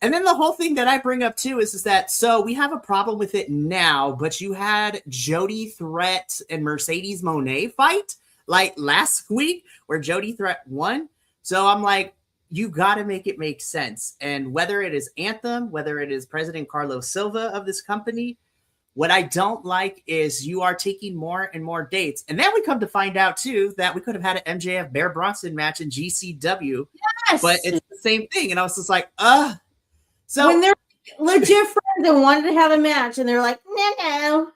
And then the whole thing that I bring up too is that so we have a problem with it now, but you had Jody Threat and Mercedes Moné fight like last week where Jody Threat won. So I'm like, you got to make it make sense. And whether it is Anthem, whether it is President Carlos Silva of this company, what I don't like is you are taking more and more dates. And then we come to find out too that we could have had an MJF Bear Bronson match in GCW, but it's the same thing. And I was just like, So when they're legit friends and wanted to have a match, and they're like, no.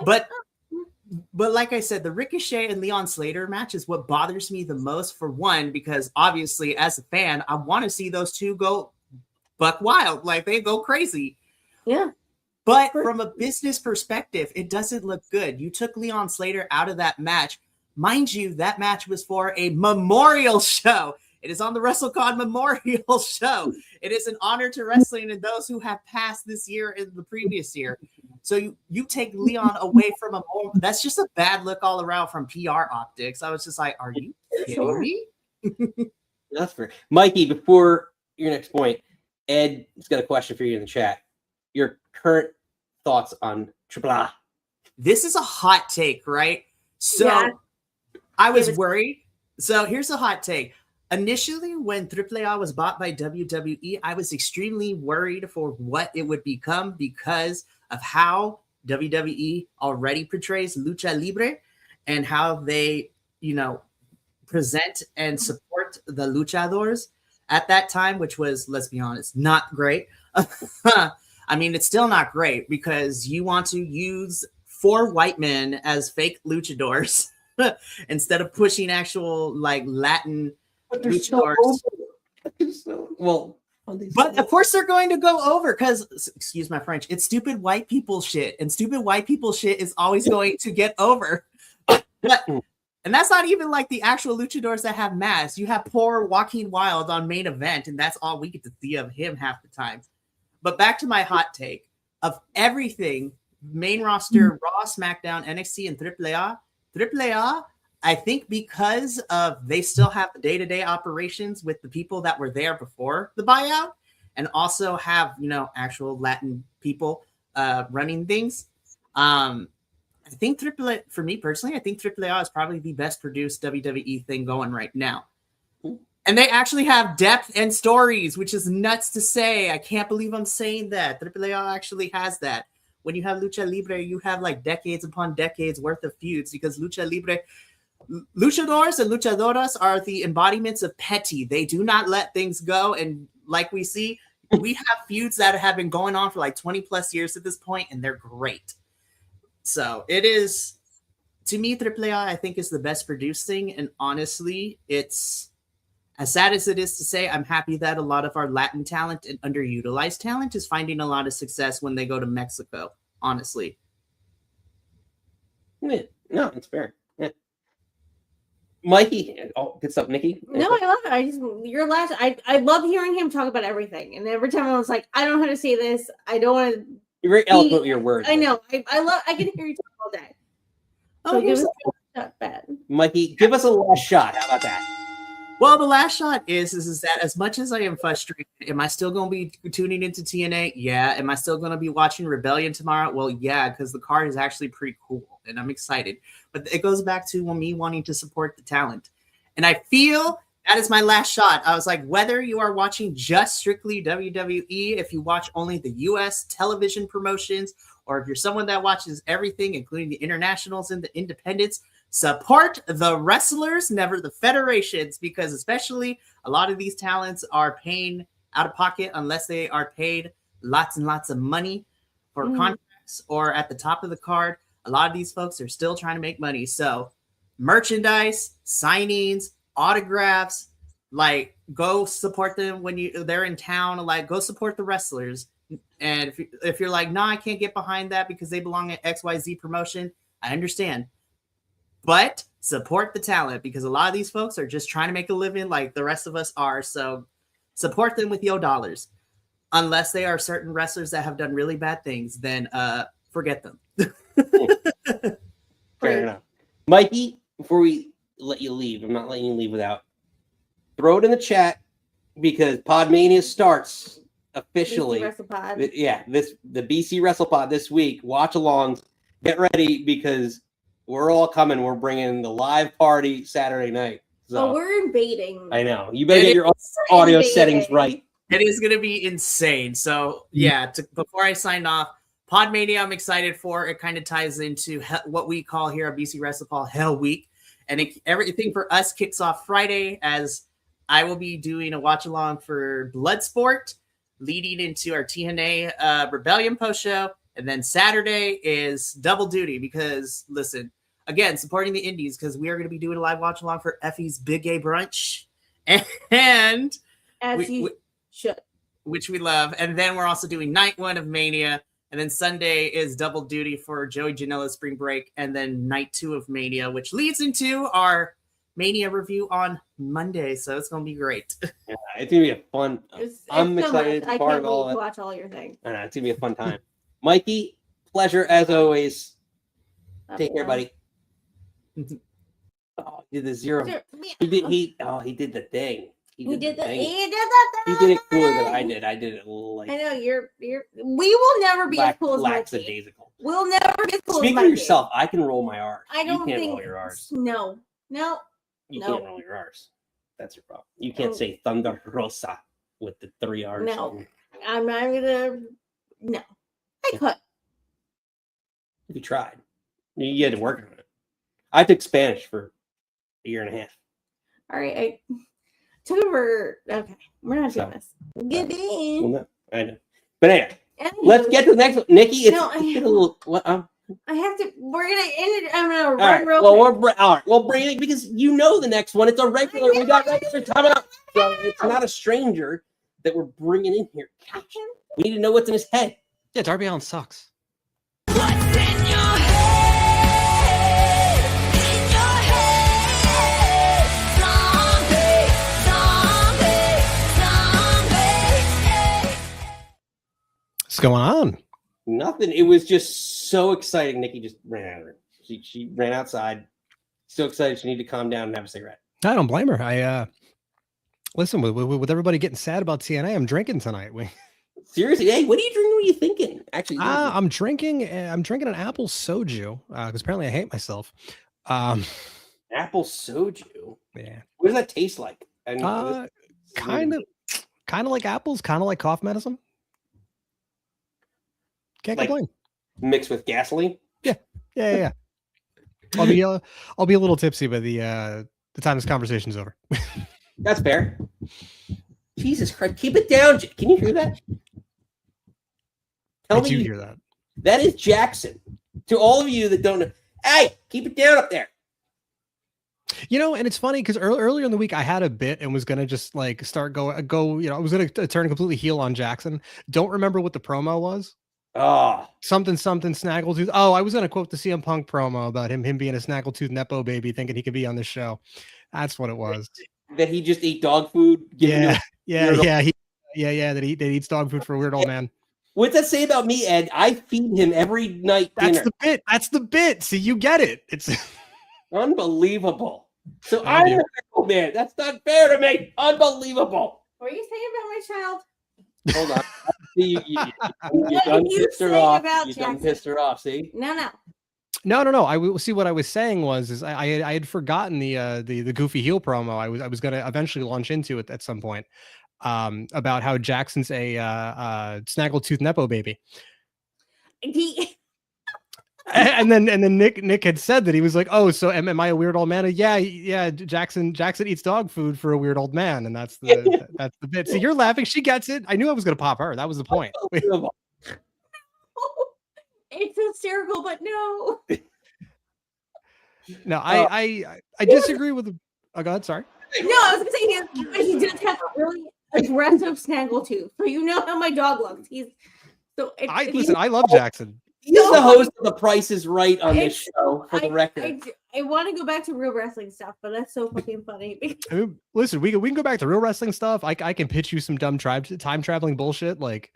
But like I said, the Ricochet and Leon Slater match is what bothers me the most. For one, because obviously, as a fan, I want to see those two go buck wild, like they go crazy. Yeah. But from a business perspective, it doesn't look good. You took Leon Slater out of that match. Mind you, that match was for a memorial show. It is on the WrestleCon memorial show. It is an honor to wrestling and those who have passed this year and the previous year. So you take Leon away from a moment. That's just a bad look all around from PR optics. I was just like, are you kidding me? That's fair. Mikey, before your next point, Ed's got a question for you in the chat. Your current thoughts on Triple A. This is a hot take, right? So I was worried. So here's a hot take. Initially, when AAA was bought by WWE, I was extremely worried for what it would become because of how WWE already portrays Lucha Libre and how they, present and support the luchadors at that time, which was, let's be honest, not great. I mean, it's still not great because you want to use 4 white men as fake luchadors instead of pushing actual Latin luchadors. But of course they're going to go over because, excuse my French, it's stupid white people shit, and stupid white people shit is always going to get over. And that's not even like the actual luchadors that have masks. You have poor Joaquin Wilde on main event, and that's all we get to see of him half the time. But back to my hot take of everything, main roster, Raw, SmackDown, NXT, and AAA, I think because of they still have the day-to-day operations with the people that were there before the buyout and also have, actual Latin people running things. I think AAA, for me personally, I think AAA is probably the best produced WWE thing going right now. And they actually have depth and stories, which is nuts to say. I can't believe I'm saying that. AAA actually has that. When you have Lucha Libre, you have decades upon decades worth of feuds because Lucha Libre, luchadors and luchadoras are the embodiments of petty. They do not let things go. And like we see, we have feuds that have been going on for 20 plus years at this point, and they're great. So it is, to me, AAA, I think, is the best produced thing. And honestly, it's as sad as it is to say, I'm happy that a lot of our Latin talent and underutilized talent is finding a lot of success when they go to Mexico, honestly. Yeah, no, it's fair. Yeah. Mikey, good stuff, Nikki. No, I love it. I love hearing him talk about everything. And every time I was like, I don't know how to say this. I don't want to. You're very eloquent with your words. I know. I can hear you talk all day. So give us a shot, Ben. Mikey, give us a last shot. How about that? Well, the last shot is that as much as I am frustrated, am I still going to be tuning into TNA? Yeah. Am I still going to be watching Rebellion tomorrow? Well, yeah, because the card is actually pretty cool and I'm excited. But it goes back to me wanting to support the talent. And I feel that is my last shot. I was like, whether you are watching just strictly WWE, if you watch only the US television promotions, or if you're someone that watches everything, including the internationals and the independents, support the wrestlers, never the federations, because especially a lot of these talents are paying out of pocket unless they are paid lots and lots of money for contracts or at the top of the card. A lot of these folks are still trying to make money. So merchandise, signings, autographs, go support them when they're in town. Go support the wrestlers. And if you're like, I can't get behind that because they belong at XYZ promotion, I understand. But support the talent because a lot of these folks are just trying to make a living like the rest of us are. So support them with your dollars. Unless they are certain wrestlers that have done really bad things, then forget them. Fair enough. Mikey, before we let you leave, I'm not letting you leave without, throw it in the chat because Podmania starts officially. BC WrestlePod. The BC WrestlePod this week. Watch alongs. Get ready because we're all coming. We're bringing the live party Saturday night. So we're invading. I know. You better get your audio settings right. It is going to be insane. So, yeah, before I sign off, Podmania I'm excited for. It kind of ties into what we call here at BC WrestlePod Hell Week. And everything for us kicks off Friday as I will be doing a watch-along for Bloodsport leading into our TNA Rebellion post-show. And then Saturday is double duty because, listen, again, supporting the indies because we are going to be doing a live watch-along for Effie's Big Gay Brunch. And should. Which we love. And then we're also doing night one of Mania. And then Sunday is double duty for Joey Janela's Spring Break. And then night 2 of Mania, which leads into our Mania review on Monday. So it's going to be great. Yeah, it's going to be a fun. I'm excited to watch all your things. I know, it's going to be a fun time. Mikey, pleasure as always. Take care, buddy. Oh, he did the zero. He did the thing. He did it cooler than I did. I did it like. I know you're. We will never be as cool as Mikey. We'll never be as cool Speak as for Mikey. yourself. I can roll my R's. I don't you can't think roll your R's. No. You can't roll your R's. That's your problem. You can't say Thunder Rosa with the 3 R's. No, I'm not gonna. No, I could. You tried. You had to work on it. I took Spanish for a year and a half. All right, I took over. Okay, we're not doing this. Good day. Well, no, I know. But anyway, let's get to the next one. Nikki, it's No, a little. I have to. We're gonna end it. I'm gonna All run right. real Well, quick. we'll bring it because you know the next one. It's a regular. We got regular time out. So it's not a stranger that we're bringing in here. We need to know what's in his head. Yeah, Darby Allin sucks. What's going on? Nothing. It was just so exciting. Nikki just ran out of it. She ran outside. So excited she needed to calm down and have a cigarette. I don't blame her. I listen with everybody getting sad about TNA. I'm drinking tonight. Seriously, hey, what are you drinking? What are you thinking? Actually, I'm drinking an apple soju because apparently I hate myself. Apple soju. Yeah. What does that taste like? Kind of like apples, kind of like cough medicine. Can't complain. Mixed with gasoline. Yeah. I'll be a little tipsy by the time this conversation's over. That's fair. Jesus Christ, keep it down. Can you hear that? I do hear that. That is Jackson. To all of you that don't know, hey, keep it down up there. You know, and it's funny because earlier in the week I had a bit and was gonna just like start go. You know, I was gonna turn completely heel on Jackson. Don't remember what the promo was. Oh, something snaggletooth. Oh, I was gonna quote the CM Punk promo about him being a snaggletooth nepo baby, thinking he could be on this show. That's what it was. That he just ate dog food. Yeah. That he eats dog food for a weird old man. What's that say about me, Ed? I feed him every night dinner. That's the bit. See, you get it. It's unbelievable. So I'm a old man. That's not fair to me. Unbelievable. What are you saying about my child? Hold on. You done pissed her off. You done pissed her off. See? No. No. I will see what I was saying was I had forgotten the goofy heel promo. I was going to eventually launch into it at some point. About how Jackson's a snaggletooth nepo baby. And then Nick had said that he was like, oh, so am I a weird old man? Yeah. Jackson eats dog food for a weird old man, and that's the bit. So you're laughing. She gets it. I knew I was gonna pop her. That was the point. It's hysterical, but no. No, I disagree with the. Oh God, sorry. No, I was gonna say he just has a really aggressive snaggletooth. So you know how my dog looks. I love Jackson. He's the host of The Price is Right on this show, for the record. I want to go back to real wrestling stuff, but that's so fucking funny. I mean, listen, we can go back to real wrestling stuff. I can pitch you some dumb time traveling bullshit. Like,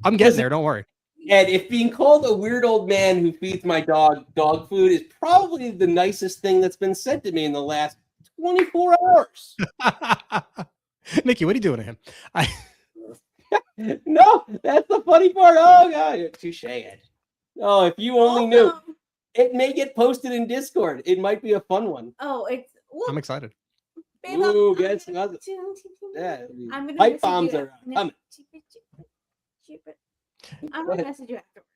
I'm getting there. Don't worry. And if being called a weird old man who feeds my dog food is probably the nicest thing that's been said to me in the last 24 hours. Nikki, what are you doing to him? No, that's the funny part. Oh god, touche, Ed. Oh, if you only knew. It may get posted in Discord. It might be a fun one. Oh, it's. I'm excited. Babe, Ooh, guess what? Yeah, I'm gonna pipe message bombs you. are coming. I'm gonna message you afterwards.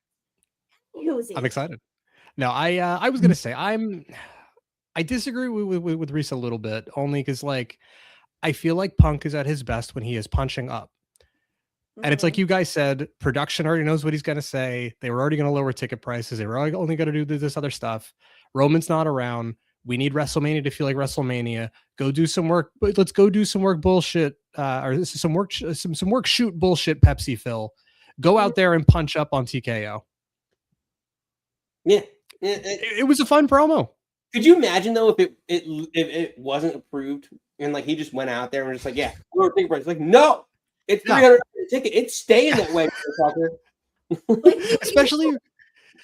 Use it. I'm excited. No, I was gonna say I disagree with Reese a little bit, only because like I feel like Punk is at his best when he is punching up. And it's like you guys said, production already knows what he's going to say. They were already going to lower ticket prices. They were only going to do this other stuff. Roman's not around. We need WrestleMania to feel like WrestleMania. Go do some work. But let's go do some work bullshit or some work shoot bullshit, Pepsi Phil. Go out there and punch up on TKO. Yeah. It was a fun promo. Could you imagine though if it wasn't approved and like he just went out there and was just like, yeah, lower ticket price. Like, no. It's $300 a ticket. It's staying that way,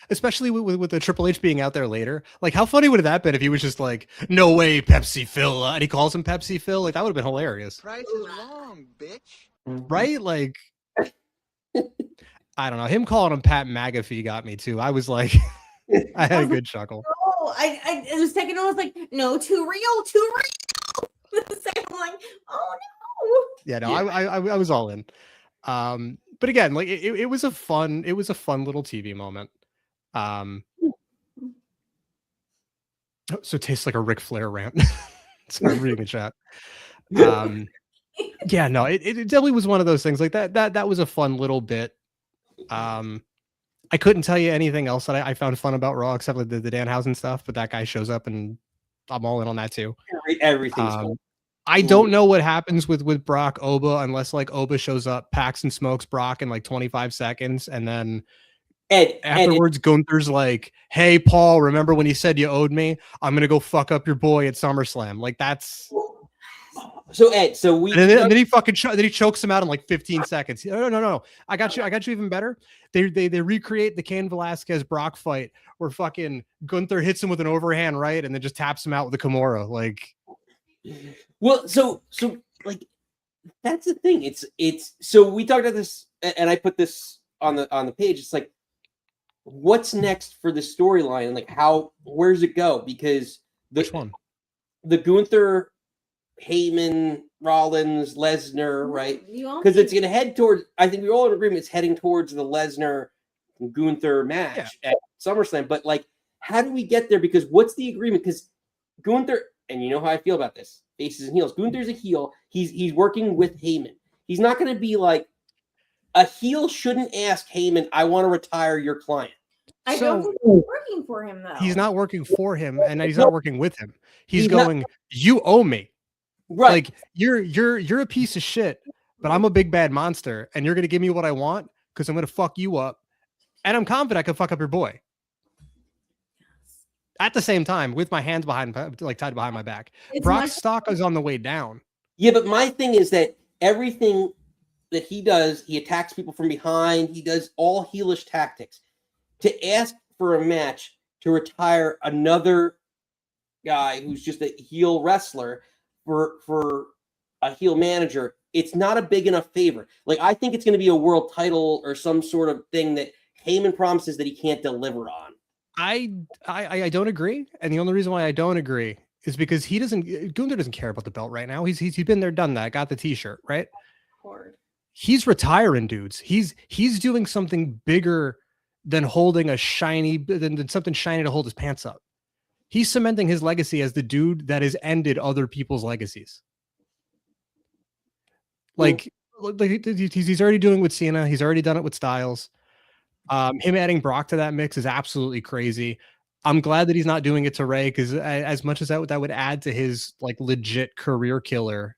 especially with the Triple H being out there later. Like, how funny would have that been if he was just like, "No way, Pepsi Phil," and he calls him Pepsi Phil? Like, that would have been hilarious. Price is wrong, bitch. Right? Like, I don't know. Him calling him Pat McAfee got me too. I was like, I had a good chuckle. Oh, I was thinking, I was like, no, too real. The second I'm like, oh no. Yeah, no, I was all in. But again, like it was a fun little TV moment. So it tastes like a Ric Flair rant. Sorry, I'm reading the chat. Yeah, no, it definitely was one of those things like that was a fun little bit. I couldn't tell you anything else that I found fun about Raw except like the Danhausen stuff, but that guy shows up and I'm all in on that too. Everything's fun. I don't know what happens with Brock Oba unless like Oba shows up, packs and smokes Brock in like 25 seconds, and then afterwards Gunther's like, "Hey Paul, remember when you said you owed me? I'm gonna go fuck up your boy at SummerSlam." Like that's so Ed. So we and then he fucking then he chokes him out in like 15 seconds. No. I got you even better. They recreate the Cain Velasquez Brock fight where fucking Gunther hits him with an overhand right and then just taps him out with a Kimura. Like. Well, so like that's the thing. It's so we talked about this, and I put this on the page. It's like, what's next for the storyline, and like where's it go? Because which one? The Gunther, Heyman, Rollins, Lesnar, right? Because it's going to head towards. I think we're all in agreement. It's heading towards the Lesnar and Gunther match at SummerSlam. But like, how do we get there? Because what's the agreement? Because Gunther. And you know how I feel about this. Faces and heels. Gunther's a heel. He's working with Heyman. He's not going to be like a heel shouldn't ask Heyman, "I want to retire your client." I don't think he's working for him though. He's not working for him, and he's not working with him. He's going, "You owe me." Right. Like you're a piece of shit, but I'm a big bad monster, and you're going to give me what I want because I'm going to fuck you up, and I'm confident I can fuck up your boy. At the same time, with my hands tied behind my back. Brock's stock is on the way down. Yeah, but my thing is that everything that he does, he attacks people from behind. He does all heelish tactics. To ask for a match to retire another guy who's just a heel wrestler for a heel manager, it's not a big enough favor. Like, I think it's going to be a world title or some sort of thing that Heyman promises that he can't deliver on. I don't agree, and the only reason why I don't agree is because Gunther doesn't care about the belt right now. He's been there, done that, got the t-shirt, right? He's retiring dudes. He's doing something bigger than holding a shiny than something shiny to hold his pants up. He's cementing his legacy as the dude that has ended other people's legacies. Like he's already doing it with Cena. He's already done it with Styles. Him adding Brock to that mix is absolutely crazy. I'm glad that he's not doing it to Ray because as much as that would add to his like legit career killer,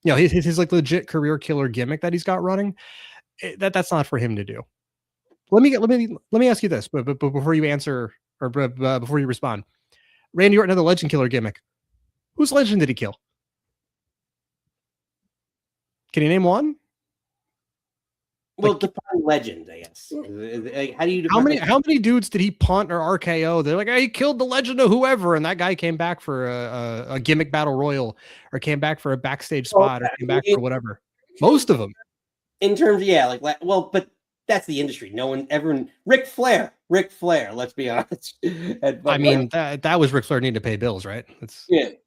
his like legit career killer gimmick that he's got running, that's not for him to do. Let me ask you this, but before you answer or before you respond, Randy Orton had the legend killer gimmick. Whose legend did he kill? Can you name one? Well, define legend, I guess. Like, how do you how many dudes did he punt or RKO? They're like, hey, he killed the legend of whoever, and that guy came back for a gimmick battle royal, or came back for a backstage spot, or came back for whatever. Most of them. In terms of, but that's the industry. Everyone, Ric Flair, let's be honest. I mean, that was Ric Flair needing to pay bills, right?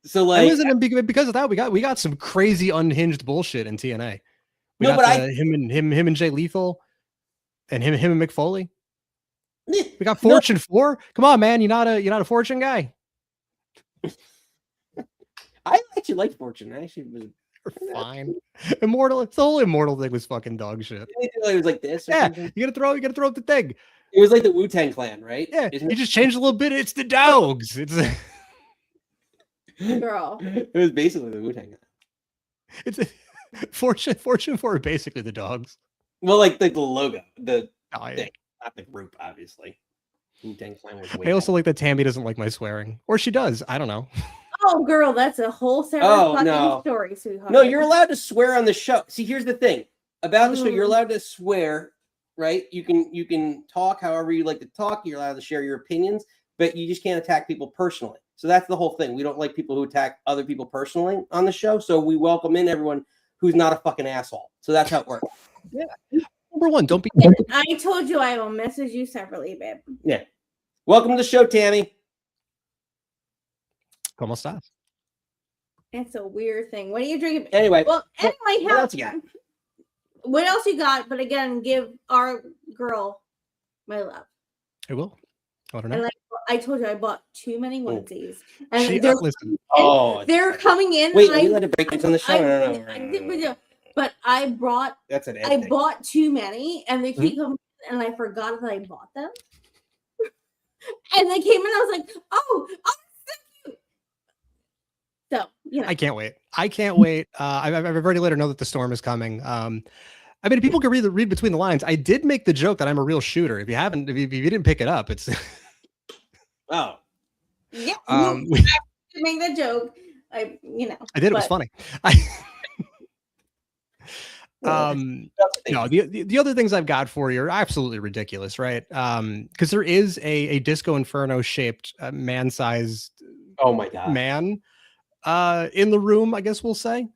So and listen, because of that, we got some crazy unhinged bullshit in TNA. Him and Jay Lethal, and him and Mick Foley. We got Fortune 4. Come on, man, you're not a Fortune guy. I actually like Fortune. I actually was fine. Immortal. The whole Immortal thing was fucking dog shit. It was like this. Yeah, you gotta throw up the thing. It was like the Wu-Tang Clan, right? Yeah, you just changed a little bit. It's the dogs. It's girl. It was basically the Wu-Tang Clan. It's Fortune 4 are basically the dogs. Well, like the logo, thing, not the group, obviously. Wu-Tang Clan was. I also like that Tammy doesn't like my swearing, or she does. I don't know. Oh, girl, that's a whole separate story, sweetheart. No, you're allowed to swear on the show. See, here's the thing about the show: you're allowed to swear, right? You can talk however you like to talk. You're allowed to share your opinions, but you just can't attack people personally. So that's the whole thing. We don't like people who attack other people personally on the show. So we welcome in everyone who's not a fucking asshole. So that's how it works. Yeah. Number one, don't be. I told you I will message you separately, babe. Yeah. Welcome to the show, Tammy. ¿Cómo estás? It's a weird thing. What are you drinking? Anyway. What else you got? What else you got? But again, give our girl my love. I will. I don't know. And like I told you, I bought too many onesies, and they're coming in. Wait, we let it break into the show. No. But I bought. That's an. I bought too many, and they keep coming, and I forgot that I bought them. And they came in, I was like, oh. So, I can't wait. I've already let her know that the storm is coming. I mean, people can read between the lines. I did make the joke that I'm a real shooter. If you didn't pick it up, it's. Yeah. You make the joke. I did. It was funny. No, the other things I've got for you are absolutely ridiculous, right? Because there is a Disco Inferno shaped man-sized. Oh my god, man. In the room, I guess we'll say,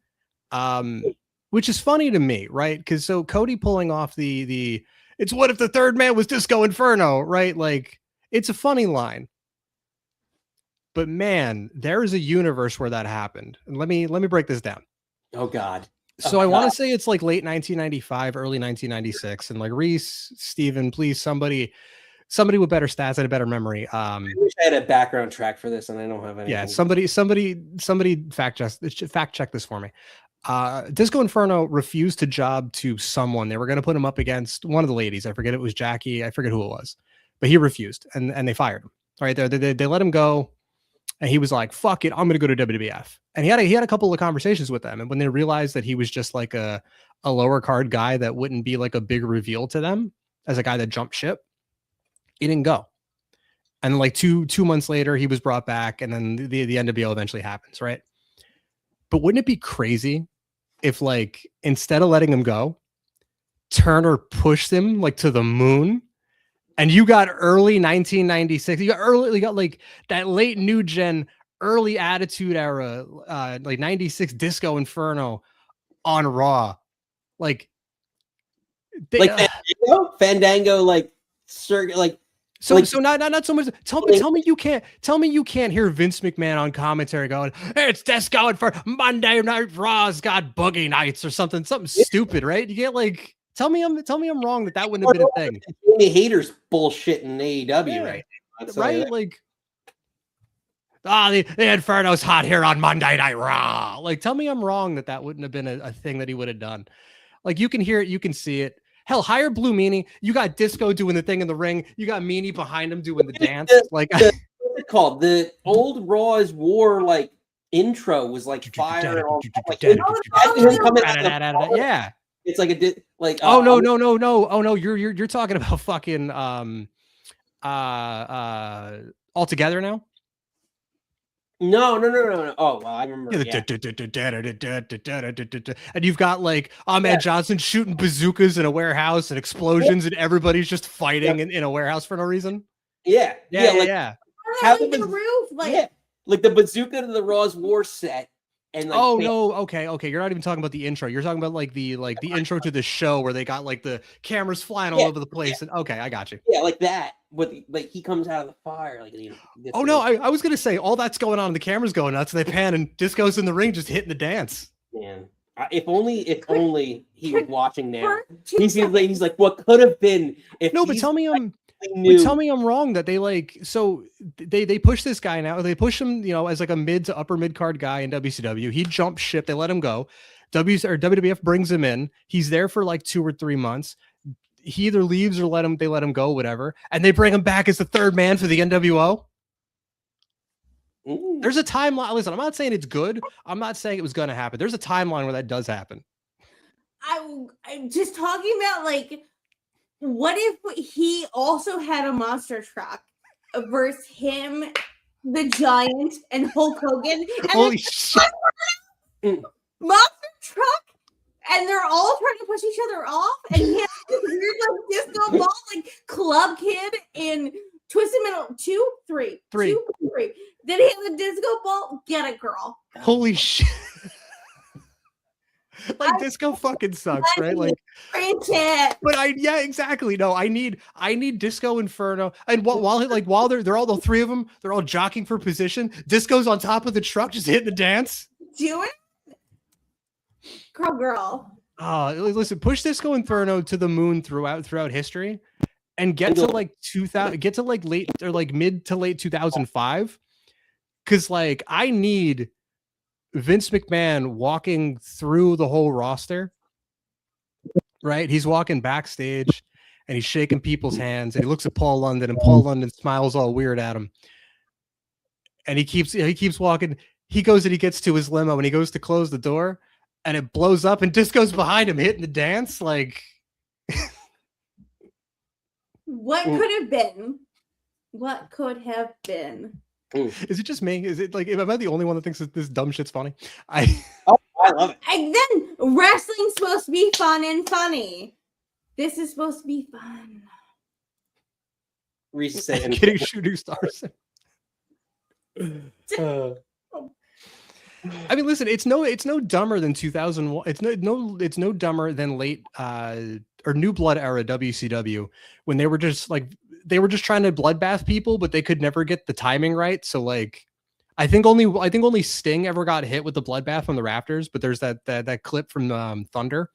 which is funny to me, right? Because so Cody pulling off the it's what if the third man was Disco Inferno, right? Like it's a funny line, but man, there is a universe where that happened. And let me break this down. Oh god. So I want to say it's like late 1995, early 1996, and like Reese, Steven, please somebody with better stats and a better memory. I wish I had a background track for this, and I don't have any. Yeah, somebody fact check this for me. Disco Inferno refused to job to someone. They were going to put him up against one of the ladies. I forget it was Jackie. I forget who it was, but he refused, and they fired him. Right there, they let him go, and he was like, "Fuck it, I'm going to go to WWF." And he had a couple of conversations with them, and when they realized that he was just like a lower card guy that wouldn't be like a big reveal to them as a guy that jumped ship, he didn't go. And like two months later, he was brought back, and then the NWO eventually happens, right? But wouldn't it be crazy if, like, instead of letting him go, Turner pushed him like to the moon, and you got early 1996, you got like that late new gen, early Attitude Era, like 96 Disco Inferno on Raw, like Fandango, like circuit, like. So not so much. Tell me you can't hear Vince McMahon on commentary going, "Hey, it's Disco Inferno Monday Night Raw's got boogie nights" or something stupid, right? You can't like tell me I'm wrong that wouldn't have been a thing. Any haters bullshit in AEW right now, right? Like, the Inferno's hot here on Monday Night Raw. Like, tell me I'm wrong that wouldn't have been a thing that he would have done. Like, you can hear it, you can see it. Hell, hire Blue Meanie. You got Disco doing the thing in the ring. You got Meanie behind him doing the dance. Like, what's it called? The old Raw is War like intro was like fire and all. Yeah, it's like no. You're talking about fucking All Together now. No. Oh, well, I remember. And you've got like Ahmed Johnson shooting bazookas in a warehouse and explosions, and everybody's just fighting in a warehouse for no reason. Yeah. How the roof, like like the bazooka to the Raw's War set And like, oh no, okay. You're not even talking about the intro. You're talking about like the intro to the show where they got like the cameras flying all over the place. And okay, I got you. Yeah, like that. With like he comes out of the fire, like Oh no, I was gonna say all that's going on and the camera's going nuts. And they pan and Disco's in the ring just hitting the dance. Man, if only he was watching now. He's like, what could have been if no, but tell me I'm wrong that they like so they push this guy now. They push him, as like a mid to upper mid card guy in WCW. He jumped ship. They let him go. WWF brings him in. He's there for like 2 or 3 months. He either leaves or they let him go, whatever. And they bring him back as the third man for the NWO. Ooh. There's a timeline. Listen, I'm not saying it's good. I'm not saying it was going to happen. There's a timeline where that does happen. I'm just talking about like, what if he also had a monster truck versus him, the Giant, and Hulk Hogan? And holy shit! Monster truck, and they're all trying to push each other off, and he has this weird like disco ball, like Club Kid in Twisted Metal 2, 3, 2, 3. Then he has a disco ball. Get it, girl. Holy shit! Like disco fucking sucks, right? Like, but yeah, exactly. No, I need Disco Inferno, and while they're all the three of them, they're all jockeying for position. Disco's on top of the truck, just hitting the dance. Do it, girl. Listen, push Disco Inferno to the moon throughout history, and get to like 2000, get to like late or like mid to late 2005, because like I need Vince McMahon walking through the whole roster, right? He's walking backstage and he's shaking people's hands and he looks at Paul London and Paul London smiles all weird at him. And he keeps walking. He goes and he gets to his limo and he goes to close the door and it blows up and Disco's behind him hitting the dance. Like, what could have been? What could have been? Is it just me? Is it like, am I the only one that thinks that this dumb shit's funny? I love it. And then wrestling's supposed to be fun and funny. This is supposed to be fun. Reese saying getting shooting stars. I mean, listen, it's no dumber than 2001. It's no dumber than late or New Blood era WCW when they were just trying to bloodbath people, but they could never get the timing right. So like, I think only Sting ever got hit with the bloodbath from the rafters. But there's that clip from Thunder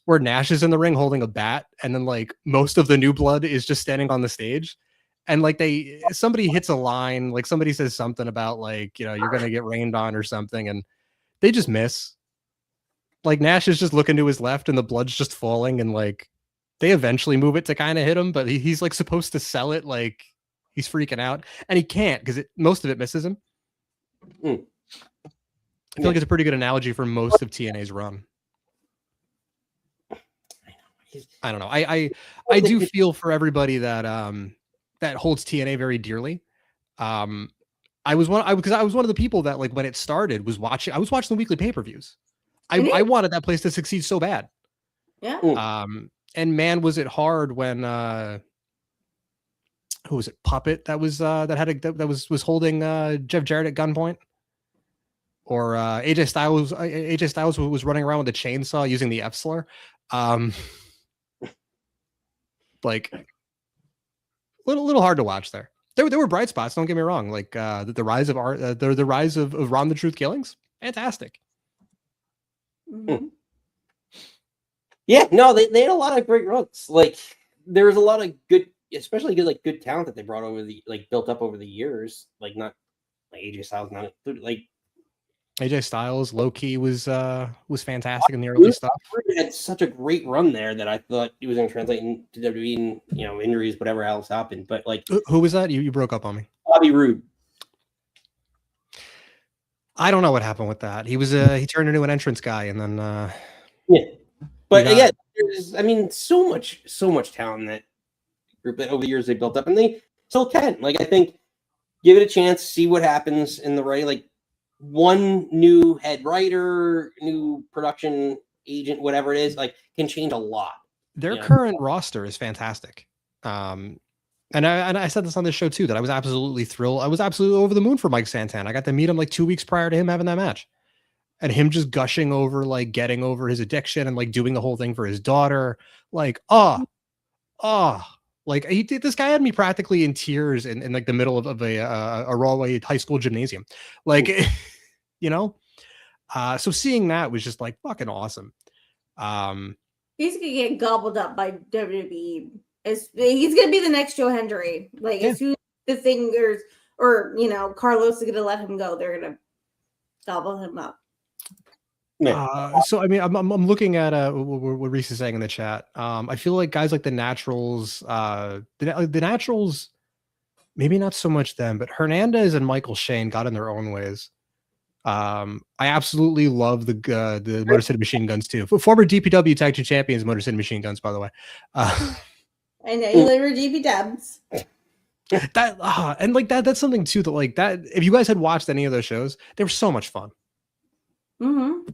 where Nash is in the ring holding a bat, and then like most of the New Blood is just standing on the stage, and like somebody hits a line, like somebody says something about like you're gonna get rained on or something, and they just miss. Like Nash is just looking to his left, and the blood's just falling, and like. They eventually move it to kind of hit him, but he's like supposed to sell it like he's freaking out, and he can't because most of it misses him. I feel like it's a pretty good analogy for most of TNA's run. I don't know. I do feel for everybody that that holds TNA very dearly. I was one of the people that like when it started was watching. I was watching the weekly pay-per-views. I wanted that place to succeed so bad. Yeah. And man, was it hard when who was it? Puppet that was holding Jeff Jarrett at gunpoint, or AJ Styles was running around with a chainsaw using the F slur. Like little hard to watch there. There were bright spots. Don't get me wrong. Like the rise of the rise of Ron the Truth Killings, fantastic. Mm-hmm. Yeah, no, they had a lot of great runs. Like there was a lot of good, especially good talent that they brought over built up over the years. Like not like AJ Styles, not included. Like AJ Styles, low key was fantastic in the early stuff. He had such a great run there that I thought he was going to translate into WWE and injuries, whatever else happened. But like, who was that? You broke up on me. Bobby Roode. I don't know what happened with that. He was he turned into an entrance guy, and then yeah. But again, there's so much talent in that group that over the years they built up, and they still can. Like I think, give it a chance, see what happens in the right. Like one new head writer, new production agent, whatever it is, like can change a lot. Their current roster is fantastic. And I said this on this show too, that I was absolutely thrilled. I was absolutely over the moon for Mike Santana. I got to meet him like 2 weeks prior to him having that match. and him just gushing over like getting over his addiction and like doing the whole thing for his daughter. Like, like this guy had me practically in tears in like the middle of a Raw high school gymnasium. Like, you know, so seeing that was just like fucking awesome. He's gonna get gobbled up by WWE. He's gonna be the next Joe Hendry. Like as soon as the Fingers or Carlos is gonna let him go, they're gonna gobble him up. So I mean, I'm looking at what Reese is saying in the chat. I feel like guys like the Naturals, the Naturals, maybe not so much them, but Hernandez and Michael Shane got in their own ways. I absolutely love the Motor City Machine Guns too. Former DPW Tag Team Champions, Motor City Machine Guns, by the way. I know you live with DP Dubs. That and like that's something too that like that. If you guys had watched any of those shows, they were so much fun. Mm-hmm.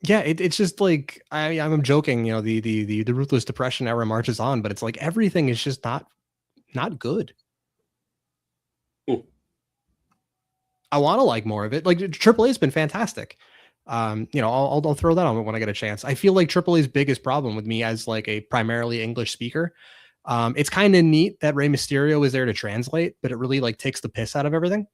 Yeah, it's just like I'm joking, the Ruthless Depression era marches on, but it's like everything is just not good. I want to like more of it. Like AAA has been fantastic. I'll throw that on when I get a chance. I feel like AAA's biggest problem with me as like a primarily English speaker, it's kind of neat that Rey Mysterio is there to translate, but it really like takes the piss out of everything.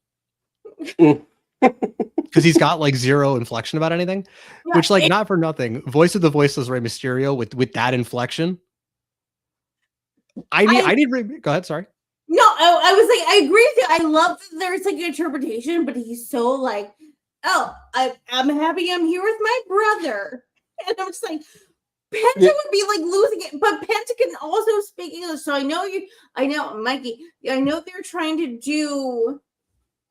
Because he's got like zero inflection about anything, which like not for nothing. Voice of the Voiceless Rey Mysterio with that inflection. I need go ahead. Sorry. No, I was like, I agree with you. I love that there's like an interpretation, but he's so like, oh, I'm happy I'm here with my brother. And I'm just like, Penta would be like losing it, but Penta can also speak English. So I know, Mikey, I know they're trying to do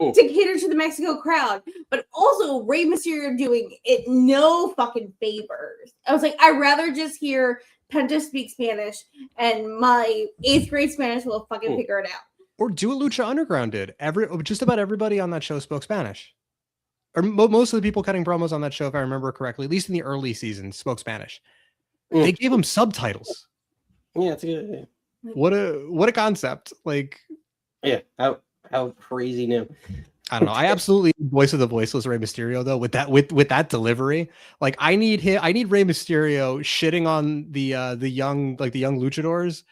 to cater to the Mexico crowd, but also Rey Mysterio doing it no fucking favors. I was like, I'd rather just hear Penta speak Spanish and my 8th grade Spanish will fucking figure it out. Or do what Lucha Underground did. Just about everybody on that show spoke Spanish. Or most of the people cutting promos on that show, if I remember correctly, at least in the early seasons, spoke Spanish. They gave them subtitles. Yeah, it's a good idea. What a concept. Like, yeah, how crazy new. I don't know. I absolutely Voice of the Voiceless Rey Mysterio though with that delivery. Like I need Rey Mysterio shitting on the young luchadors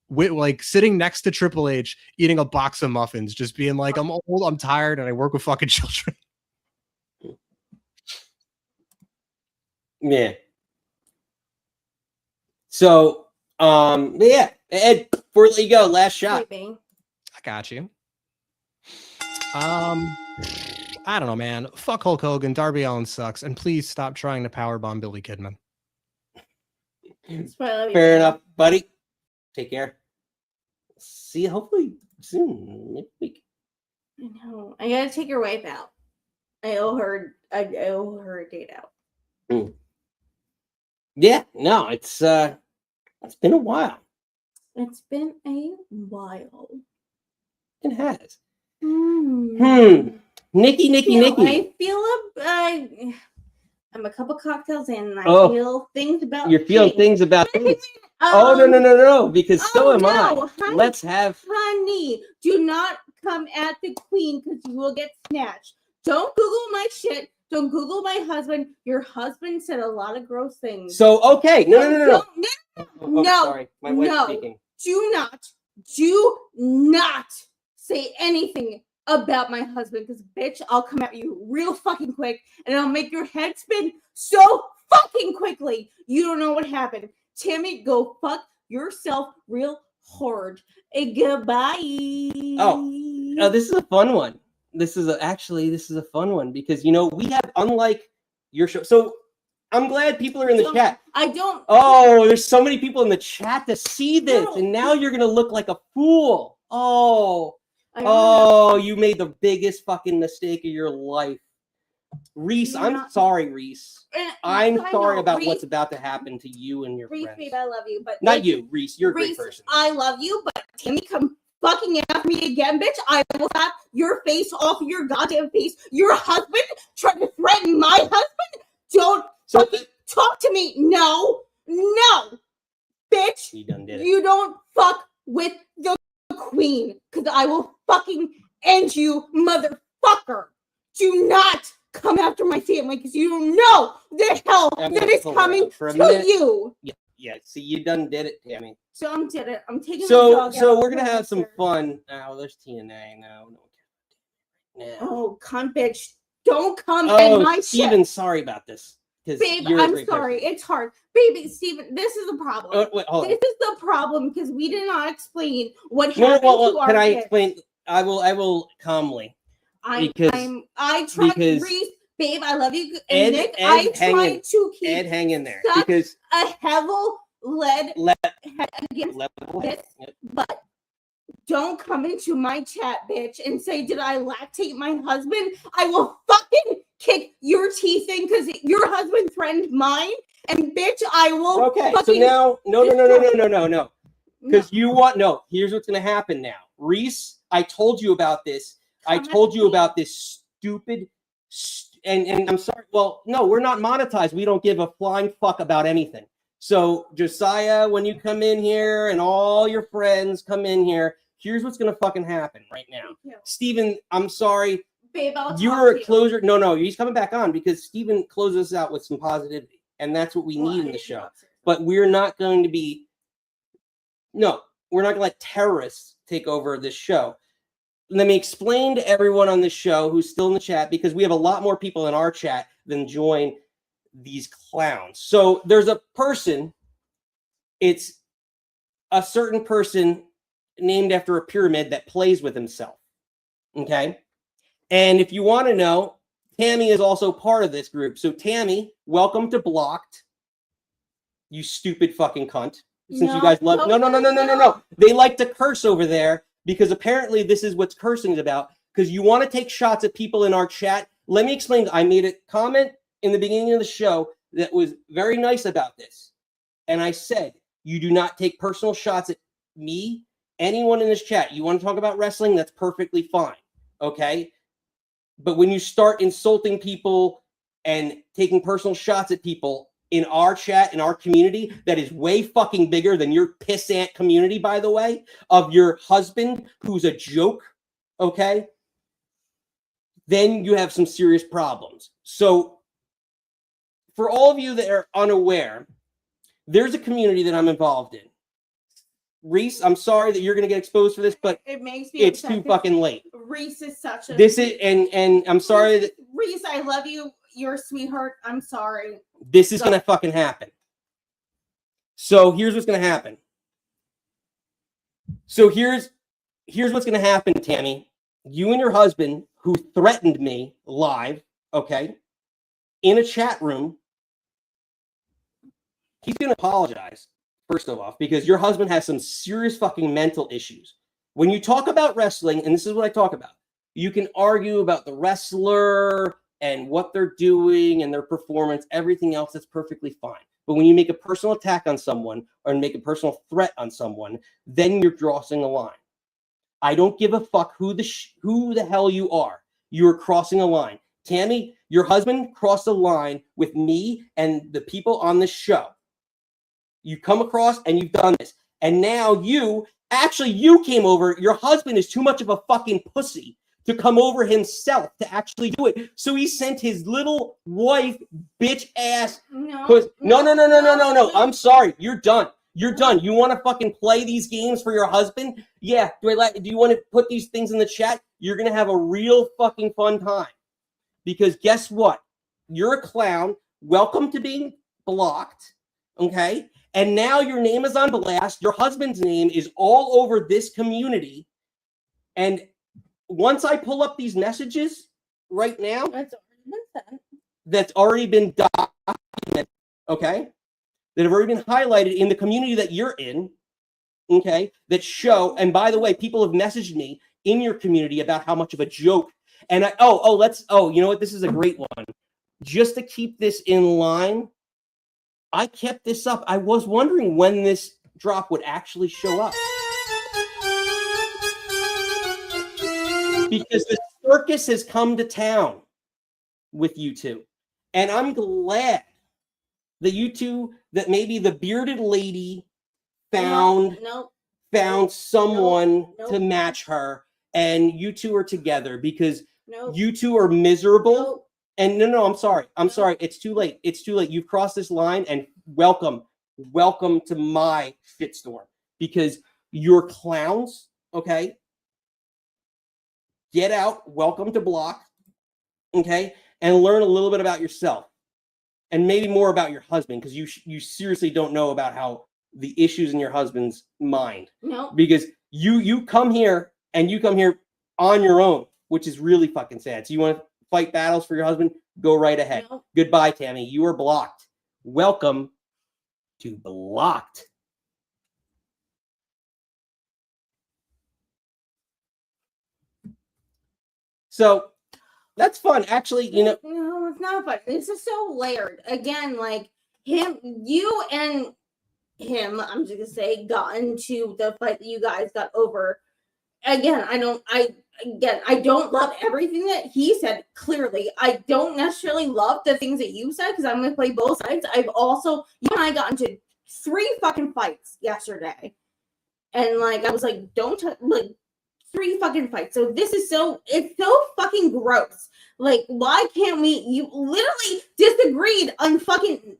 with like sitting next to Triple H eating a box of muffins, just being like, I'm old, I'm tired, and I work with fucking children. Yeah. So yeah, Ed, before we let you go, last shot. Sleeping. I got you. I don't know, man. Fuck Hulk Hogan. Darby Allin sucks, and please stop trying to powerbomb Billy Kidman. Fair enough, buddy. Take care. See you hopefully soon next week. I know. I gotta take your wife out. I owe her a date out. Yeah, no, it's been a while. It's been a while. It has. Nikki. Nikki. I feel I'm a couple cocktails in, and I feel things about. You're feeling things about things. No, because so am I. Honey, Let's have. Honey, do not come at the queen because you will get snatched. Don't Google my shit. Don't Google my husband. Your husband said a lot of gross things. So okay, no. No, my wife's speaking. Do not say anything about my husband, because bitch, I'll come at you real fucking quick and I'll make your head spin so fucking quickly. You don't know what happened. Tammy, go fuck yourself real hard. Goodbye. Oh, this is a fun one. This is a fun one because we have, unlike your show. So I'm glad people are in the chat. Oh, there's so many people in the chat to see this, and now you're gonna look like a fool. Oh, you made the biggest fucking mistake of your life. Reese, I'm sorry, Reese. I'm sorry about what's about to happen to you and your friends. Reese, babe, I love you, but not you, Reese. You're a Reese, great person. I love you, but Tammy, come fucking after me again, bitch. I will slap your face off your goddamn face. Your husband tried to threaten my husband. Don't fucking talk to me. No, bitch. You don't fuck with the queen, because I will fucking end you, motherfucker. do not come after my family because you don't know the hell that is coming to you. Yeah. See, you done did it, Tammy. So I'm did it. I'm taking. So we're gonna have some fun. Oh, there's TNA. No. Oh, cunt bitch! Don't come in my Steven, shit. sorry about this. Babe, I'm sorry. It's hard. Baby, Steven, this is the problem. Wait, hold on. This is the problem because we did not explain what happened to our can I kids. explain? I will calmly. I tried, Reese, babe, I love you. And Nick, I tried to keep Ed, hang in there. such Because a lead head against this, but don't come into my chat, bitch, and say, did I lactate my husband? I will fucking kick your teeth in because your husband threatened mine, and bitch, I will so now, no. Because you want, here's what's going to happen now. Reese, I told you about this. I told you about this stupid, and I'm sorry. Well, no, we're not monetized. We don't give a flying fuck about anything. So, Josiah, when you come in here and all your friends come in here, here's what's going to fucking happen right now. Steven, I'm sorry. Babe, you were a closer. No, he's coming back on because Steven closes us out with some positivity. And that's what we need in the show. But we're not going to be, we're not going to let terrorists take over this show. Let me explain to everyone on this show who's still in the chat, because we have a lot more people in our chat than join these clowns. So there's a person, it's a certain person named after a pyramid that plays with himself. Okay? And if you want to know, Tammy is also part of this group. So Tammy, welcome to Blocked. You stupid fucking cunt. Since you guys love no. They like to curse over there because apparently this is what's cursing is about. Because you want to take shots at people in our chat. Let me explain. I made a comment in the beginning of the show that was very nice about this. And I said, you do not take personal shots at me, anyone in this chat. You want to talk about wrestling? That's perfectly fine. Okay? But when you start insulting people and taking personal shots at people in our chat, in our community, that is way fucking bigger than your pissant community, by the way, of your husband who's a joke, okay? Then you have some serious problems. So for all of you that are unaware, there's a community that I'm involved in. Reese, I'm sorry that you're going to get exposed for this, but it makes me it's too fucking late. Reese is such a... This is, and I'm sorry that... Reese, I love you. You're a sweetheart. I'm sorry. This is going to fucking happen. So here's what's going to happen. So here's what's going to happen, Tammy. You and your husband, who threatened me live, okay, in a chat room, he's going to apologize. First of all, because your husband has some serious fucking mental issues. When you talk about wrestling, and this is what I talk about, you can argue about the wrestler and what they're doing and their performance, everything else, that's perfectly fine. But when you make a personal attack on someone or make a personal threat on someone, then you're crossing a line. I don't give a fuck who the hell you are. You're crossing a line. Tammy, your husband crossed a line with me and the people on this show. You come across and you've done this. And now you came over. Your husband is too much of a fucking pussy to come over himself to actually do it. So he sent his little wife, bitch ass. No. I'm sorry. You're done. You're done. You want to fucking play these games for your husband? Yeah. Do you want to put these things in the chat? You're going to have a real fucking fun time. Because guess what? You're a clown. Welcome to being blocked. Okay? And now your name is on blast. Your husband's name is all over this community. And once I pull up these messages right now, that's already been documented, okay? That have already been highlighted in the community that you're in, okay? That show, and by the way, people have messaged me in your community about how much of a joke. And you know what? This is a great one. Just to keep this in line, I kept this up. I was wondering when this drop would actually show up. Because the circus has come to town with you two. And I'm glad that you two, that maybe the bearded lady found someone to match her, and you two are together, because Nope. You two are miserable. Nope. And no, I'm sorry. I'm sorry. It's too late. It's too late. You've crossed this line, and welcome to my shitstorm, because you're clowns. Okay. Get out. Welcome to Block. Okay. And learn a little bit about yourself, and maybe more about your husband, because you seriously don't know about how the issues in your husband's mind. No. Because you come here, and you come here on your own, which is really fucking sad. So you want to fight battles for your husband? Go right ahead. No. Goodbye, Tammy. You are blocked. Welcome to Blocked. So that's fun. Actually, you know. No, it's not fun. This is so layered. Again, like you and him, I'm just gonna say, got into the fight that you guys got over. Again, I don't love everything that he said. Clearly, I don't necessarily love the things that you said, because I'm gonna play both sides. I've also, you and I got into 3 fucking fights yesterday, and like I was like, don't like 3 fucking fights. So it's so fucking gross. Like, why can't we? You literally disagreed on fucking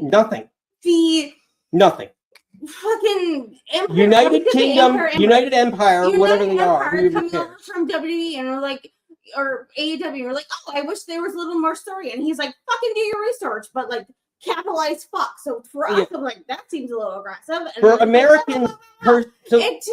nothing. Fucking Empire, United Kingdom, United Empire, whatever they are. Coming over from WWE, and we're like, or AEW, we're like, oh, I wish there was a little more story. And he's like, fucking do your research, but like capitalize fuck. So for us, I'm like, that seems a little aggressive. And For Americans, it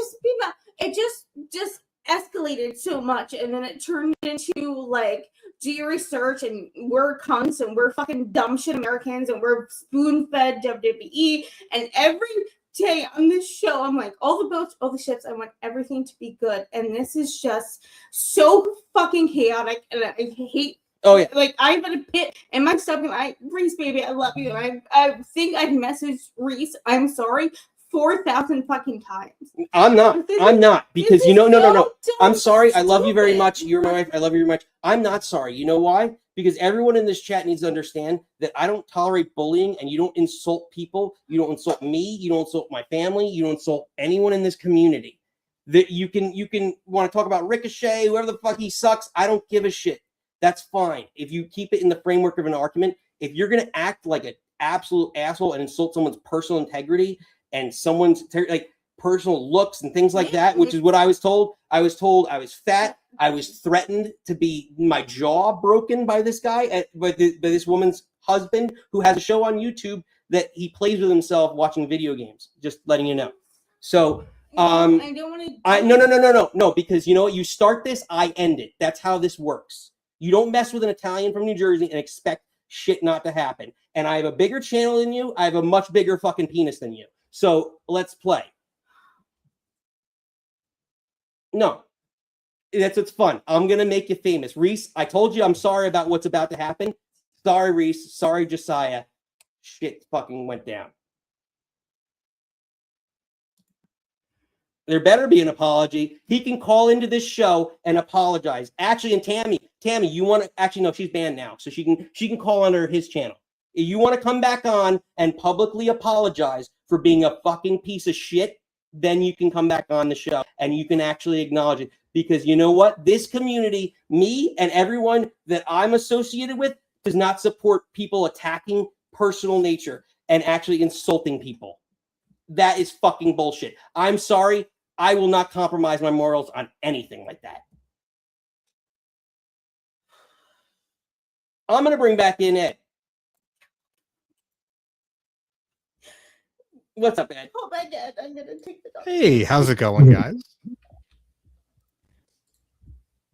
just escalated so much, and then it turned into like, do your research, and we're cunts, and we're fucking dumb shit Americans, and we're spoon-fed WWE, and every day on this show, I'm like, all the boats, all the ships, I want everything to be good, and this is just so fucking chaotic, and I hate. Oh yeah, like I'm in a pit in my stomach. Reese, baby, I love you, and I think I've messaged Reese, I'm sorry, 4,000 fucking times. I'm not, because no. I'm sorry. I love you very much. You're my wife. I love you very much. I'm not sorry. You know why? Because everyone in this chat needs to understand that I don't tolerate bullying, and you don't insult people. You don't insult me. You don't insult my family. You don't insult anyone in this community. That you can want to talk about Ricochet, whoever the fuck he sucks. I don't give a shit. That's fine. If you keep it in the framework of an argument, if you're going to act like an absolute asshole and insult someone's personal integrity and someone's like personal looks and things like that, which is what I was told. I was told I was fat. I was threatened to be my jaw broken by this guy, by this woman's husband, who has a show on YouTube that he plays with himself watching video games. Just letting you know. So I don't want to. No, because you know what? You start this, I end it. That's how this works. You don't mess with an Italian from New Jersey and expect shit not to happen. And I have a bigger channel than you. I have a much bigger fucking penis than you. So let's play. No, that's what's fun. I'm going to make you famous. Reese, I told you I'm sorry about what's about to happen. Sorry, Reese. Sorry, Josiah. Shit fucking went down. There better be an apology. He can call into this show and apologize. Actually, and Tammy, you want to actually no, she's banned now, so she can call under his channel. If you want to come back on and publicly apologize for being a fucking piece of shit, then you can come back on the show and you can actually acknowledge it. Because you know what? This community, me and everyone that I'm associated with, does not support people attacking personal nature and actually insulting people. That is fucking bullshit. I'm sorry. I will not compromise my morals on anything like that. I'm going to bring back in Ed. What's up, Ed? Oh my God, I'm going to take the dog. Hey, how's it going, guys?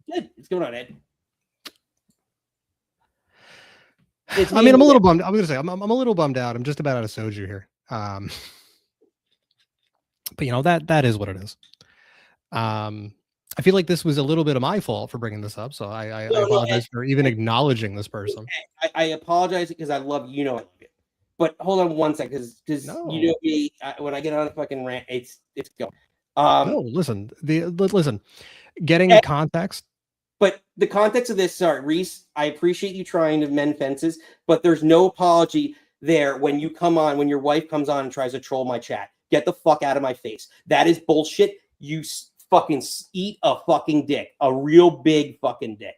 Good. What's going on, Ed? I mean, I'm a little bummed. I was gonna say I'm a little bummed out. I'm just about out of soju here. But you know, that is what it is. I feel like this was a little bit of my fault for bringing this up, so I apologize for even acknowledging this person. I apologize because I love you know I love you. But hold on one second, because you know me, when I get on a fucking rant, it's going. No, listen, listen, getting context. But the context of this, sorry, Reese, I appreciate you trying to mend fences, but there's no apology there when you come on, when your wife comes on and tries to troll my chat. Get the fuck out of my face. That is bullshit. You fucking eat a fucking dick, a real big fucking dick.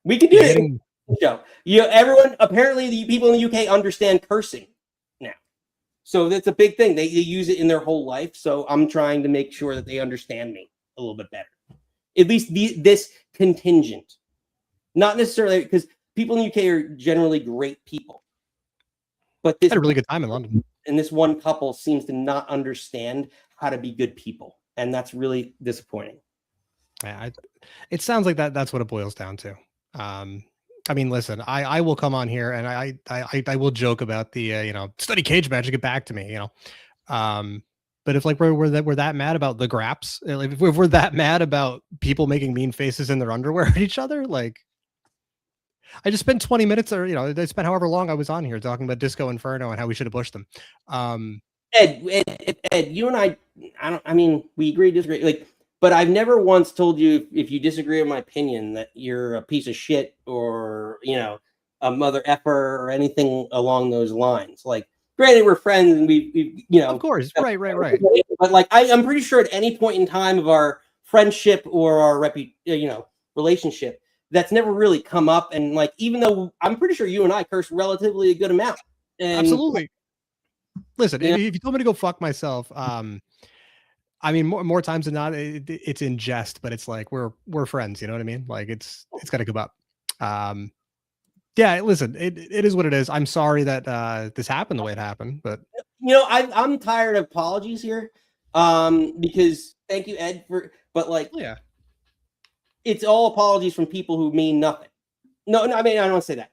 We can do it. Show. Everyone, apparently the people in the UK understand cursing now. So that's a big thing. They use it in their whole life. So I'm trying to make sure that they understand me a little bit better. At least this contingent. Not necessarily because people in the UK are generally great people. But this had a really good time in London. And this one couple seems to not understand how to be good people. And that's really disappointing. Yeah, it sounds like that's what it boils down to. I mean, listen, I will come on here and I will joke about the study cage match to get back to me, but if like we're that mad about the graps, like if we're that mad about people making mean faces in their underwear at each other, like I just spent 20 minutes or they spent however long I was on here talking about Disco Inferno and how we should have pushed them. Ed, you and I mean, we agree, disagree, like. But I've never once told you if you disagree with my opinion that you're a piece of shit or, a mother effer or anything along those lines. Like, granted, we're friends and we of course, right. But like, I'm pretty sure at any point in time of our friendship or our relationship, that's never really come up. And like, even though I'm pretty sure you and I curse relatively a good amount. And, absolutely. Listen, if you told me to go fuck myself, I mean, more times than not, it's in jest, but it's like we're friends. You know what I mean? Like it's got to come up. Yeah, listen, it is what it is. I'm sorry that this happened the way it happened, but I'm tired of apologies here. Because thank you, Ed, but like, yeah, it's all apologies from people who mean nothing. No, I mean, I don't want to say that.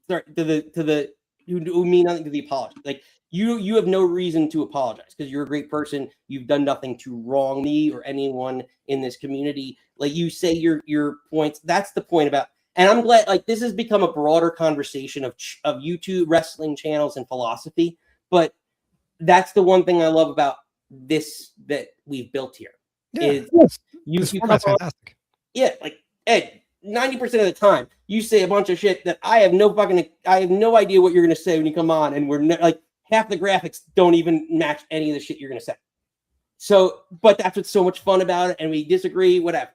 Sorry, to the who mean nothing to the apology. Like. You have no reason to apologize because you're a great person. You've done nothing to wrong me or anyone in this community. Like you say your points. That's the point about. And I'm glad like this has become a broader conversation of YouTube wrestling channels and philosophy. But that's the one thing I love about this that we've built here. Yeah, Is that's fantastic. Yeah, like Ed. 90% of the time, you say a bunch of shit that I have no idea what you're going to say when you come on, and we're like. Half the graphics don't even match any of the shit you're going to say. So, but that's what's so much fun about it. And we disagree, whatever.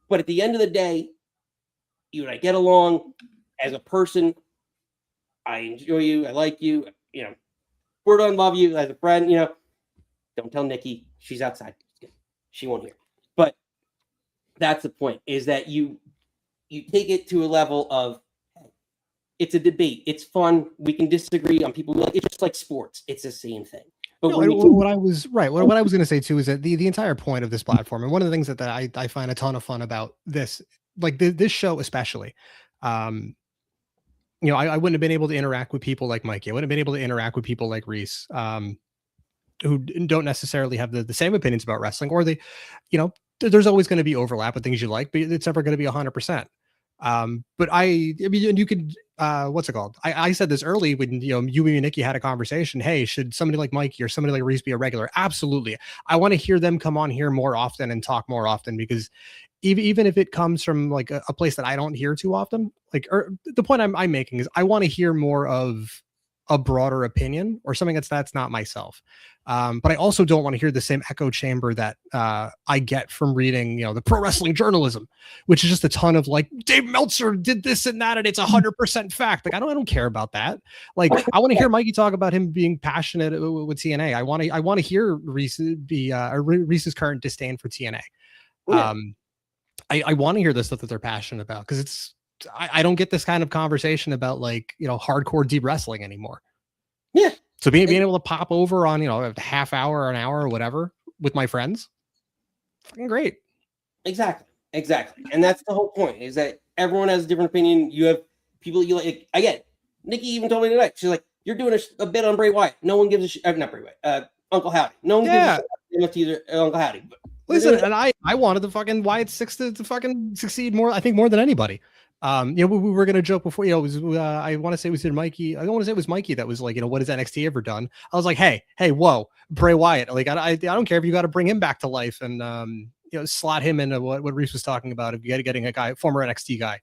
But at the end of the day, you and I get along as a person. I enjoy you. I like you. We're going to love you as a friend. Don't tell Nikki. She's outside. She won't hear. But that's the point is that you take it to a level of, it's a debate. It's fun. We can disagree on people. It's just like sports. It's the same thing. But what I was going to say too is that the entire point of this platform, and one of the things that I find a ton of fun about this, like this show especially, I wouldn't have been able to interact with people like Mikey. I wouldn't have been able to interact with people like Reese, who don't necessarily have the same opinions about wrestling, or there's always going to be overlap with things you like, but it's never going to be 100%. But I mean, you could, what's it called? I said this early when, you and Nikki had a conversation. Hey, should somebody like Mikey or somebody like Reese be a regular? Absolutely. I want to hear them come on here more often and talk more often, because even if it comes from like a place that I don't hear too often, the point I'm making is I want to hear more of a broader opinion or something that's not myself. But I also don't want to hear the same echo chamber that I get from reading, the pro wrestling journalism, which is just a ton of like Dave Meltzer did this and that, and it's 100% fact. Like I don't care about that. Like I want to hear Mikey talk about him being passionate with TNA. I want to hear Reese's current disdain for TNA. I want to hear the stuff that they're passionate about, because I don't get this kind of conversation about like, hardcore deep wrestling anymore. Yeah. So being able to pop over on, a half hour or an hour or whatever with my friends, fucking great. Exactly. And that's the whole point, is that everyone has a different opinion. You have people you like. Again, Nikki even told me tonight, she's like, you're doing a bit on Bray Wyatt. No one gives a shit. Not Bray Wyatt. Uncle Howdy. No one gives a shit about Uncle Howdy. But listen, and I wanted the fucking Wyatt Six to fucking succeed more. I think more than anybody. We were gonna joke before. It was I want to say it was Mikey. I don't want to say it was Mikey that was like, what has NXT ever done? I was like, hey, whoa, Bray Wyatt. Like I don't care if you got to bring him back to life and slot him into what Reese was talking about of getting a guy, former NXT guy.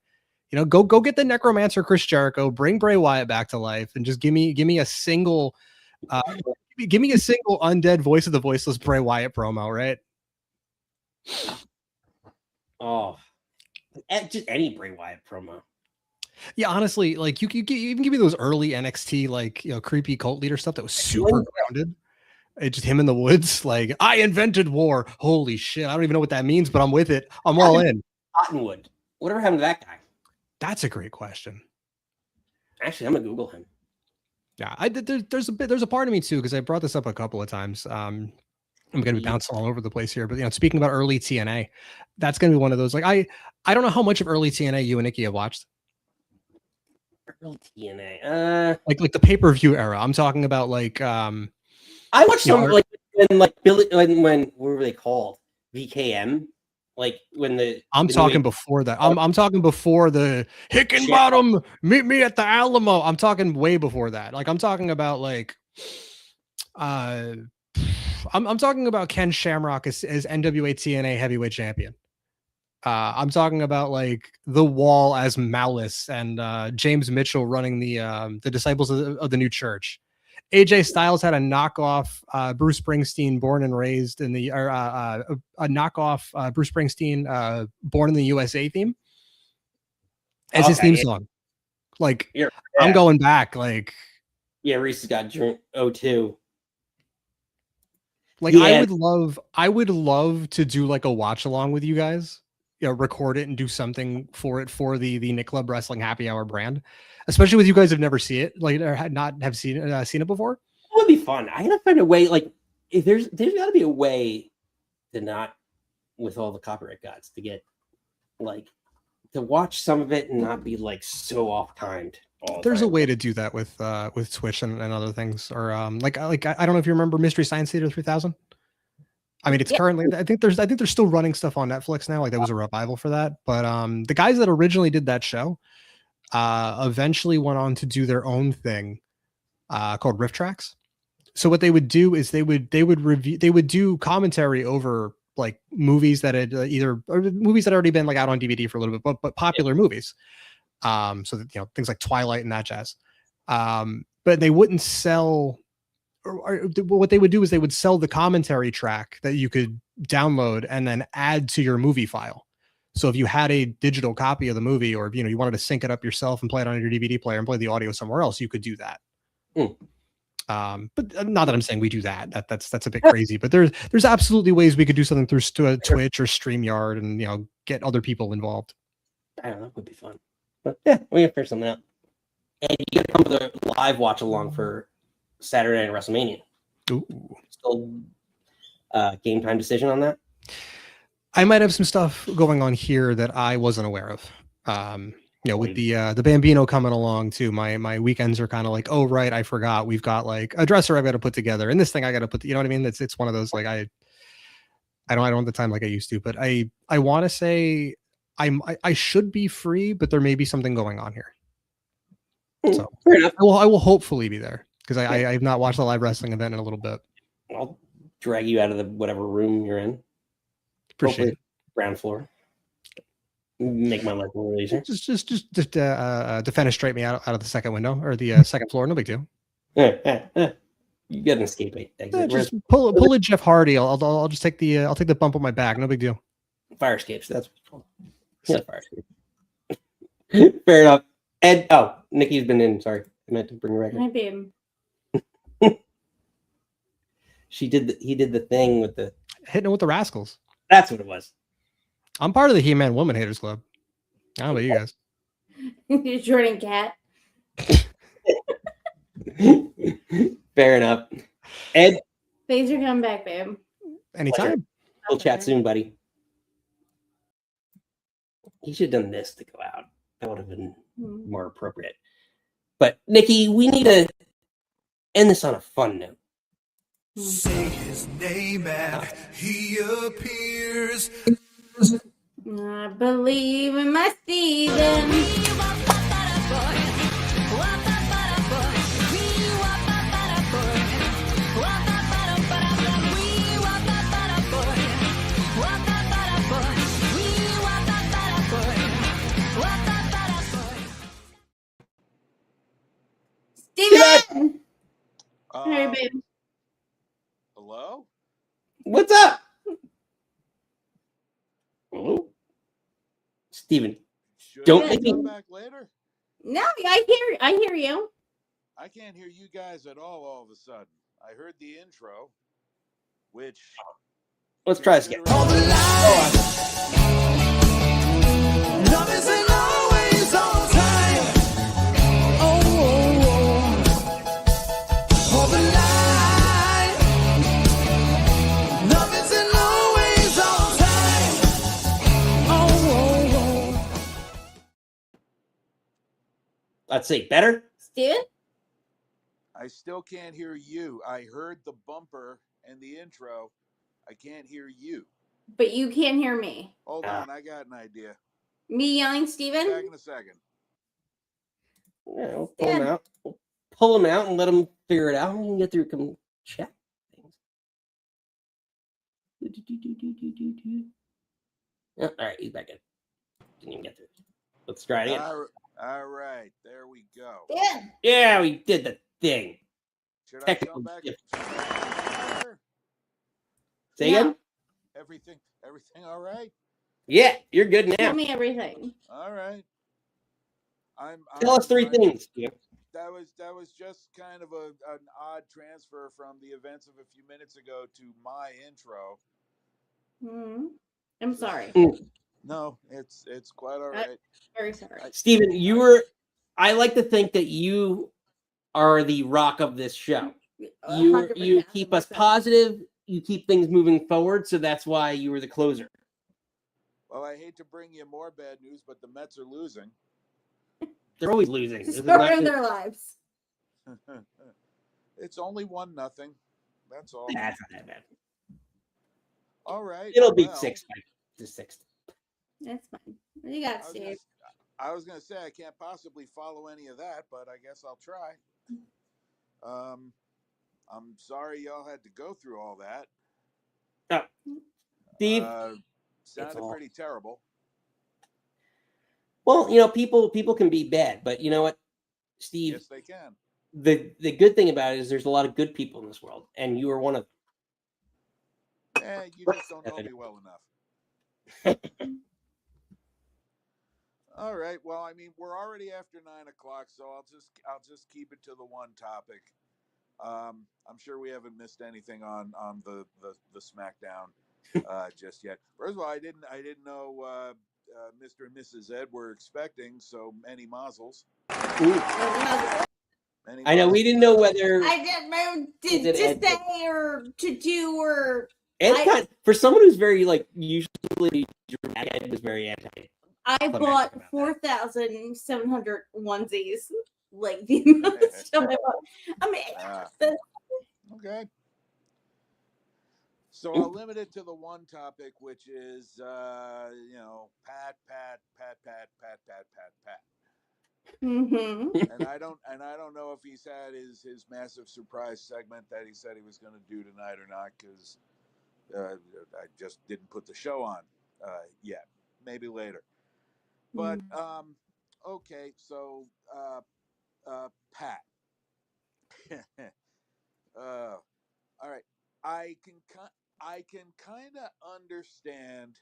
Go get the necromancer Chris Jericho, bring Bray Wyatt back to life, and just give me a single undead voice of the voiceless Bray Wyatt promo, right? Oh, just any Bray Wyatt promo. Yeah, honestly, like you even give me those early NXT like creepy cult leader stuff that was super grounded. It's just him in the woods, like I invented war. Holy shit! I don't even know what that means, but I'm with it. I'm all in. Cottonwood. Whatever happened to that guy? That's a great question. Actually, I'm gonna Google him. Yeah, there's a part of me too because I brought this up a couple of times. I'm gonna be bouncing all over the place here, but speaking about early TNA, that's gonna be one of those. Like I don't know how much of early TNA you and Nikki have watched. Early TNA, like the pay-per-view era. I'm talking about like I watched some like when Billy when what were they called? VKM. Like when I'm talking before that. I'm talking before the Hickenbottom, meet me at the Alamo. I'm talking way before that. Like I'm talking about like I'm talking about Ken Shamrock as NWA TNA heavyweight champion. I'm talking about like the Wall as Malice and James Mitchell running the Disciples of the New Church. AJ Styles had a knockoff Bruce Springsteen Born and Raised in the a knockoff Bruce Springsteen Born in the USA theme as his theme song. Like I'm going back like Reese has got 02. Like I would love to do like a watch along with you guys. Record it and do something for it for the Nick Club Wrestling Happy Hour brand, especially with you guys have never seen it, like or had not have seen it before. It would be fun. I gotta find a way. Like, if there's got to be a way to not, with all the copyright gods, to get like to watch some of it and not be like so off timed. There's a way to do that with Twitch and other things, or like I don't know if you remember Mystery Science Theater 3000. I mean, it's currently, I think they're still running stuff on Netflix now. Like there was a revival for that, but the guys that originally did that show eventually went on to do their own thing called Riff Tracks. So what they would do is they would do commentary over like movies that had movies that had already been like out on DVD for a little bit, but popular movies. So that, things like Twilight and that jazz. But they wouldn't sell. Or what they would do is they would sell the commentary track that you could download and then add to your movie file. So if you had a digital copy of the movie, or you wanted to sync it up yourself and play it on your DVD player and play the audio somewhere else, you could do that. But not that I'm saying we do that. That's a bit crazy. But there's absolutely ways we could do something through Twitch or StreamYard and get other people involved. I don't know. It would be fun. But yeah, we can figure something out. And you gotta come with a live watch along for Saturday Night WrestleMania. Ooh. Still game time decision on that? I might have some stuff going on here that I wasn't aware of. With the Bambino coming along too, my weekends are kind of like, oh right, I forgot we've got like a dresser I've got to put together, and this thing I got to put. You know what I mean? It's one of those like I don't have the time like I used to, but I want to say I should be free, but there may be something going on here. So I will hopefully be there. Because I have not watched a live wrestling event in a little bit. I'll drag you out of the whatever room you're in. Appreciate it. Ground floor. Make my life more easier. Just defenestrate me out of the second window or the second floor. No big deal. You get an escape exit. Just pull a Jeff Hardy. I'll just take the bump on my back. No big deal. Fire escapes. That's what's called. Yeah, fire escape. Fair enough. Ed. Oh, Nikki's been in. Sorry, I meant to bring her record. Hi, babe. He did the thing with the hitting it with the Rascals. That's what it was. I'm part of the He-Man Woman Haters Club. I don't know about you guys. You're Jordan Cat. Fair enough. Ed, thanks for coming back, babe. Anytime. We'll chat soon, buddy. He should have done this to go out. That would have been more appropriate. But Nikki, we need to end this on a fun note. Say his name and he appears. I believe in my Steven. Steven! Hey, babe. Hello? What's up? Hello? Steven, don't make me come back later. No, I hear you. I can't hear you guys at all of a sudden. I heard the intro, which... Let's try this again. Love isn't always on time. Oh, oh, oh. Hold the line. Love isn't always on time. Oh, oh, oh. Let's see. Better? Steven? I still can't hear you. I heard the bumper and the intro. I can't hear you. But you can't hear me. Hold on, I got an idea. Me yelling, Steven? Back in a second. Yeah, we'll pull them out. We'll pull them out and let them figure it out. We can get through some chat things. Oh, all right, he's back in. Didn't even get through. Let's try it again. All right, there we go. Yeah. Yeah, we did the thing. Should I Technical come back? difficulty. Say again? Everything all right? Yeah, you're good now. Tell me everything. All right. Tell us three things. Yeah. That was just kind of an odd transfer from the events of a few minutes ago to my intro. I'm sorry. No, it's quite all right. Very sorry. Steven, I like to think that you are the rock of this show. You keep us positive, you keep things moving forward, so that's why you were the closer. Well, I hate to bring you more bad news, but the Mets are losing. They're always losing. Story of their lives. It's only 1-0. That's all. That's not that bad. All right. It'll be 6 to 6. That's fine. What do you got, Steve? I was going to say I can't possibly follow any of that, but I guess I'll try. I'm sorry y'all had to go through all that. Steve, sounded pretty terrible. Well, people can be bad, but you know what, Steve? Yes, they can. The good thing about it is there's a lot of good people in this world, and you are one of them. You just don't know me well enough. All right. Well, I mean, we're already after 9 o'clock, so I'll just keep it to the one topic. I'm sure we haven't missed anything on the SmackDown just yet. First of all, I didn't know Mr. and Mrs. Ed were expecting, so many mazzles. I know we didn't know whether I didn't know to say or to do or. For someone who's very usually dramatic, Ed was very anti. I bought 4,700 onesies. Like the amount of stuff I bought. I mean, okay. So I'll limit it to the one topic, which is Pat. Mm-hmm. And I don't know if he's had his massive surprise segment that he said he was going to do tonight or not, because I just didn't put the show on yet. Maybe later. But okay, so Pat. All right. I can kind of understand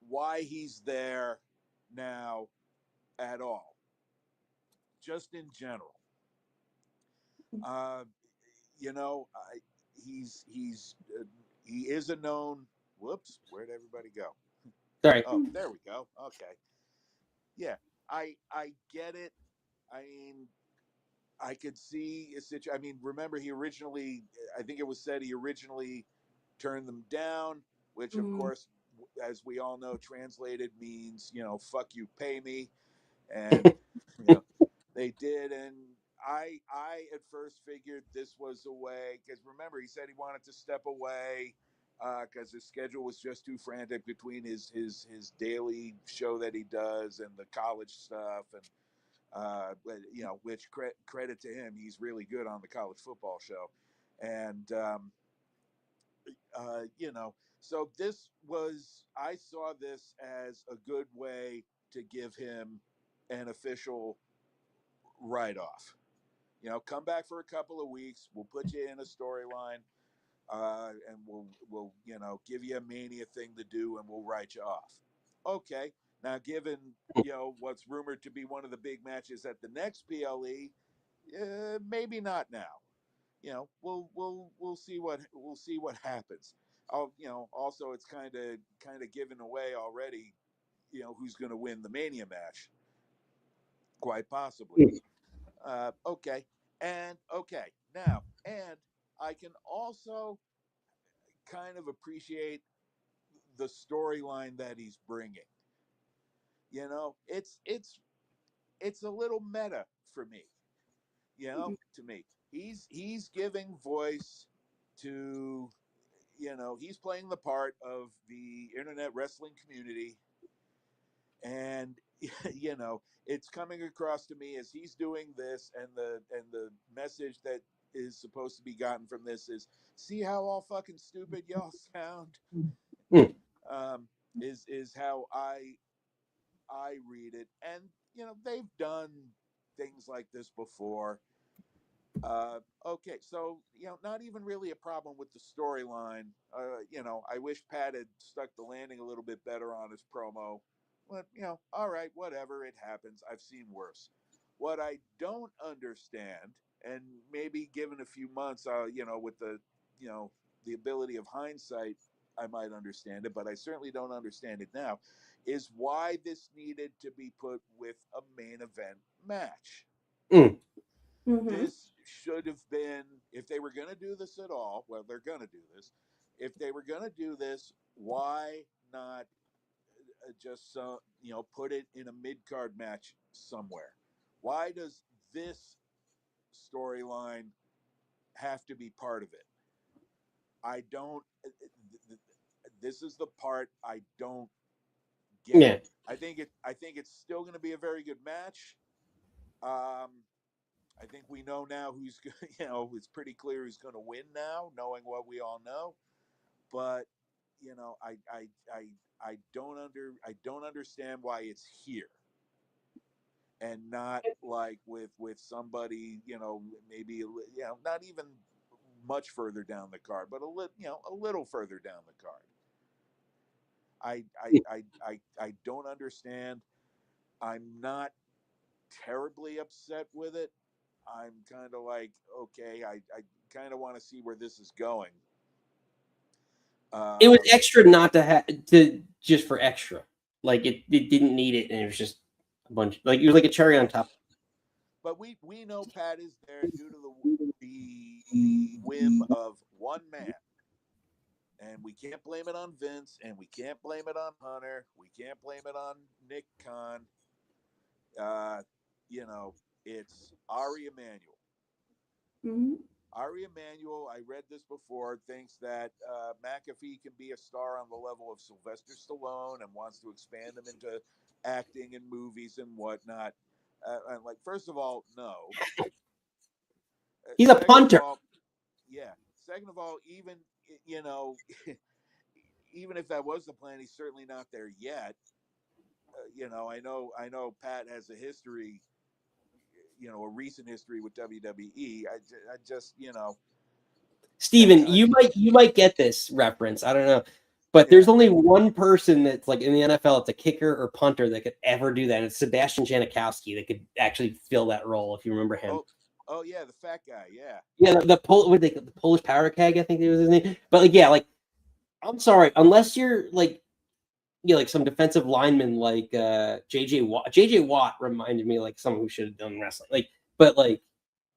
why he's there now at all. Just in general. He is a known. Whoops, where'd everybody go? Sorry. Oh, there we go. Okay. Yeah, I get it. I mean, I could see a situation. I mean, remember I think it was said he originally turned them down, which of course, as we all know, translated means, fuck you, pay me. And, they did. And I at first figured this was a way, because remember, he said he wanted to step away because his schedule was just too frantic between his daily show that he does and the college stuff. And, which credit to him, he's really good on the college football show. And, so I saw this as a good way to give him an official write-off. Come back for a couple of weeks. We'll put you in a storyline, and we'll give you a Mania thing to do, and we'll write you off. Okay. Now, given what's rumored to be one of the big matches at the next PLE, maybe not now. We'll see what happens. Also it's kind of given away already. Who's going to win the Mania match? Quite possibly. Okay, now, and I can also kind of appreciate the storyline that he's bringing. It's a little meta for me. To me, he's giving voice to, he's playing the part of the internet wrestling community, and it's coming across to me as he's doing this, and the message that is supposed to be gotten from this is, see how all fucking stupid y'all sound. Is how I read it, and they've done things like this before. Okay, so not even really a problem with the storyline. I wish Pat had stuck the landing a little bit better on his promo, but all right, whatever, it happens. I've seen worse. What I don't understand, and maybe given a few months, with the ability of hindsight, I might understand it, but I certainly don't understand it now, is why this needed to be put with a main event match. This should have been, if they were going to do this at all, well, they're going to do this. If they were going to do this, why not just put it in a mid-card match somewhere? Why does this storyline have to be part of it? I don't. This is the part I don't get. Yeah. I think it's still going to be a very good match. I think we know now who's, it's pretty clear who's going to win now, knowing what we all know. But I don't understand why it's here, and not like with somebody, maybe not even much further down the card, but a little further down the card. I don't understand. I'm not terribly upset with it. I'm kind of like, okay, I kind of want to see where this is going. It was extra not to have to just for extra. Like it didn't need it, and it was just a bunch. Like it was like a cherry on top. But we know Pat is there due to the whim of one man, and we can't blame it on Vince, and we can't blame it on Hunter, we can't blame it on Nick Khan. It's Ari Emanuel. Ari Emanuel, I read this before, thinks that McAfee can be a star on the level of Sylvester Stallone and wants to expand him into acting in movies and whatnot. Like, first of all, no. He's a punter. Second of all, even even if that was the plan, he's certainly not there yet. I know Pat has a history, a recent history with WWE. I just Steven, you might get this reference. I don't know. But there's only one person that's like in the NFL, it's a kicker or punter that could ever do that. And it's Sebastian Janikowski that could actually fill that role, if you remember him. Oh yeah, the fat guy, yeah. Yeah, the Polish power keg, I think it was his name. But like, I'm sorry, unless you're like some defensive lineman like JJ Watt. JJ Watt reminded me like someone who should have done wrestling.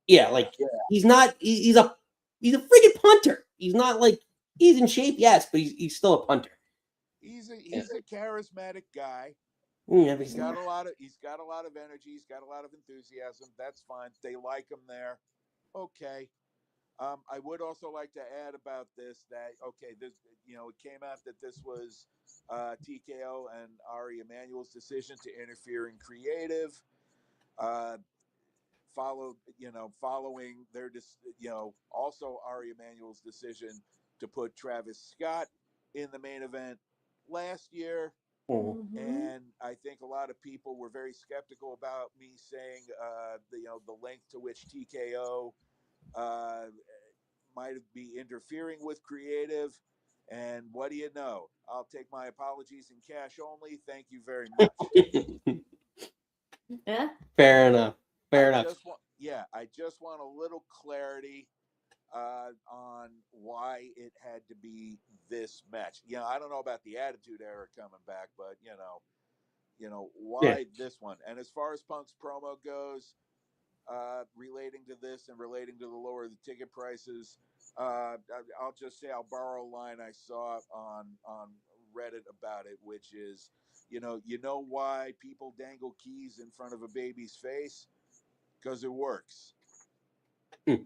He's not. He's a freaking punter. He's not like he's in shape, yes, but he's still a punter. He's a charismatic guy. He's got a lot of energy. He's got a lot of enthusiasm. That's fine. They like him there. Okay. I would also like to add about this that this it came out that this was TKO and Ari Emanuel's decision to interfere in creative. Following their also Ari Emanuel's decision to put Travis Scott in the main event last year. And I think a lot of people were very skeptical about me saying the length to which TKO might be interfering with creative. And what do you know? I'll take my apologies in cash only. Thank you very much. Yeah. Fair enough. Fair enough. I just want a little clarity on why it had to be this match. I don't know about the Attitude Era coming back, but why this one? And as far as Punk's promo goes, relating to this and relating to the lower the ticket prices, I'll just say I'll borrow a line I saw on Reddit about it, which is, you know why people dangle keys in front of a baby's face? Because it works. Yeah.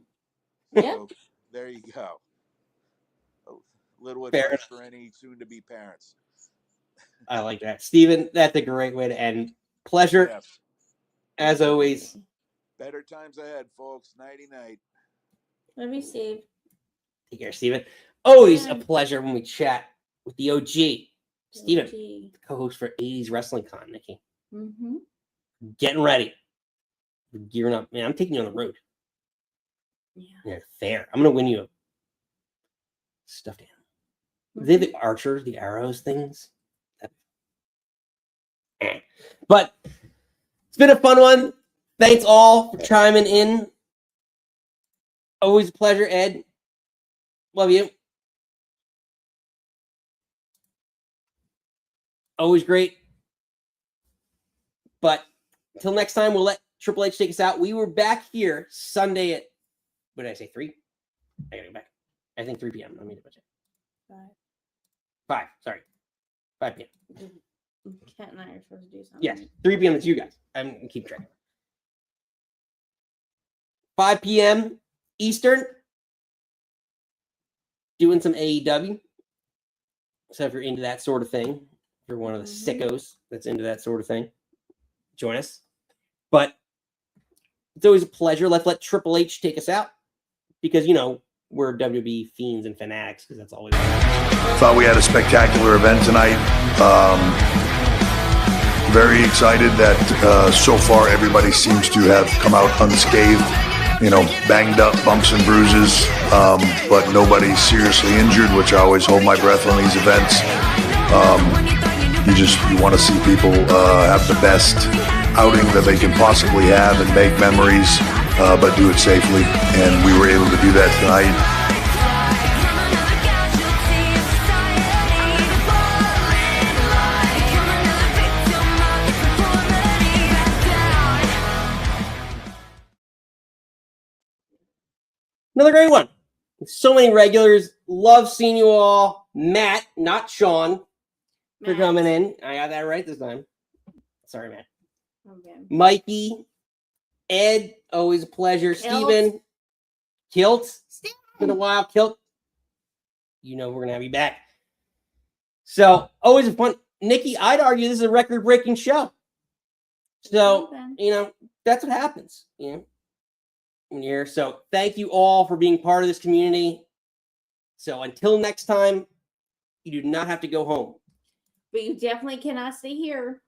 So there you go. A little advice for any soon-to-be parents. I like that. Steven, that's a great way to end. Pleasure, as always. Better times ahead, folks. Nighty-night. Love you, Steve. Take care, Steven. Always a pleasure when we chat with the OG. Steven, co-host for 80s Wrestling Con, Nikki. Mm-hmm. Getting ready. We're gearing up. Man, I'm taking you on the road. Yeah, fair. I'm going to win you a stuffed animal. They the archers, the arrows things. But it's been a fun one. Thanks all for chiming in. Always a pleasure, Ed. Love you. Always great. But until next time, we'll let Triple H take us out. We were back here Sunday at, what did I say, 3? I gotta go back. I think 3 p.m. Let me double check. 5, sorry. 5 p.m. Kat and I are supposed to do something. Yes, 3 p.m. It's you guys. I'm keep track. 5 p.m. Eastern. Doing some AEW. So if you're into that sort of thing, if you're one of the sickos that's into that sort of thing, join us. But it's always a pleasure. Let's let Triple H take us out because, we're WWE fiends and fanatics because that's all we want. Thought we had a spectacular event tonight. Very excited that so far everybody seems to have come out unscathed. Banged up, bumps and bruises, but nobody seriously injured, which I always hold my breath on these events. You want to see people have the best outing that they can possibly have and make memories, but do it safely, and we were able to do that tonight. Another great one. So many regulars. Love seeing you all. Matt, not Sean, for coming in. I got that right this time. Sorry, Matt. Okay. Mikey, Ed, always a pleasure. Steven, Kilt. It's been a while, Kilt. We're going to have you back. So, always a fun. Nikki, I'd argue this is a record-breaking show. So, that's what happens, when you're here. So thank you all for being part of this community. So until next time, you do not have to go home. But you definitely cannot stay here.